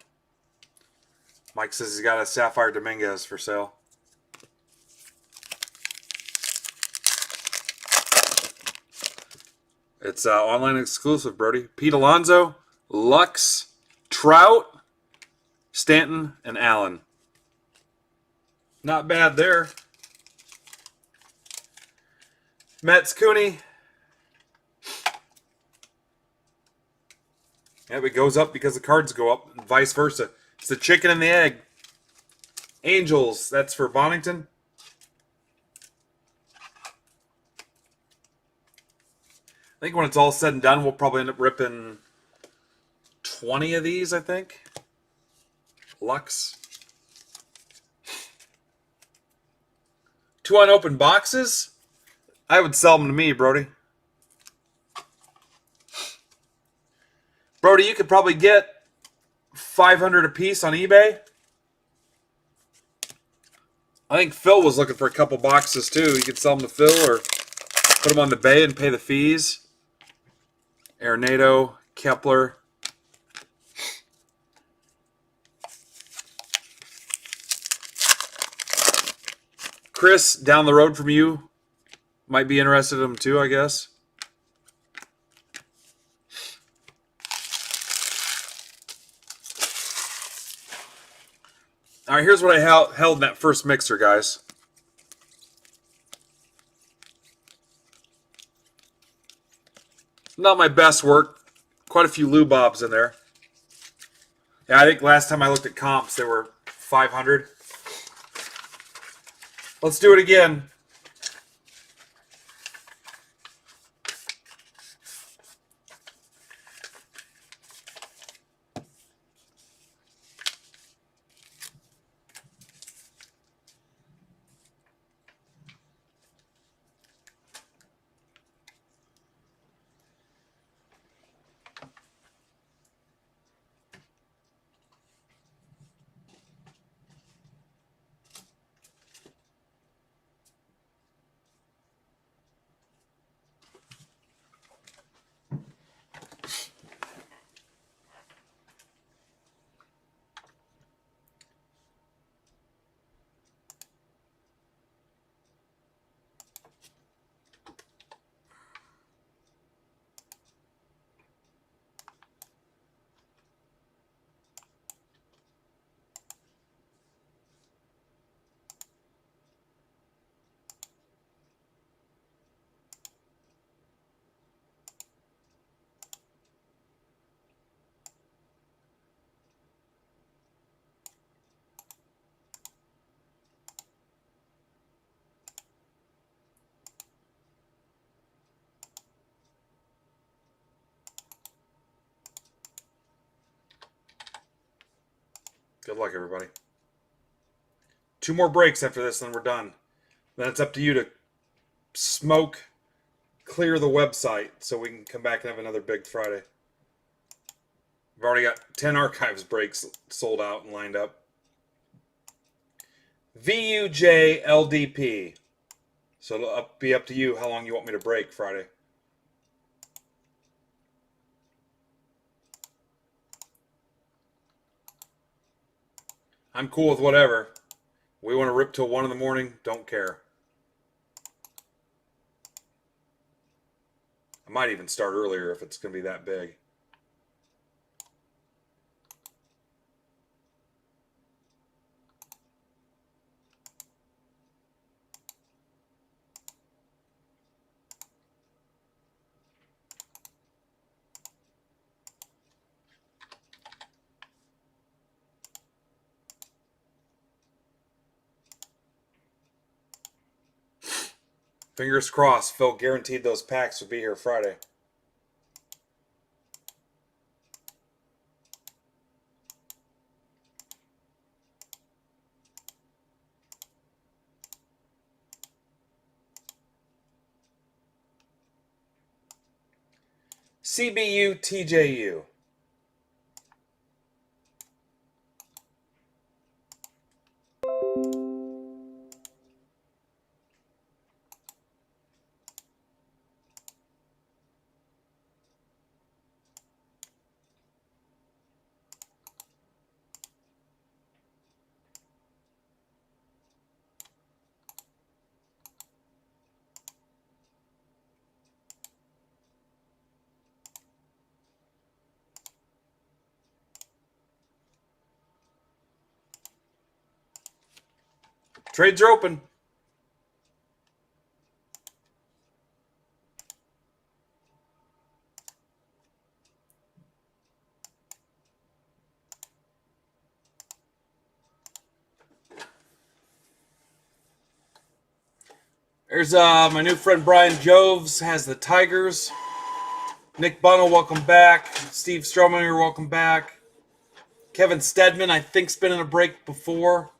Mike says he's got a Sapphire Dominguez for sale. It's online exclusive, Brody. Pete Alonso, Lux, Trout, Stanton, and Allen. Not bad there. Mets, Cooney. Yep, it goes up because the cards go up, and vice versa. It's the chicken and the egg. Angels, that's for Bonington. I think when it's all said and done, we'll probably end up ripping 20 of these, I think. Lux. 2 unopened boxes? I would sell them to me, Brody. Brody, you could probably get 500 a piece on eBay. I think Phil was looking for a couple boxes too. You could sell them to Phil or put them on the bay and pay the fees. Arenado, Kepler. Chris, down the road from you, might be interested in them too, I guess. All right, here's what I held in that first mixer, guys. Not my best work. Quite a few lubobs in there. Yeah, I think last time I looked at comps, there were 500. Let's do it again. Good luck, everybody. 2 more breaks after this, then we're done. Then it's up to you to smoke, clear the website so we can come back and have another big Friday. We've already got 10 archives breaks sold out and lined up. VUJLDP. So it'll be up to you how long you want me to break Friday. I'm cool with whatever. We want to rip till 1 in the morning. Don't care. I might even start earlier if it's going to be that big. Fingers crossed, Phil guaranteed those packs would be here Friday. CBU TJU. Trades are open. There's my new friend Brian Joves has the Tigers. Nick Bunnell, welcome back. Steve Strominger, welcome back. Kevin Stedman, I think's been in a break before.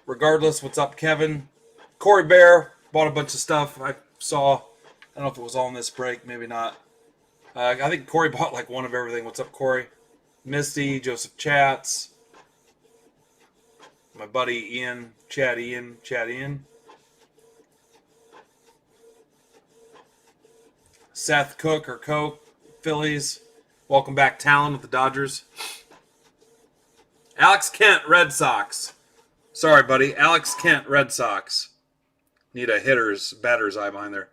Regardless, what's up, Kevin? Corey Bear bought a bunch of stuff. I saw. I don't know if it was all in this break. Maybe not. I think Corey bought like one of everything. What's up, Corey? Misty, Joseph Chats. My buddy Ian. Chad Ian. Seth Cook or Coke. Phillies. Welcome back, Talon with the Dodgers. Alex Kent, Red Sox. Sorry, buddy. Alex Kent, Red Sox. Need a batter's eye behind there.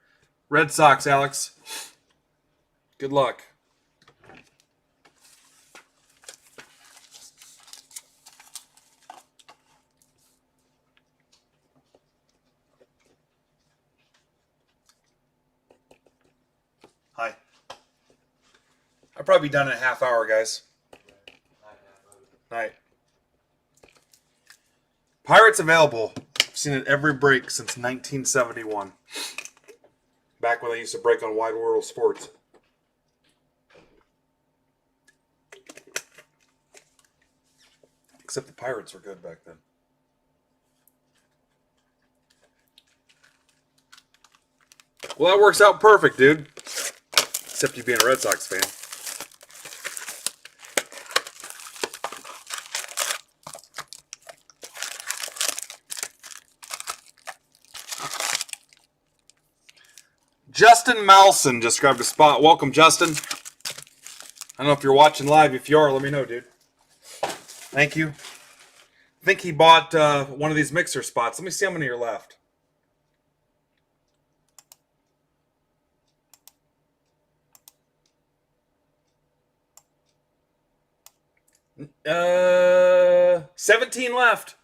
Red Sox, Alex. Good luck. Hi. I'll probably be done in a half hour, guys. Night. Pirates available. I've seen it every break since 1971. Back when they used to break on Wide World Sports. Except the Pirates were good back then. Well, that works out perfect, dude. Except you being a Red Sox fan. Justin Malson just grabbed a spot. Welcome, Justin. I don't know if you're watching live. If you are, let me know, dude. Thank you. I think he bought one of these mixer spots. Let me see how many are left. Uh, 17 left.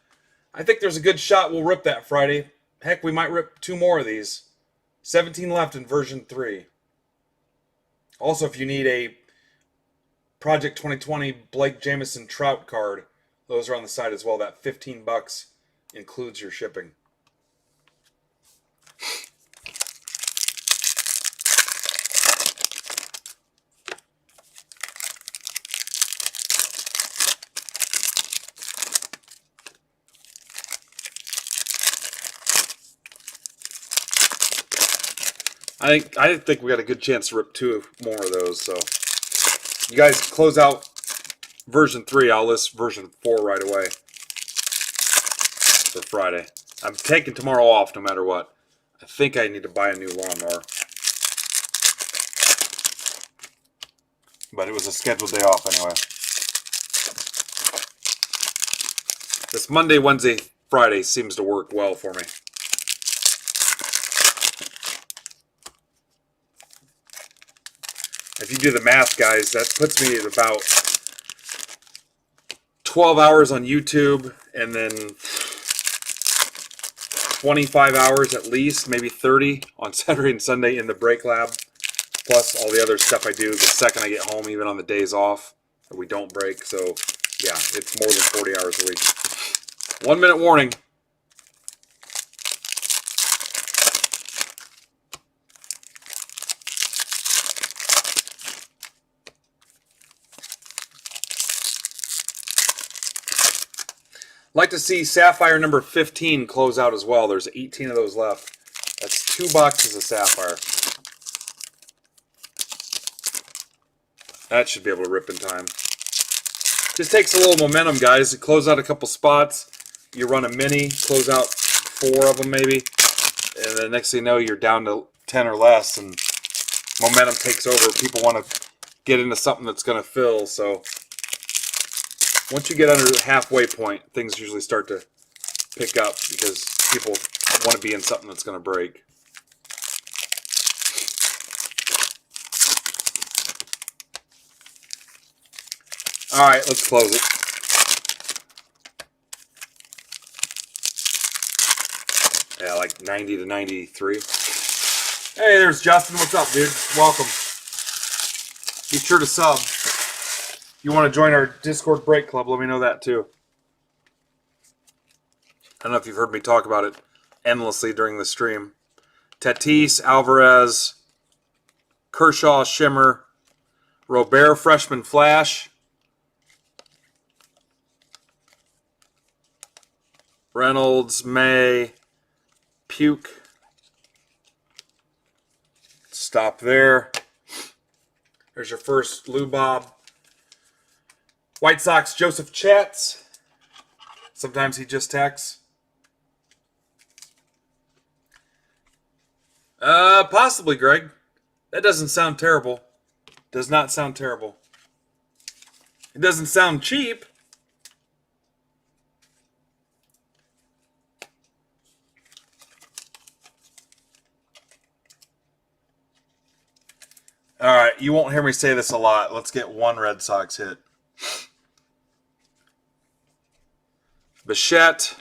I think there's a good shot we'll rip that Friday. Heck, we might rip 2 more of these. 17 left in version 3. Also, if you need a Project 2020 Blake Jameson Trout card, those are on the side as well. That $15 includes your shipping. I think we got a good chance to rip 2 more of those. So you guys close out version 3. I'll list version 4 right away for Friday. I'm taking tomorrow off no matter what. I think I need to buy a new lawnmower. But it was a scheduled day off anyway. This Monday, Wednesday, Friday seems to work well for me. If you do the math, guys, that puts me at about 12 hours on YouTube and then 25 hours at least, maybe 30 on Saturday and Sunday in the break lab, plus all the other stuff I do the second I get home, even on the days off that we don't break. So, yeah, it's more than 40 hours a week. 1 minute warning. Like to see Sapphire number 15 close out as well. There's 18 of those left. That's 2 boxes of Sapphire. That should be able to rip in time. Just takes a little momentum, guys. You close out a couple spots. You run a mini, close out 4 of them maybe. And the next thing you know, you're down to 10 or less. And momentum takes over. People want to get into something that's going to fill. So once you get under the halfway point, things usually start to pick up because people want to be in something that's going to break. All right, let's close it. Yeah, like 90 to 93. Hey, there's Justin. What's up, dude? Welcome. Be sure to sub. You want to join our Discord break club, let me know that too. I don't know if you've heard me talk about it endlessly during the stream. Tatis, Alvarez, Kershaw, Shimmer, Robert, Freshman Flash, Reynolds, May, Puke. Stop there. There's your first Lou Bob. White Sox, Joseph Chats. Sometimes he just texts. Possibly, Greg. That doesn't sound terrible. Does not sound terrible. It doesn't sound cheap. All right, you won't hear me say this a lot. Let's get one Red Sox hit. Bichette,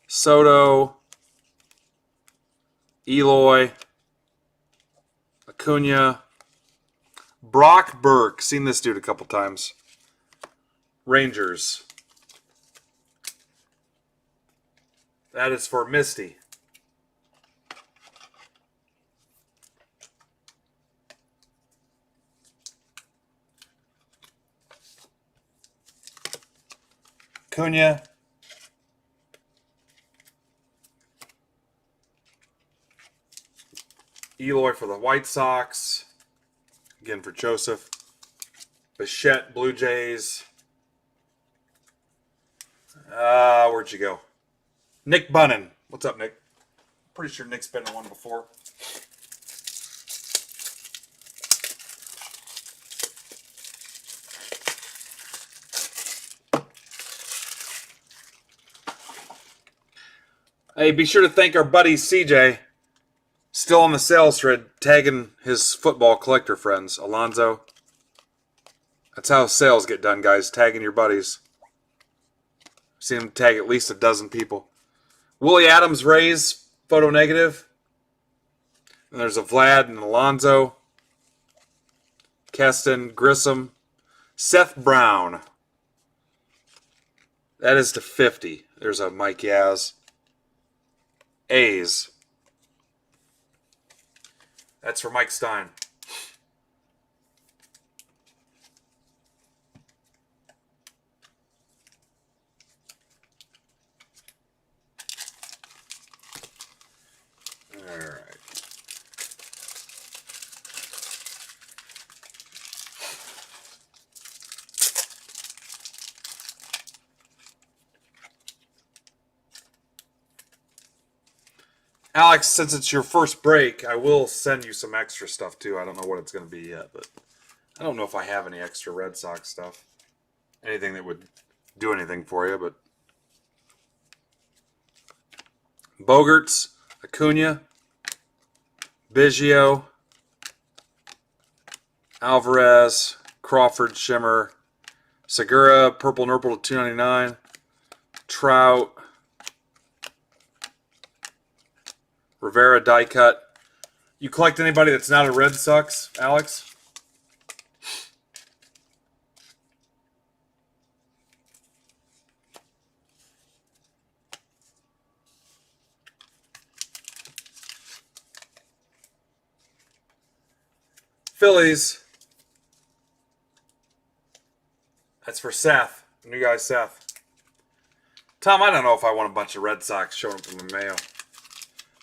Soto, Eloy, Acuna, Brock Burke. Seen this dude a couple times. Rangers. That is for Misty. Acuna. Eloy for the White Sox. Again for Joseph. Bichette, Blue Jays. Where'd you go? Nick Bunnan. What's up, Nick? Pretty sure Nick's been in one before. Hey, be sure to thank our buddy CJ. Still on the sales thread, tagging his football collector friends. Alonzo. That's how sales get done, guys. Tagging your buddies. Seen him tag at least 12 people. Willie Adams, Rays, photo negative. And there's a Vlad and Alonzo. Keston, Grissom. Seth Brown. That is to 50. There's a Mike Yaz. A's. That's for Mike Stein. All right. Alex, since it's your first break, I will send you some extra stuff too. I don't know what it's going to be yet, but I don't know if I have any extra Red Sox stuff. Anything that would do anything for you, but Bogarts, Acuna, Biggio, Alvarez, Crawford, Shimmer, Segura, Purple Nurple to 299, Trout, Rivera, die cut. You collect anybody that's not a Red Sox, Alex? Phillies. That's for Seth. New guy, Seth. Tom, I don't know if I want a bunch of Red Sox showing up in the mail.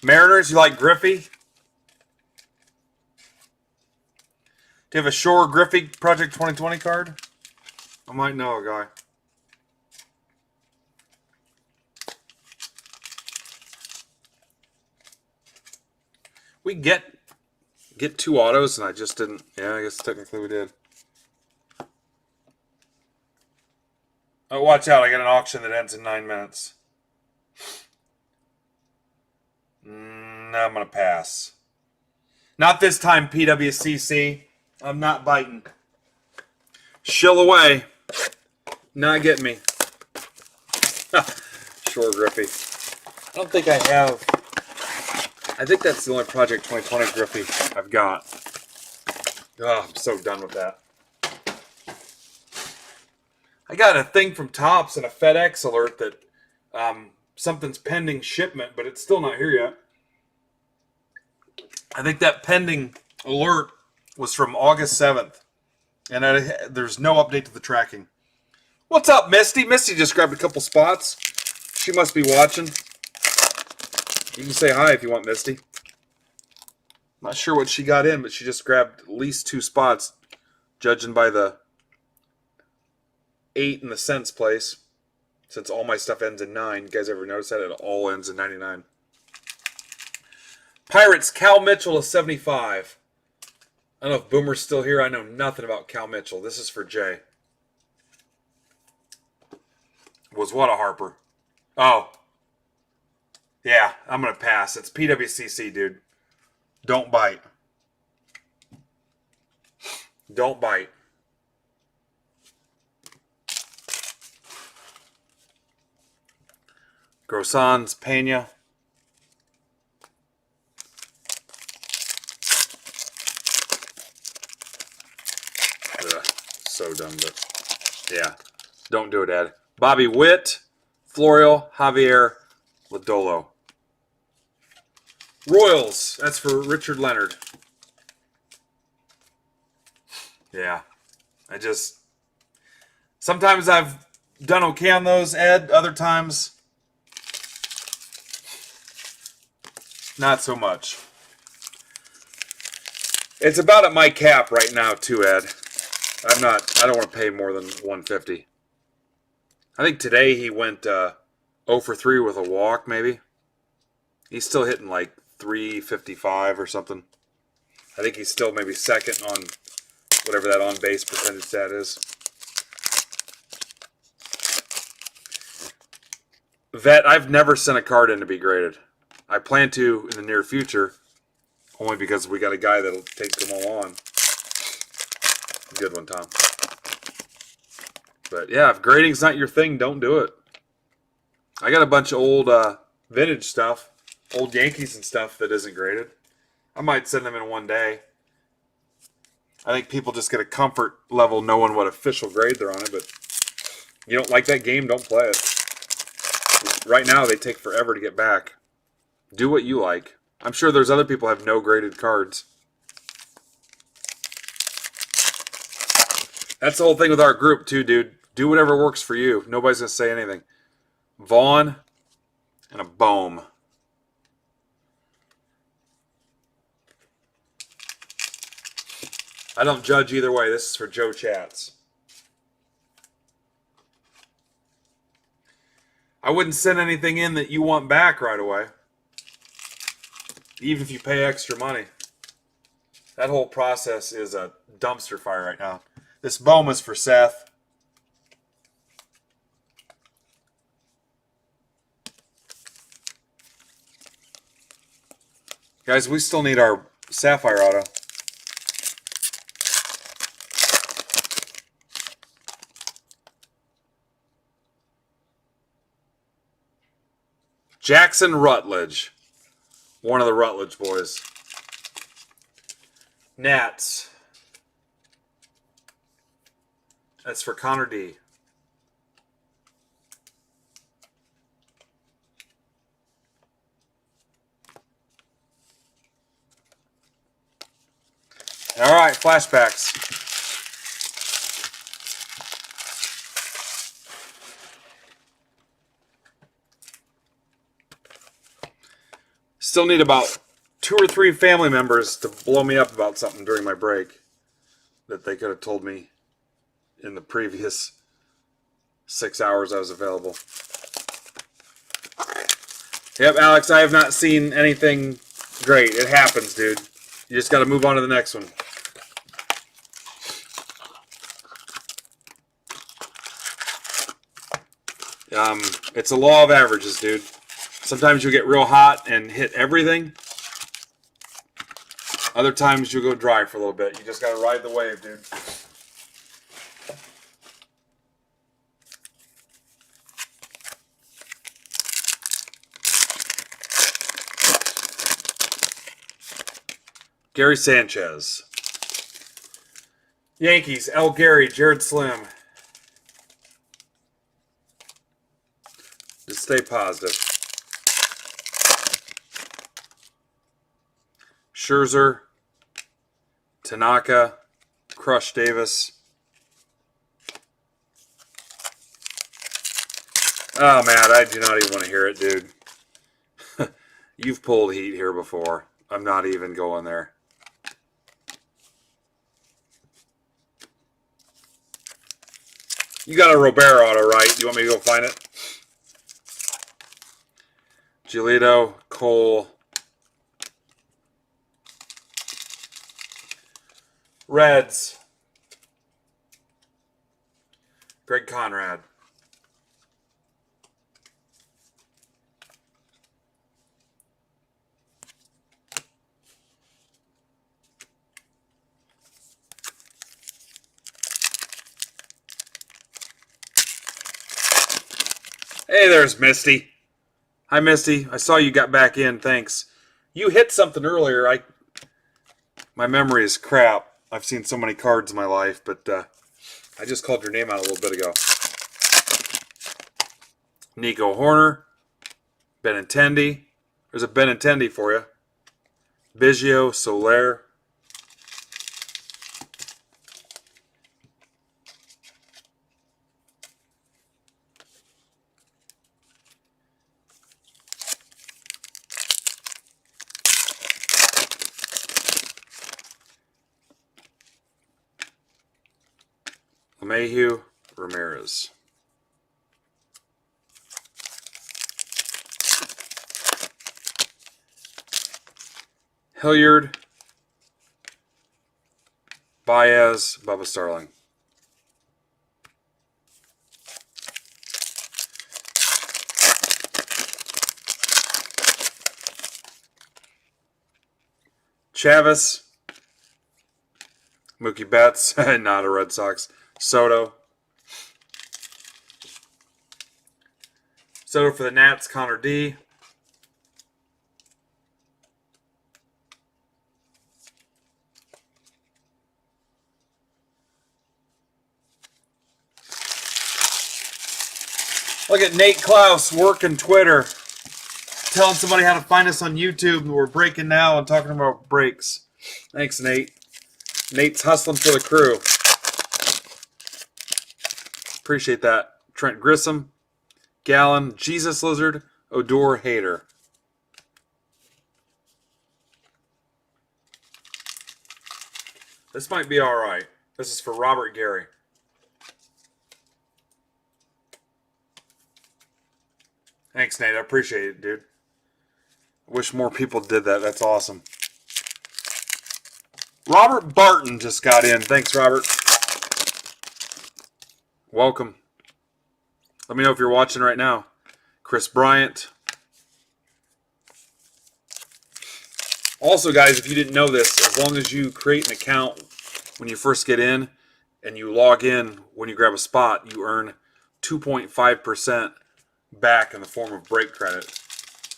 Mariners, you like Griffey? Do you have a Shore Griffey Project 2020 card? I might know a guy. We get 2 autos, and I just didn't. Yeah, I guess technically we did. Oh, watch out. I got an auction that ends in 9 minutes. I'm going to pass. Not this time, PWCC. I'm not biting. Shill away. Not getting me. Shore Griffey. I don't think I have. I think that's the only Project 2020 Griffey I've got. Oh, I'm so done with that. I got a thing from Topps and a FedEx alert that something's pending shipment, but it's still not here yet. I think that pending alert was from August 7th, and there's no update to the tracking. What's up, Misty? Misty just grabbed a couple spots. She must be watching. You can say hi if you want, Misty. Not sure what she got in, but she just grabbed at least 2 spots, judging by the 8 in the cents place, since all my stuff ends in 9. You guys ever notice that? It all ends in 99. Pirates, Cal Mitchell is 75. I don't know if Boomer's still here. I know nothing about Cal Mitchell. This is for Jay. Was what a Harper. Oh. Yeah, I'm going to pass. It's PWCC, dude. Don't bite. Don't bite. Grosans, Pena. Ugh, so dumb, but yeah. Don't do it, Ed. Bobby Witt, Florial, Javier, Lodolo. Royals, that's for Richard Leonard. Yeah. Sometimes I've done okay on those, Ed. Other times, not so much. It's about at my cap right now, too, Ed. I don't want to pay more than $150. I think today he went 0 for 3 with a walk, maybe. He's still hitting like 355 or something. I think he's still maybe second on whatever that on-base percentage stat is. Vet, I've never sent a card in to be graded. I plan to in the near future, only because we got a guy that'll take them all on. Good one, Tom. But yeah, if grading's not your thing, don't do it. I got a bunch of old vintage stuff, old Yankees and stuff that isn't graded. I might send them in one day. I think people just get a comfort level knowing what official grade they're on it, but you don't like that game, don't play it. Right now, they take forever to get back. Do what you like. I'm sure there's other people who have no graded cards. That's the whole thing with our group, too, dude. Do whatever works for you. Nobody's going to say anything. Vaughn and a Bohm. I don't judge either way. This is for Joe Chats. I wouldn't send anything in that you want back right away. even if you pay extra money. That whole process is a dumpster fire right now. This Bowman's for Seth. Guys, we still need our Sapphire auto. Jackson Rutledge. One of the Rutledge boys. Nats. That's for Connor D. All right, flashbacks. Still need about 2 or 3 family members to blow me up about something during my break that they could have told me in the previous 6 hours I was available. Yep, Alex, I have not seen anything great. It happens, dude. You just got to move on to the next one. It's a law of averages, dude. Sometimes you'll get real hot and hit everything. Other times you'll go dry for a little bit. You just got to ride the wave, dude. Gary Sanchez. Yankees, L. Gary, Jared Slim. Just stay positive. Scherzer, Tanaka, Crush Davis. Oh, man, I do not even want to hear it, dude. You've pulled heat here before. I'm not even going there. You got a Robert auto, right? Do you want me to go find it? Giolito, Cole. Reds. Greg Conrad. Hey, there's Misty. Hi, Misty. I saw you got back in. Thanks. You hit something earlier. My memory is crap. I've seen so many cards in my life, but I just called your name out a little bit ago. Nico Horner. Benintendi. There's a Benintendi for you. Biggio, Soler. Mayhew, Ramirez. Hilliard, Baez, Bubba Starling. Chavis, Mookie Betts, not a Red Sox. Soto. Soto for the Nats, Connor D. Look at Nate Klaus working Twitter. Telling somebody how to find us on YouTube. We're breaking now and talking about breaks. Thanks, Nate. Nate's hustling for the crew. Appreciate that. Trent Grissom, Gallon, Jesus Lizard, Odor Hater. This might be all right. This is for Robert Gary. Thanks, Nate. I appreciate it, dude. Wish more people did that. That's awesome. Robert Barton just got in. Thanks, Robert. Welcome. Let me know if you're watching right now. Chris Bryant. Also, guys, if you didn't know this, as long as you create an account when you first get in and you log in when you grab a spot, you earn 2.5% back in the form of break credit.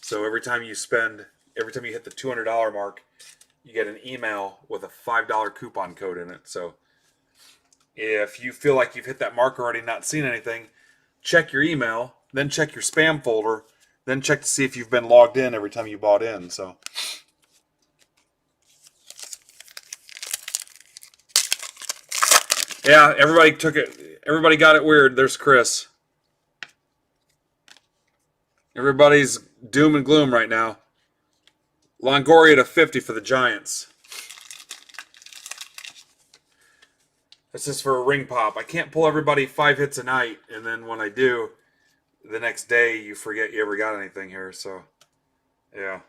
So every time you hit the $200 mark, you get an email with a $5 coupon code in it. So if you feel like you've hit that mark already and not seen anything, check your email, then check your spam folder, then check to see if you've been logged in every time you bought in. So yeah, everybody got it weird. There's Chris. Everybody's doom and gloom right now. Longoria to 50 for the Giants. This is for a ring pop. I can't pull everybody 5 hits a night, and then when I do, the next day you forget you ever got anything here. So, yeah.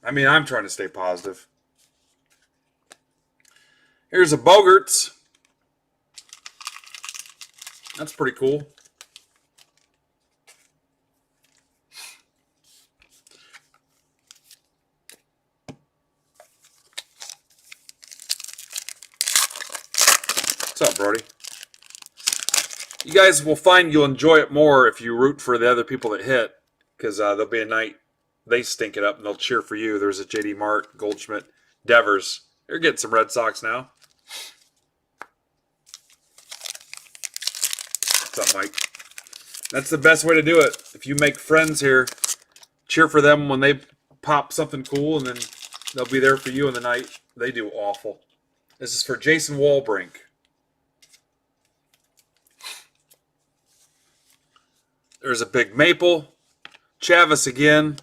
I mean, I'm trying to stay positive. Here's a Bogarts. That's pretty cool. What's up, Brody? You guys will find you'll enjoy it more if you root for the other people that hit, because there'll be a night they stink it up and they'll cheer for you. There's a JD Mart, Goldschmidt, Devers. They're getting some Red Sox now. What's up, Mike? That's the best way to do it. If you make friends here, cheer for them when they pop something cool, and then they'll be there for you in the night they do awful. This is for Jason Walbrink. There's a big maple. Chavis again.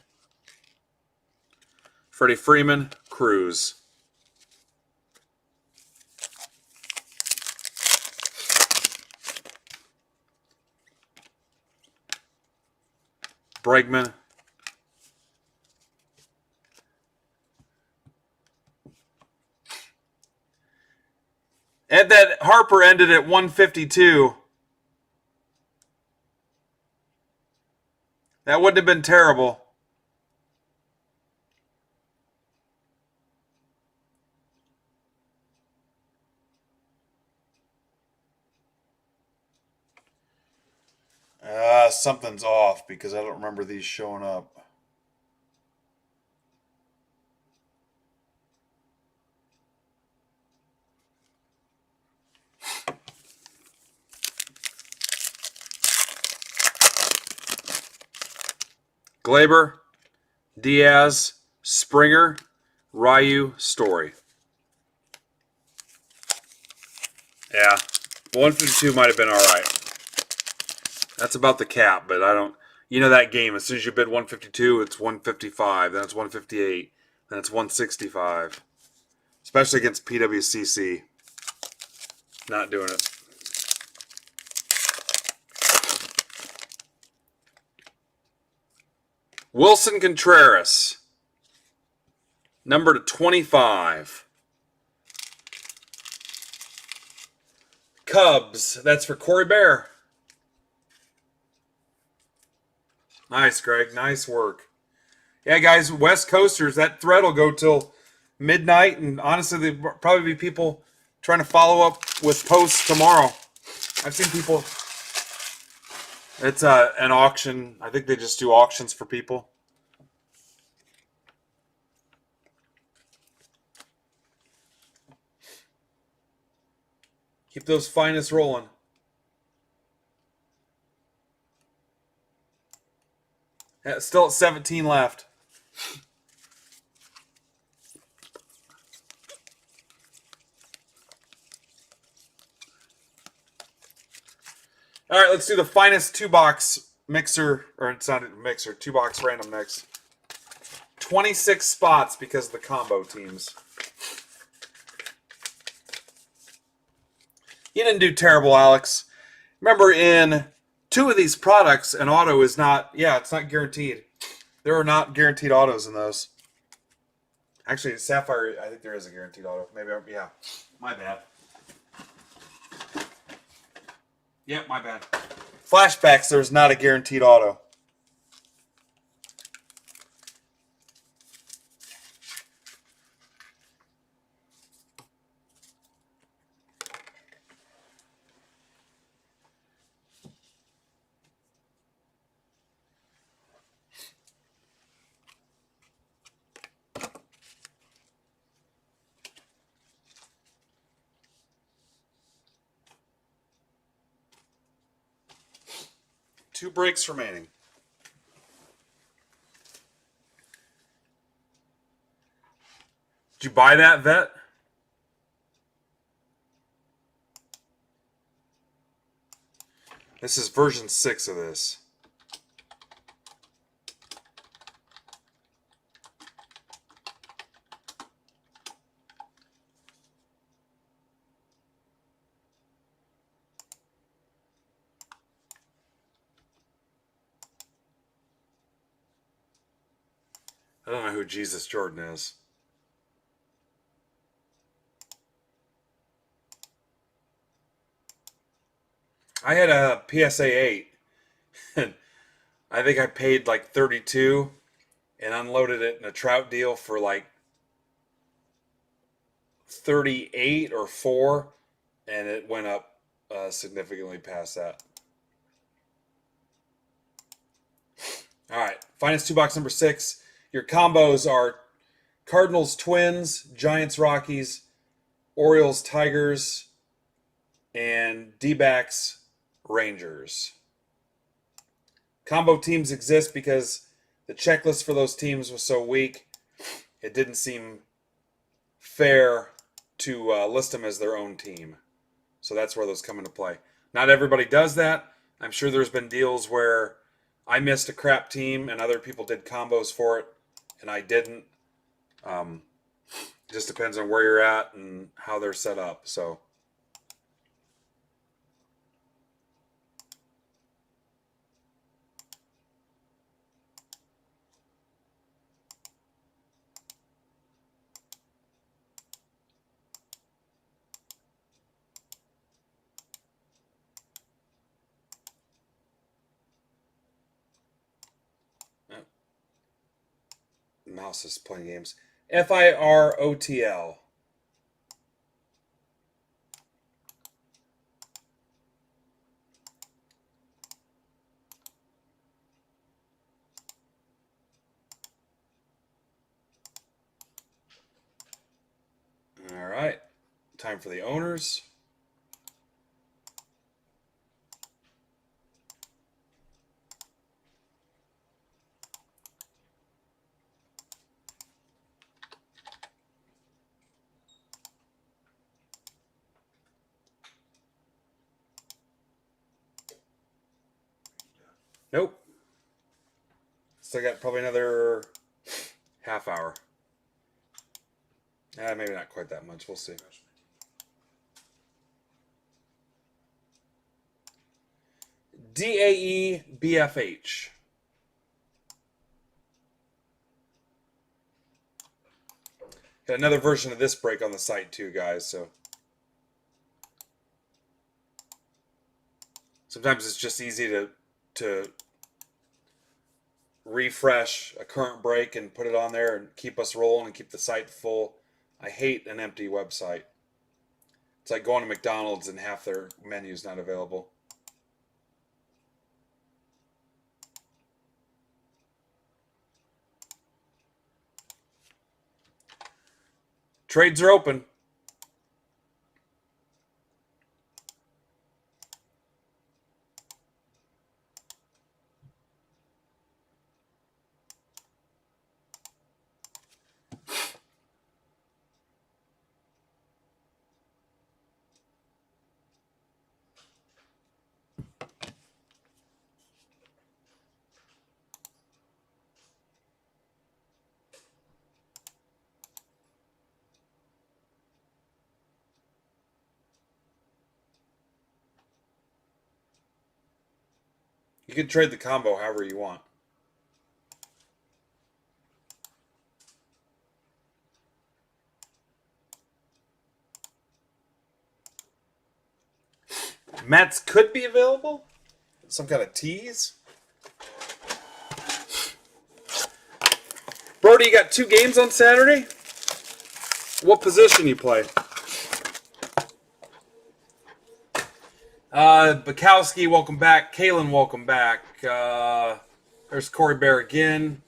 Freddie Freeman. Cruz. Bregman. And that Harper ended at 152. That wouldn't have been terrible. Something's off because I don't remember these showing up. Glaber, Diaz, Springer, Ryu, Story. Yeah, 152 might have been all right. That's about the cap, but I don't... You know that game, as soon as you bid 152, it's 155, then it's 158, then it's 165. Especially against PWCC. Not doing it. Wilson Contreras. Number to 25. Cubs. That's for Corey Bear. Nice, Greg. Nice work. Yeah, guys, West Coasters, that thread will go till midnight, and honestly, there'll probably be people trying to follow up with posts tomorrow. I've seen people... It's an auction. I think they just do auctions for people. Keep those finest rolling. Yeah, still at 17 left. All right, let's do the finest 2-box mixer, or it's not a mixer, 2-box random next. 26 spots because of the combo teams. You didn't do terrible, Alex. Remember in 2 of these products, an auto is not, yeah, it's not guaranteed. There are not guaranteed autos in those. Actually, Sapphire, I think there is a guaranteed auto. Maybe, yeah. My bad. Yep, my bad. Flashbacks, there's not a guaranteed auto. Two breaks remaining. Did you buy that, Vet? This is version 6 of this. I don't know who Jesus Jordan is. I had a PSA 8, and I think I paid like 32 and unloaded it in a trout deal for like 38 or 4, and it went up significantly past that. All right, finest 2 box number 6. Your combos are Cardinals Twins, Giants Rockies, Orioles Tigers, and D-backs Rangers. Combo teams exist because the checklist for those teams was so weak, it didn't seem fair to list them as their own team. So that's where those come into play. Not everybody does that. I'm sure there's been deals where I missed a crap team and other people did combos for it, and I didn't. It just depends on where you're at and how they're set up. So. Mouse is playing games. FIROTL. All right. Time for the owners. Nope. Still got probably another half hour. Maybe not quite that much. We'll see. DAE BFH. Got another version of this break on the site too, guys. So sometimes it's just easy to refresh a current break and put it on there and keep us rolling and keep the site full. I hate an empty website. It's like going to McDonald's and half their menu's not available. Trades are open. You can trade the combo however you want. Mets could be available. Some kind of tease. Brody, you got 2 games on Saturday? What position you play? Bukowski, welcome back. Kalen, welcome back. There's Corey Bear again.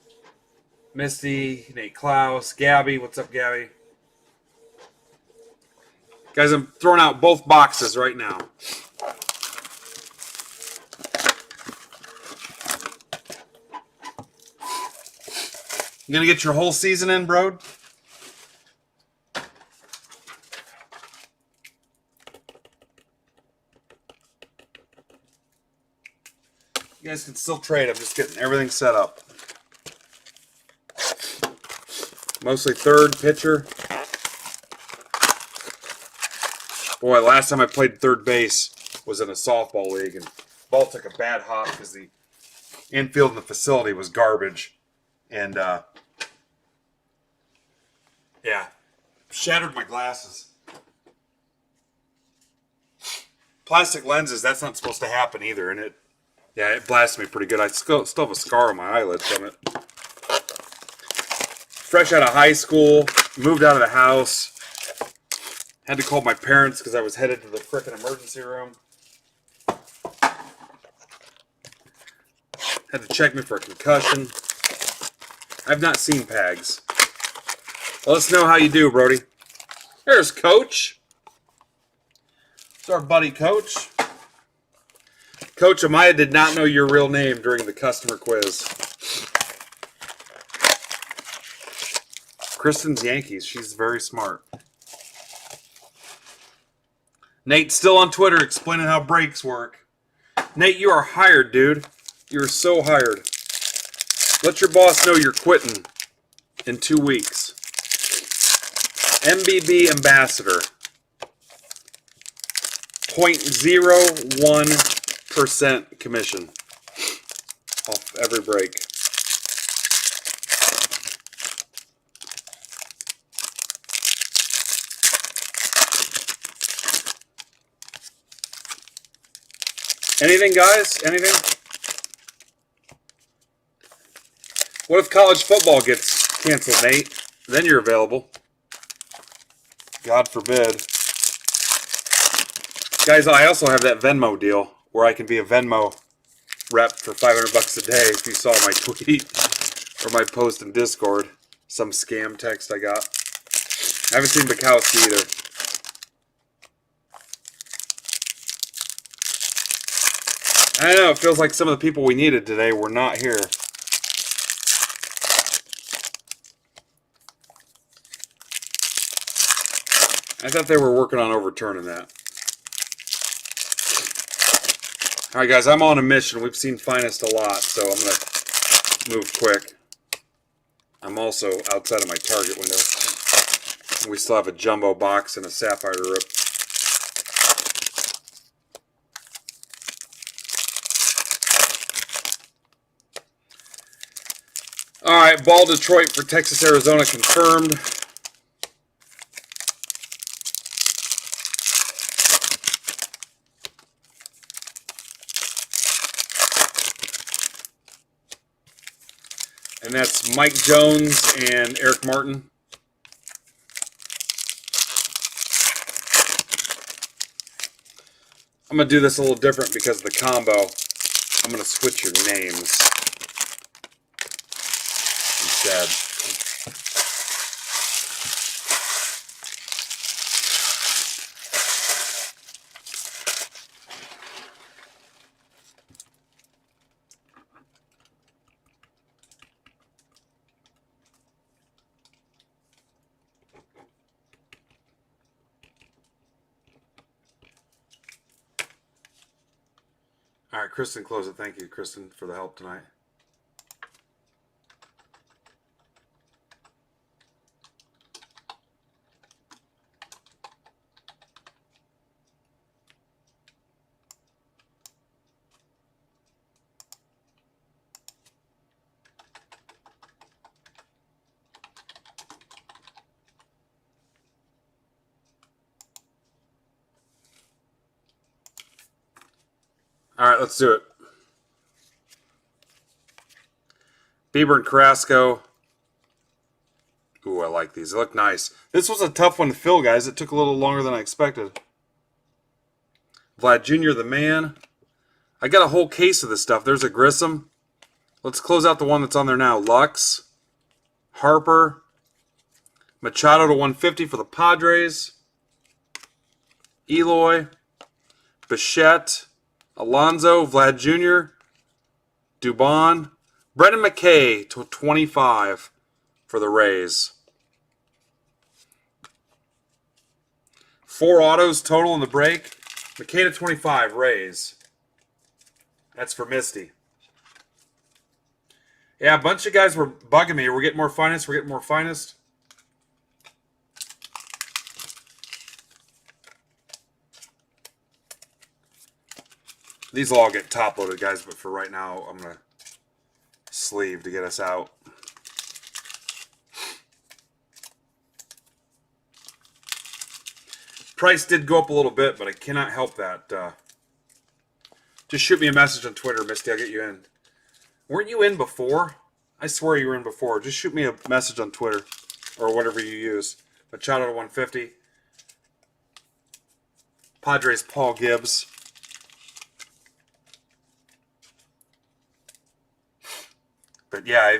Misty, Nate Klaus, Gabby. What's up, Gabby? Guys, I'm throwing out both boxes right now. You gonna get your whole season in, bro? You guys can still trade. I'm just getting everything set up. Mostly third pitcher. Boy, last time I played third base was in a softball league, and ball took a bad hop because the infield in the facility was garbage. And, yeah, shattered my glasses. Plastic lenses, that's not supposed to happen either, and it blasted me pretty good. I still have a scar on my eyelid from it. Fresh out of high school, moved out of the house. Had to call my parents because I was headed to the frickin' emergency room. Had to check me for a concussion. I've not seen Pags. Let us know how you do, Brody. There's Coach. It's our buddy Coach. Coach, Amaya did not know your real name during the customer quiz. Kristen's Yankees. She's very smart. Nate's still on Twitter explaining how breaks work. Nate, you are hired, dude. You're so hired. Let your boss know you're quitting in 2 weeks. MBB ambassador. 0.01% commission off every break. Anything, guys? Anything? What if college football gets canceled, Nate? Then you're available. God forbid. Guys, I also have that Venmo deal where I can be a Venmo rep for $500 a day if you saw my tweet or my post in Discord. Some scam text I got. I haven't seen Bukowski either. I don't know, it feels like some of the people we needed today were not here. I thought they were working on overturning that. All right, guys, I'm on a mission. We've seen Finest a lot, so I'm going to move quick. I'm also outside of my target window. We still have a jumbo box and a Sapphire to rip. All right, Ball Detroit for Texas, Arizona confirmed. And that's Mike Jones and Eric Martin. I'm going to do this a little different because of the combo. I'm going to switch your names instead. All right, Kristen, close it. Thank you, Kristen, for the help tonight. right, let's do it. Bieber and Carrasco. Ooh, I like these. They look nice. This was a tough one to fill, guys. It took a little longer than I expected. Vlad Jr., the man. I got a whole case of this stuff. There's a Grissom. Let's close out the one that's on there now. Lux. Harper. Machado to 150 for the Padres. Eloy. Bichette. Alonso. Vlad Jr. Dubon. Brendan McKay to 25 for the Rays. 4 autos total in the break. McKay to 25, Rays. That's for Misty. Yeah, a bunch of guys were bugging me. We're getting more finest. We're getting more finest. These will all get top loaded, guys, but for right now, I'm going to sleeve to get us out. Price did go up a little bit, but I cannot help that. Just shoot me a message on Twitter, Misty. I'll get you in. Weren't you in before? I swear you were in before. Just shoot me a message on Twitter or whatever you use. Machado to 150. Padres Paul Gibbs. But yeah,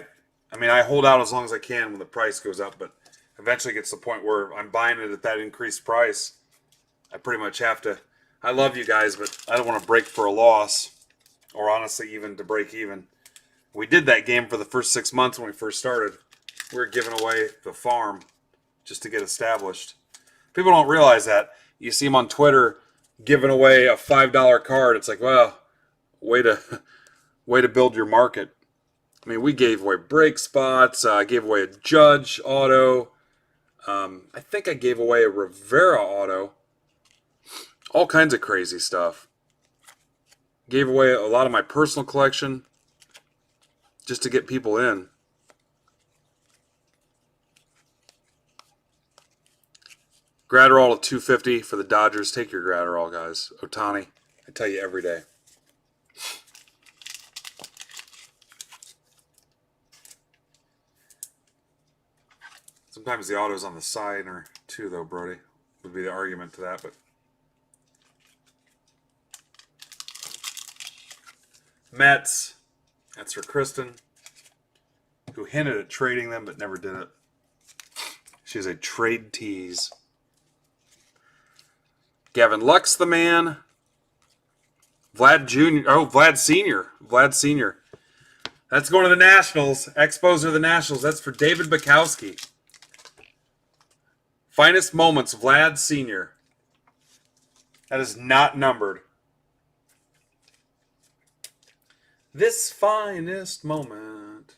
I mean, I hold out as long as I can when the price goes up, but eventually it gets to the point where I'm buying it at that increased price. I pretty much have to. I love you guys, but I don't want to break for a loss, or honestly even to break even. We did that game for the first 6 months when we first started. We were giving away the farm just to get established. People don't realize that. You see them on Twitter giving away a $5 card. It's like, well, way to build your market. I mean, we gave away brake spots. I gave away a Judge auto. I think I gave away a Rivera auto. All kinds of crazy stuff. Gave away a lot of my personal collection just to get people in. Gratterall to 250 for the Dodgers. Take your Gratterall, guys. Ohtani, I tell you every day. Sometimes the auto's on the side or two, though, Brody. Would be the argument to that, but Mets. That's for Kristen, who hinted at trading them but never did it. She's a trade tease. Gavin Lux, the man. Vlad Jr. Oh, Vlad Sr. Vlad Sr. That's going to the Nationals. Expos are the Nationals. That's for David Bukowski. Finest moments, Vlad Sr. That is not numbered. This finest moment.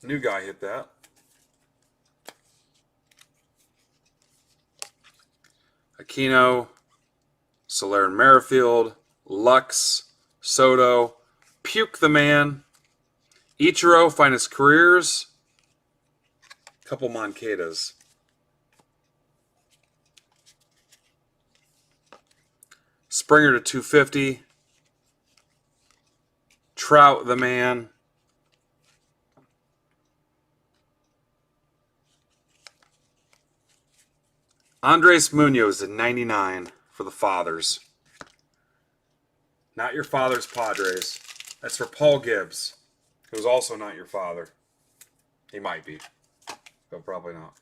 New guy hit that. Aquino, Soler and Merrifield, Lux, Soto, Puke the man, Ichiro, finest careers, couple Moncadas. Springer to 250. Trout the man. Andres Munoz at 99 for the Fathers. Not your father's Padres. That's for Paul Gibbs, who's also not your father. He might be, but probably not.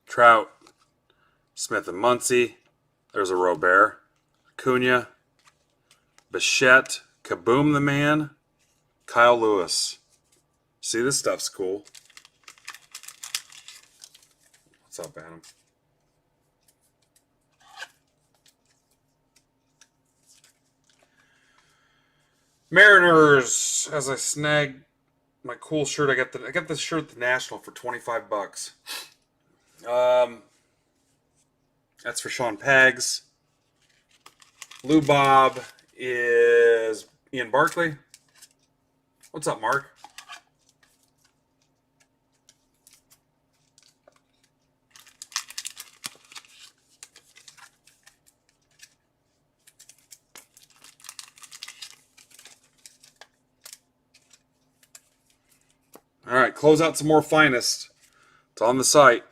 Trout, Smith and Muncy. There's a Robert. Acuna, Bichette, Kaboom the man, Kyle Lewis. See, this stuff's cool. What's up, Adam? Mariners. As I snag my cool shirt, I got this shirt at the National for $25. That's for Sean Pags. Lou Bob is Ian Barkley. What's up, Mark? All right, close out some more Finest. It's on the site.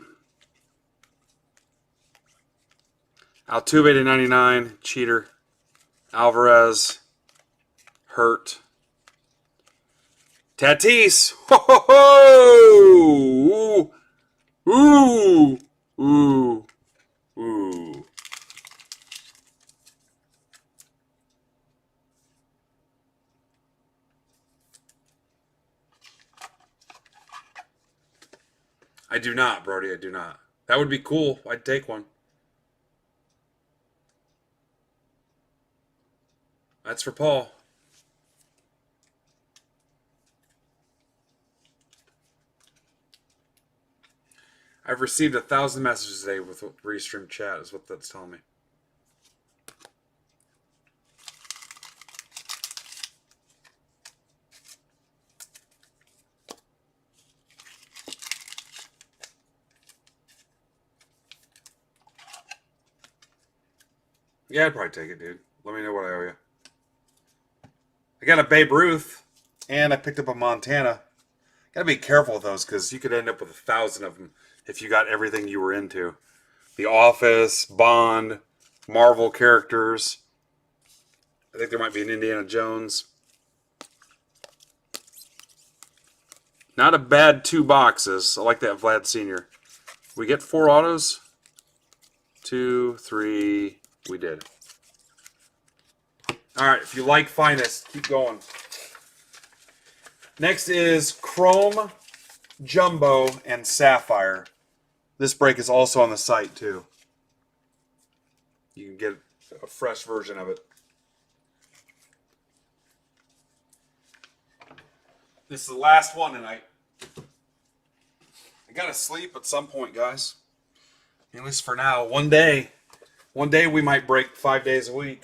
Altuve to 99, Cheater. Alvarez, Hurt. Tatis. Ho ho ho! Ooh, ooh, ooh. I do not, Brody. I do not. That would be cool. I'd take one. That's for Paul. I've received 1,000 messages today with Restream chat, is what that's telling me. Yeah, I'd probably take it, dude. Let me know what I owe you. I got a Babe Ruth, and I picked up a Montana. Gotta be careful with those, because you could end up with 1,000 of them if you got everything you were into. The Office, Bond, Marvel characters. I think there might be an Indiana Jones. Not a bad 2 boxes. I like that Vlad Sr. We get 4 autos? 2, 3... We did. All right, if you like Finest, keep going. Next is Chrome, Jumbo, and Sapphire. This break is also on the site, too. You can get a fresh version of it. This is the last one tonight. I gotta sleep at some point, guys. At least for now. One day we might break 5 days a week.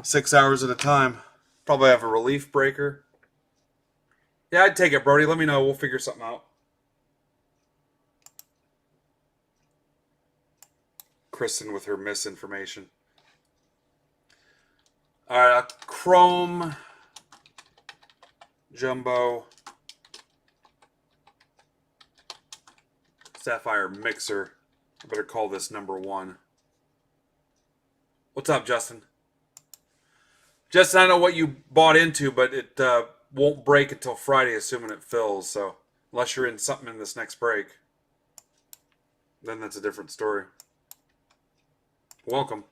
6 hours at a time. Probably have a relief breaker. Yeah, I'd take it, Brody. Let me know. We'll figure something out. Kristen with her misinformation. All right, Chrome, Jumbo, Sapphire Mixer. I better call this number 1. What's up, Justin? Justin, I know what you bought into, but it won't break until Friday, assuming it fills. So unless you're in something in this next break, then that's a different story. Welcome.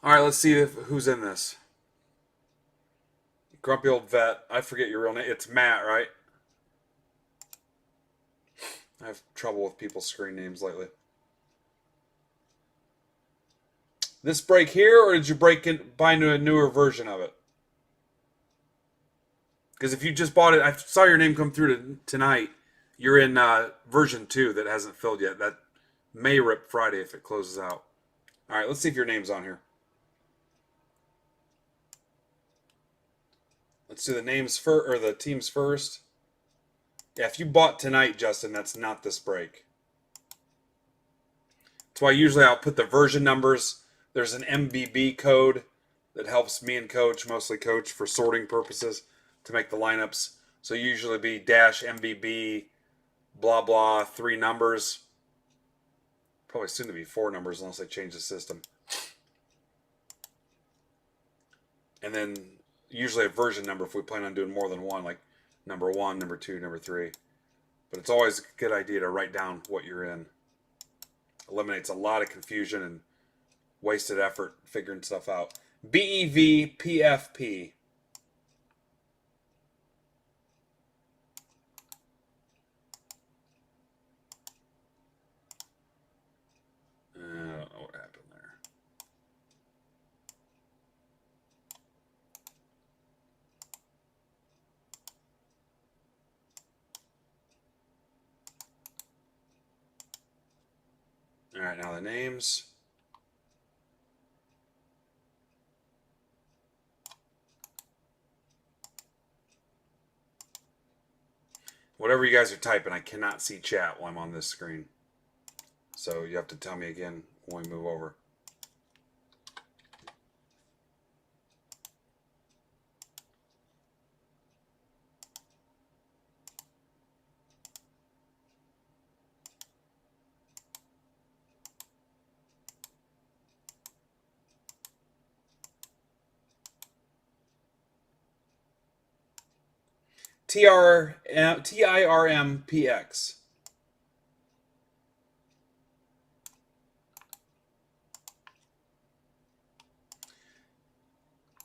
All right, let's see who's in this. Grumpy old vet. I forget your real name. It's Matt, right? I have trouble with people's screen names lately. This break here, or did you buy into a newer version of it? Because if you just bought it, I saw your name come through tonight. You're in version 2 that hasn't filled yet. That may rip Friday if it closes out. All right, let's see if your name's on here. Let's do the names first, or the teams first. Yeah, if you bought tonight, Justin, that's not this break. That's why usually I'll put the version numbers. There's an MBB code that helps me and Coach, mostly Coach, for sorting purposes to make the lineups. So usually be -MBB, blah, blah, 3 numbers. Probably soon to be 4 numbers unless I change the system. And then usually a version number if we plan on doing more than one, like number 1, number 2, number 3. But it's always a good idea to write down what you're in. Eliminates a lot of confusion and wasted effort figuring stuff out. BEVPFP. right, now the names. Whatever you guys are typing, I cannot see chat while I'm on this screen. So you have to tell me again when we move over. TIRMPX.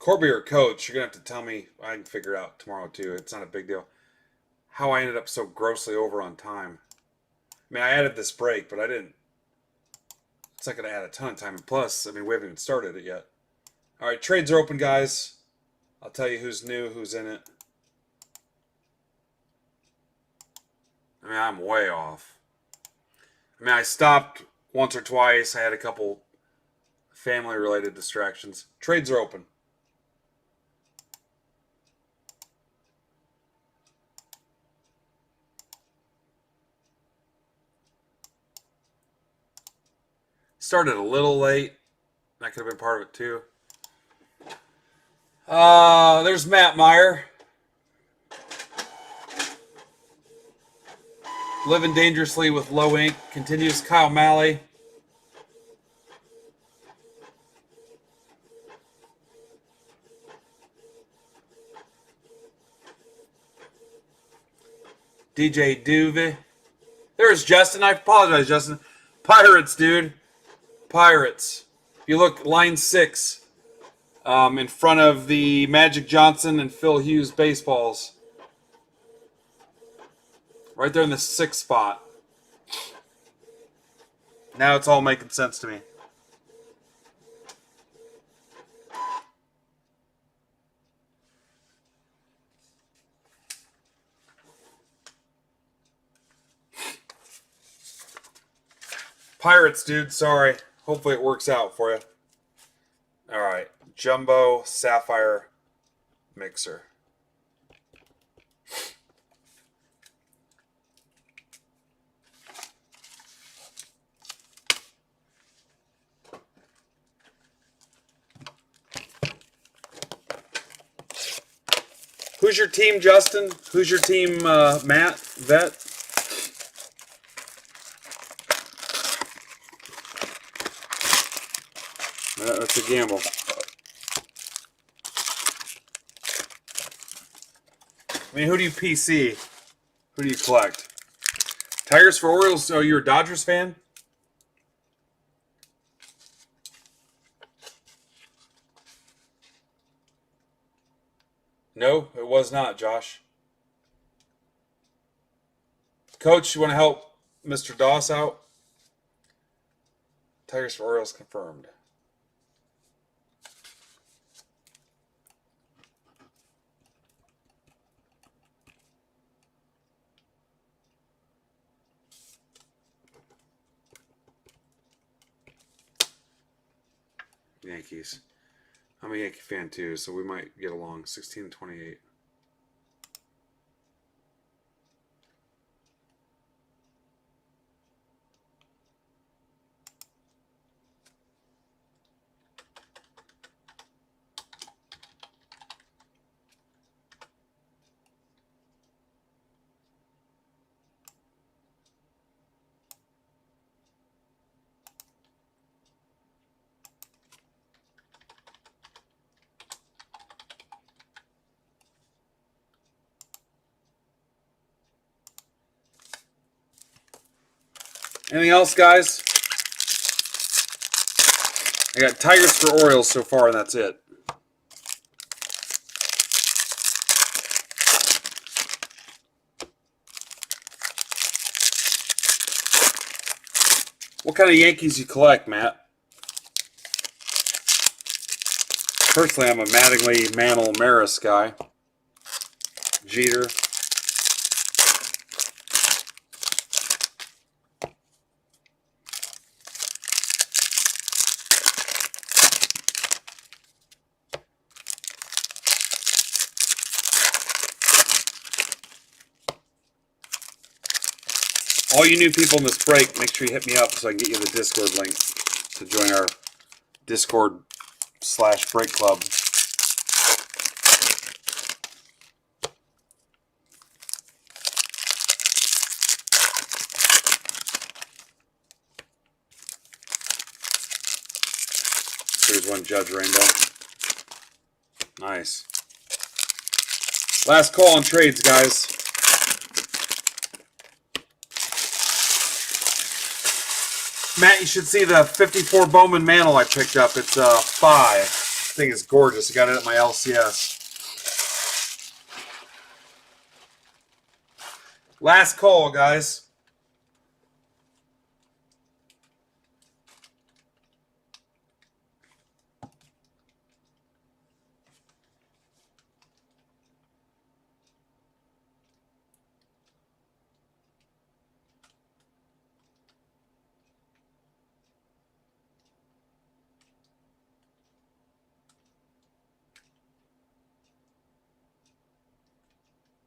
Corby or Coach, you're going to have to tell me. I can figure it out tomorrow too. It's not a big deal. How I ended up so grossly over on time. I mean, I added this break, but I didn't. It's not going to add a ton of time. And plus, I mean, we haven't even started it yet. All right, trades are open, guys. I'll tell you who's new, who's in it. I mean, I'm way off. I mean, I stopped once or twice. I had a couple family-related distractions. Trades are open. Started a little late. That could have been part of it, too. There's Matt Meyer. Living dangerously with low ink. Continues Kyle Malley. DJ Duve. There's Justin. I apologize, Justin. Pirates, dude. Pirates. If you look, line 6. In front of the Magic Johnson and Phil Hughes baseballs. Right there in the 6th spot. Now it's all making sense to me. Pirates, dude. Sorry. Hopefully it works out for you. All right. Jumbo Sapphire mixer. Who's your team, Justin? Who's your team, Matt? Vet? That's a gamble. I mean, who do you PC? Who do you collect? Tigers for Orioles. Oh, you're a Dodgers fan? No, it was not, Josh. Coach, you want to help Mr. Doss out? Tigers for Orioles confirmed. Yankees. I'm a Yankee fan too, so we might get along. 16-28. Anything else, guys? I got Tigers for Orioles so far, and that's it. What kind of Yankees you collect, Matt? Personally, I'm a Mattingly, Mantle, Maris guy. Jeter. All you new people in this break, make sure you hit me up so I can get you the Discord link to join our Discord/break club. Here's one Judge Rainbow. Nice. Last call on trades, guys. Matt, you should see the 54 Bowman mantle I picked up. It's 5. This thing is gorgeous. I got it at my LCS. Last call, guys.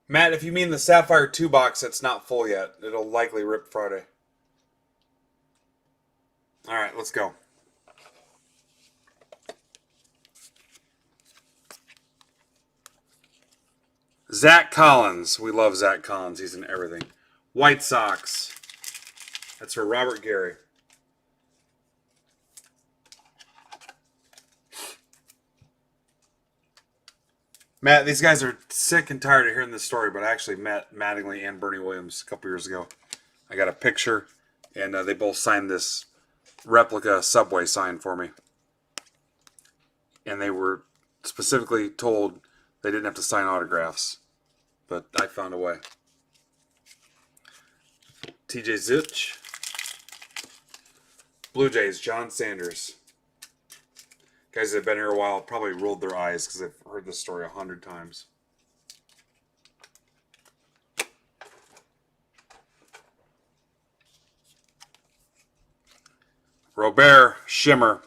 Matt, if you mean the Sapphire 2 box, it's not full yet. It'll likely rip Friday. All right, let's go. Zach Collins. We love Zach Collins. He's in everything. White Sox. That's for Robert Gary. Matt, these guys are sick and tired of hearing this story, but I actually met Mattingly and Bernie Williams a couple years ago. I got a picture, and they both signed this replica Subway sign for me. And they were specifically told they didn't have to sign autographs, but I found a way. TJ Zitch. Blue Jays, John Sanders. Guys that have been here a while probably rolled their eyes because they've heard this story 100 times. Robert Shimmer.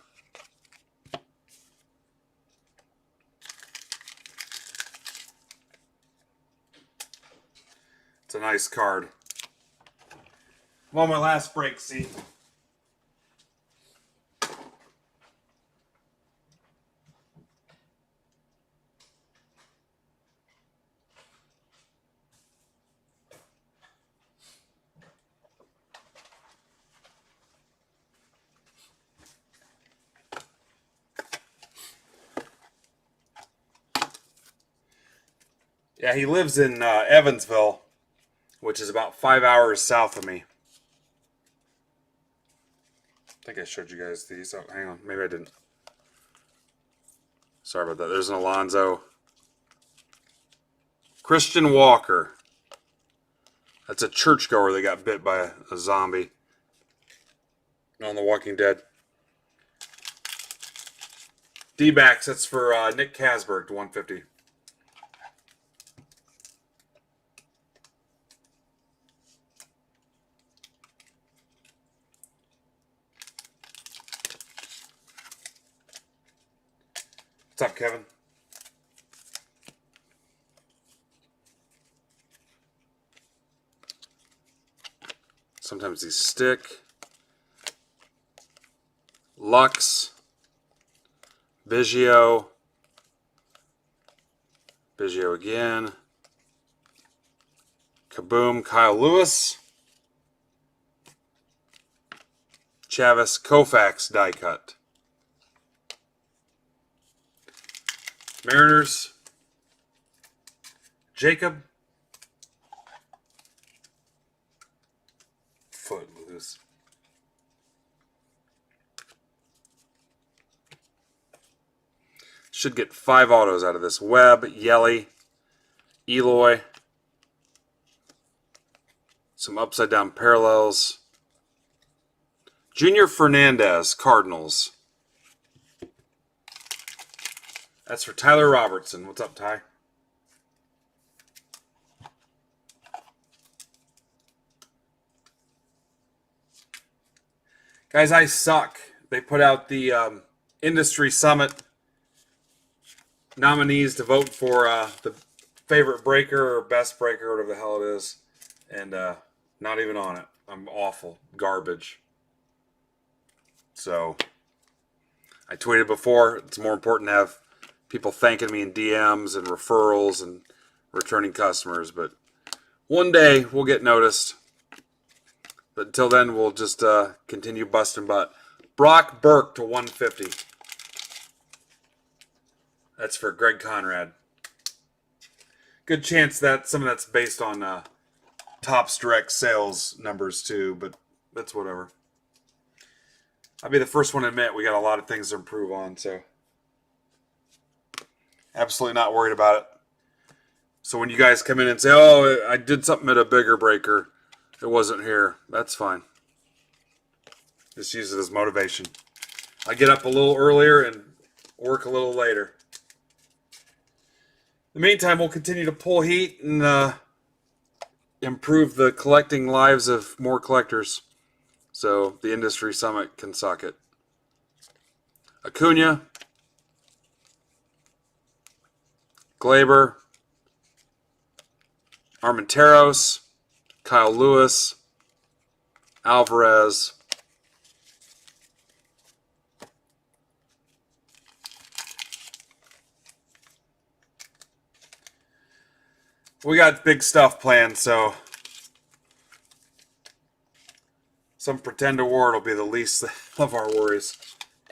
It's a nice card. I'm on my last break, see? Yeah, he lives in Evansville, which is about 5 hours south of me. I think I showed you guys these. Oh, hang on. Maybe I didn't. Sorry about that. There's an Alonzo. Christian Walker. That's a churchgoer that got bit by a zombie on The Walking Dead. D-backs. That's for Nick Casberg to 150. What's up, Kevin? Sometimes these stick. Lux. Biggio. Biggio again. Kaboom. Kyle Lewis. Chavis Koufax die cut. Mariners. Jacob. Footloose. Should get 5 autos out of this. Webb, Yelly, Eloy. Some upside down parallels. Junior Fernandez, Cardinals. That's for Tyler Robertson. What's up, Ty? Guys, I suck. They put out the Industry Summit nominees to vote for the favorite breaker or best breaker, whatever the hell it is. And Not even on it. I'm awful. Garbage. So, I tweeted before, it's more important to have people thanking me in DMs and referrals and returning customers. But one day we'll get noticed. But until then, we'll just continue busting butt. Brock Burke to 150. That's for Greg Conrad. Good chance that some of that's based on Topps direct sales numbers too, but that's whatever. I'll be the first one to admit we got a lot of things to improve on, so absolutely not worried about it. So when you guys come in and say, oh, I did something at a bigger breaker, it wasn't here, that's fine. Just use it as motivation. I get up a little earlier and work a little later. In the meantime, we'll continue to pull heat and improve the collecting lives of more collectors so the industry summit can suck it. Acuna, Glaber, Armenteros, Kyle Lewis, Alvarez, we got big stuff planned, so some pretend award will be the least of our worries.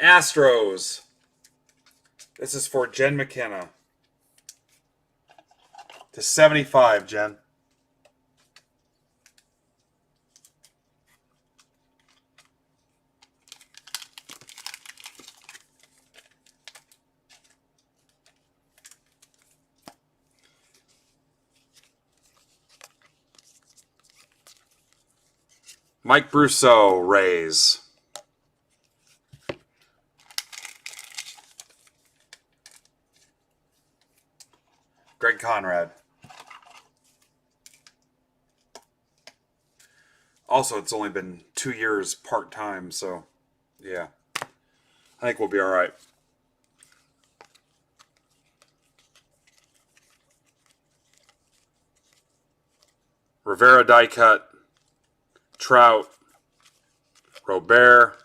Astros. This is for Jen McKenna. To 75, Jen. Mike Brousseau, Rays. Greg Conrad. Also, it's only been 2 years part-time, so yeah. I think we'll be all right. Rivera die cut. Trout, Robert,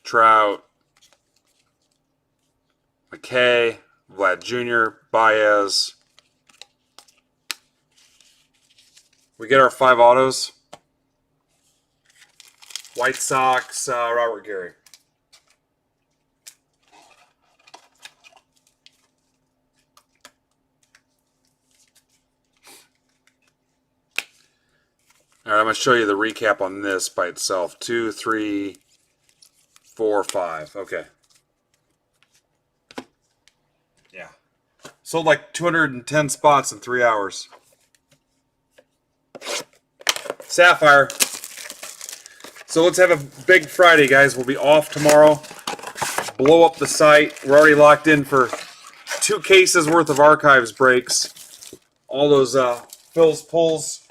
Trout, McKay, Vlad Jr., Baez. We get our 5 autos. White Sox, Robert Gary. All right, I'm going to show you the recap on this by itself. 2, 3, 4, 5. Okay. Yeah. Sold like 210 spots in 3 hours. Sapphire. So let's have a big Friday, guys. We'll be off tomorrow. Blow up the site. We're already locked in for 2 cases worth of archives breaks. All those fills, pulls,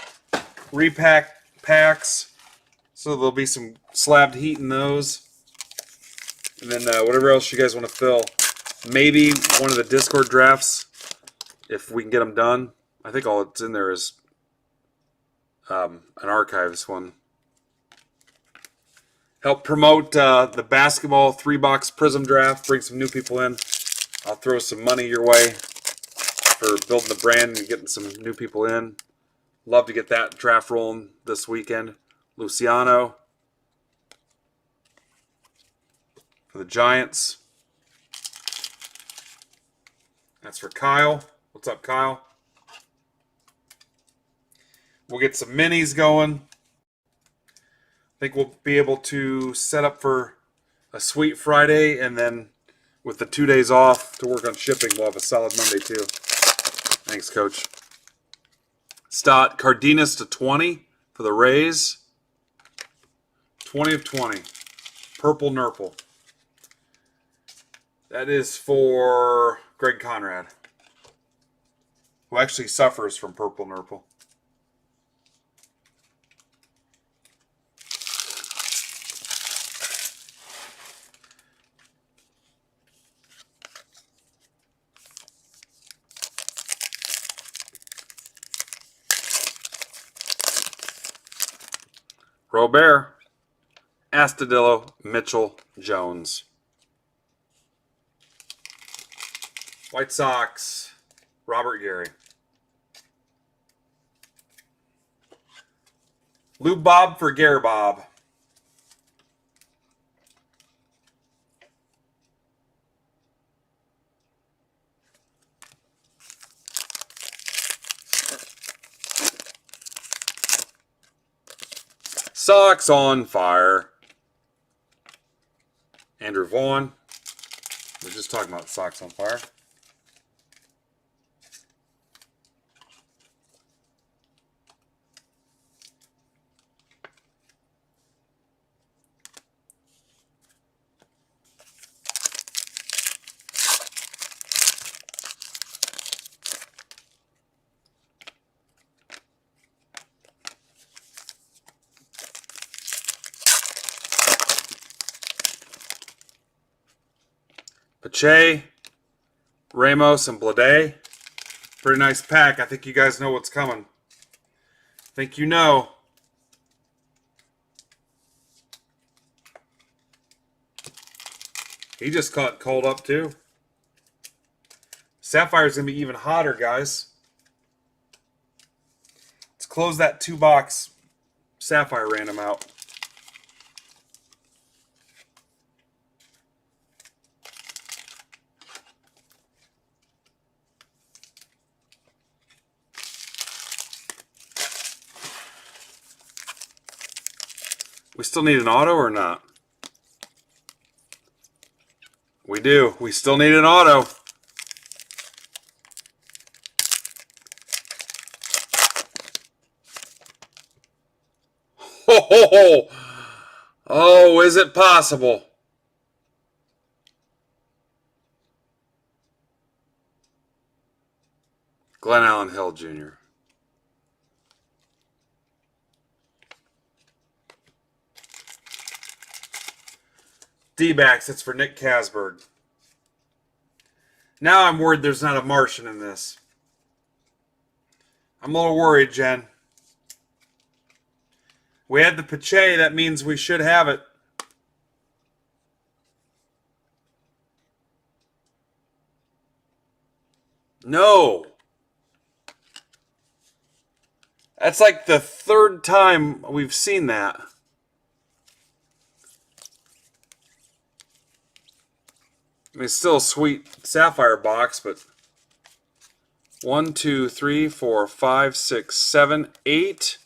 repack packs, so there'll be some slabbed heat in those, and then whatever else you guys want to fill. Maybe one of the Discord drafts if we can get them done. I think all that's in there is an archives one. Help promote the basketball 3-box Prizm draft. Bring some new people in. I'll throw some money your way for building the brand and getting some new people in. Love to get that draft rolling this weekend. Luciano for the Giants. That's for Kyle. What's up, Kyle? We'll get some minis going. I think we'll be able to set up for a sweet Friday, and then with the 2 days off to work on shipping, we'll have a solid Monday too. Thanks, Coach. Stott Cardenas to 20 for the Rays. 20 of 20. Purple Nurple. That is for Greg Conrad, who actually suffers from Purple Nurple. Robert, Astudillo, Mitchell, Jones. White Sox, Robert Gary. Lou Bob for Gare Bob. Sox on fire. Andrew Vaughn. We're just talking about Sox on fire. Pache, Ramos, and Blade. Pretty nice pack. I think you guys know what's coming. I think you know. He just caught cold up too. Sapphire's going to be even hotter, guys. Let's close that 2-box Sapphire random out. We still need an auto or not? We do. We still need an auto. Ho, ho, ho. Oh, is it possible? Glenn Allen Hill Jr. D-backs, it's for Nick Casberg. Now I'm worried there's not a Martian in this. I'm a little worried, Jen. We had the Pache, that means we should have it. No. That's like the third time we've seen that. I mean, it's still a sweet Sapphire box, but 1, 2, 3, 4, 5, 6, 7, 8.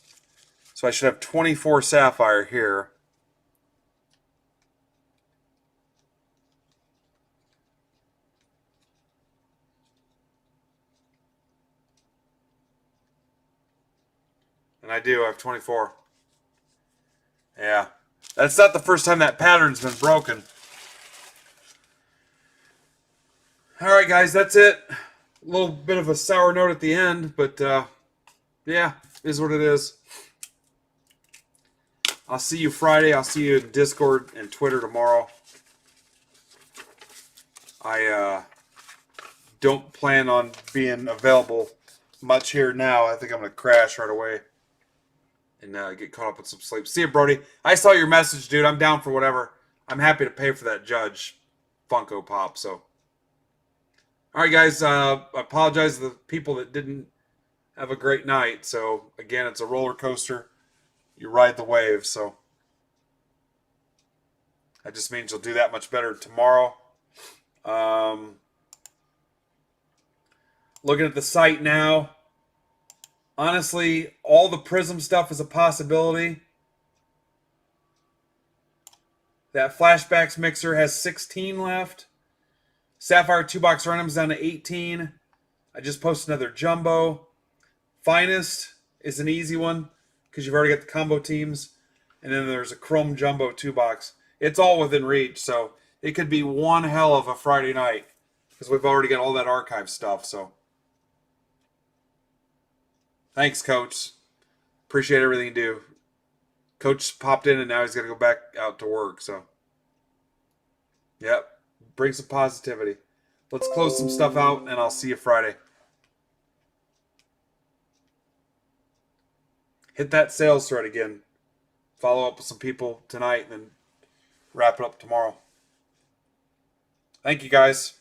So I should have 24 Sapphire here. And I do, I have 24. Yeah. That's not the first time that pattern's been broken. Alright guys, that's it. A little bit of a sour note at the end, but yeah, is what it is. I'll see you Friday. I'll see you in Discord and Twitter tomorrow. I don't plan on being available much here now. I think I'm going to crash right away and get caught up with some sleep. See you, Brody. I saw your message, dude. I'm down for whatever. I'm happy to pay for that Judge Funko Pop. So, all right, guys. I apologize to the people that didn't have a great night. So, again, it's a roller coaster. You ride the wave, so that just means you'll do that much better tomorrow. Looking at the site now, honestly, all the Prizm stuff is a possibility. That Flashbacks mixer has 16 left. Sapphire 2-box random's down to 18. I just posted another jumbo. Finest is an easy one because you've already got the combo teams. And then there's a Chrome Jumbo 2-box. It's all within reach, so it could be one hell of a Friday night because we've already got all that archive stuff. So, thanks, Coach. Appreciate everything you do. Coach popped in and now he's got to go back out to work. So, yep, bring some positivity. Let's close some stuff out, and I'll see you Friday. Hit that sales thread again. follow up with some people tonight, and then wrap it up tomorrow. Thank you, guys.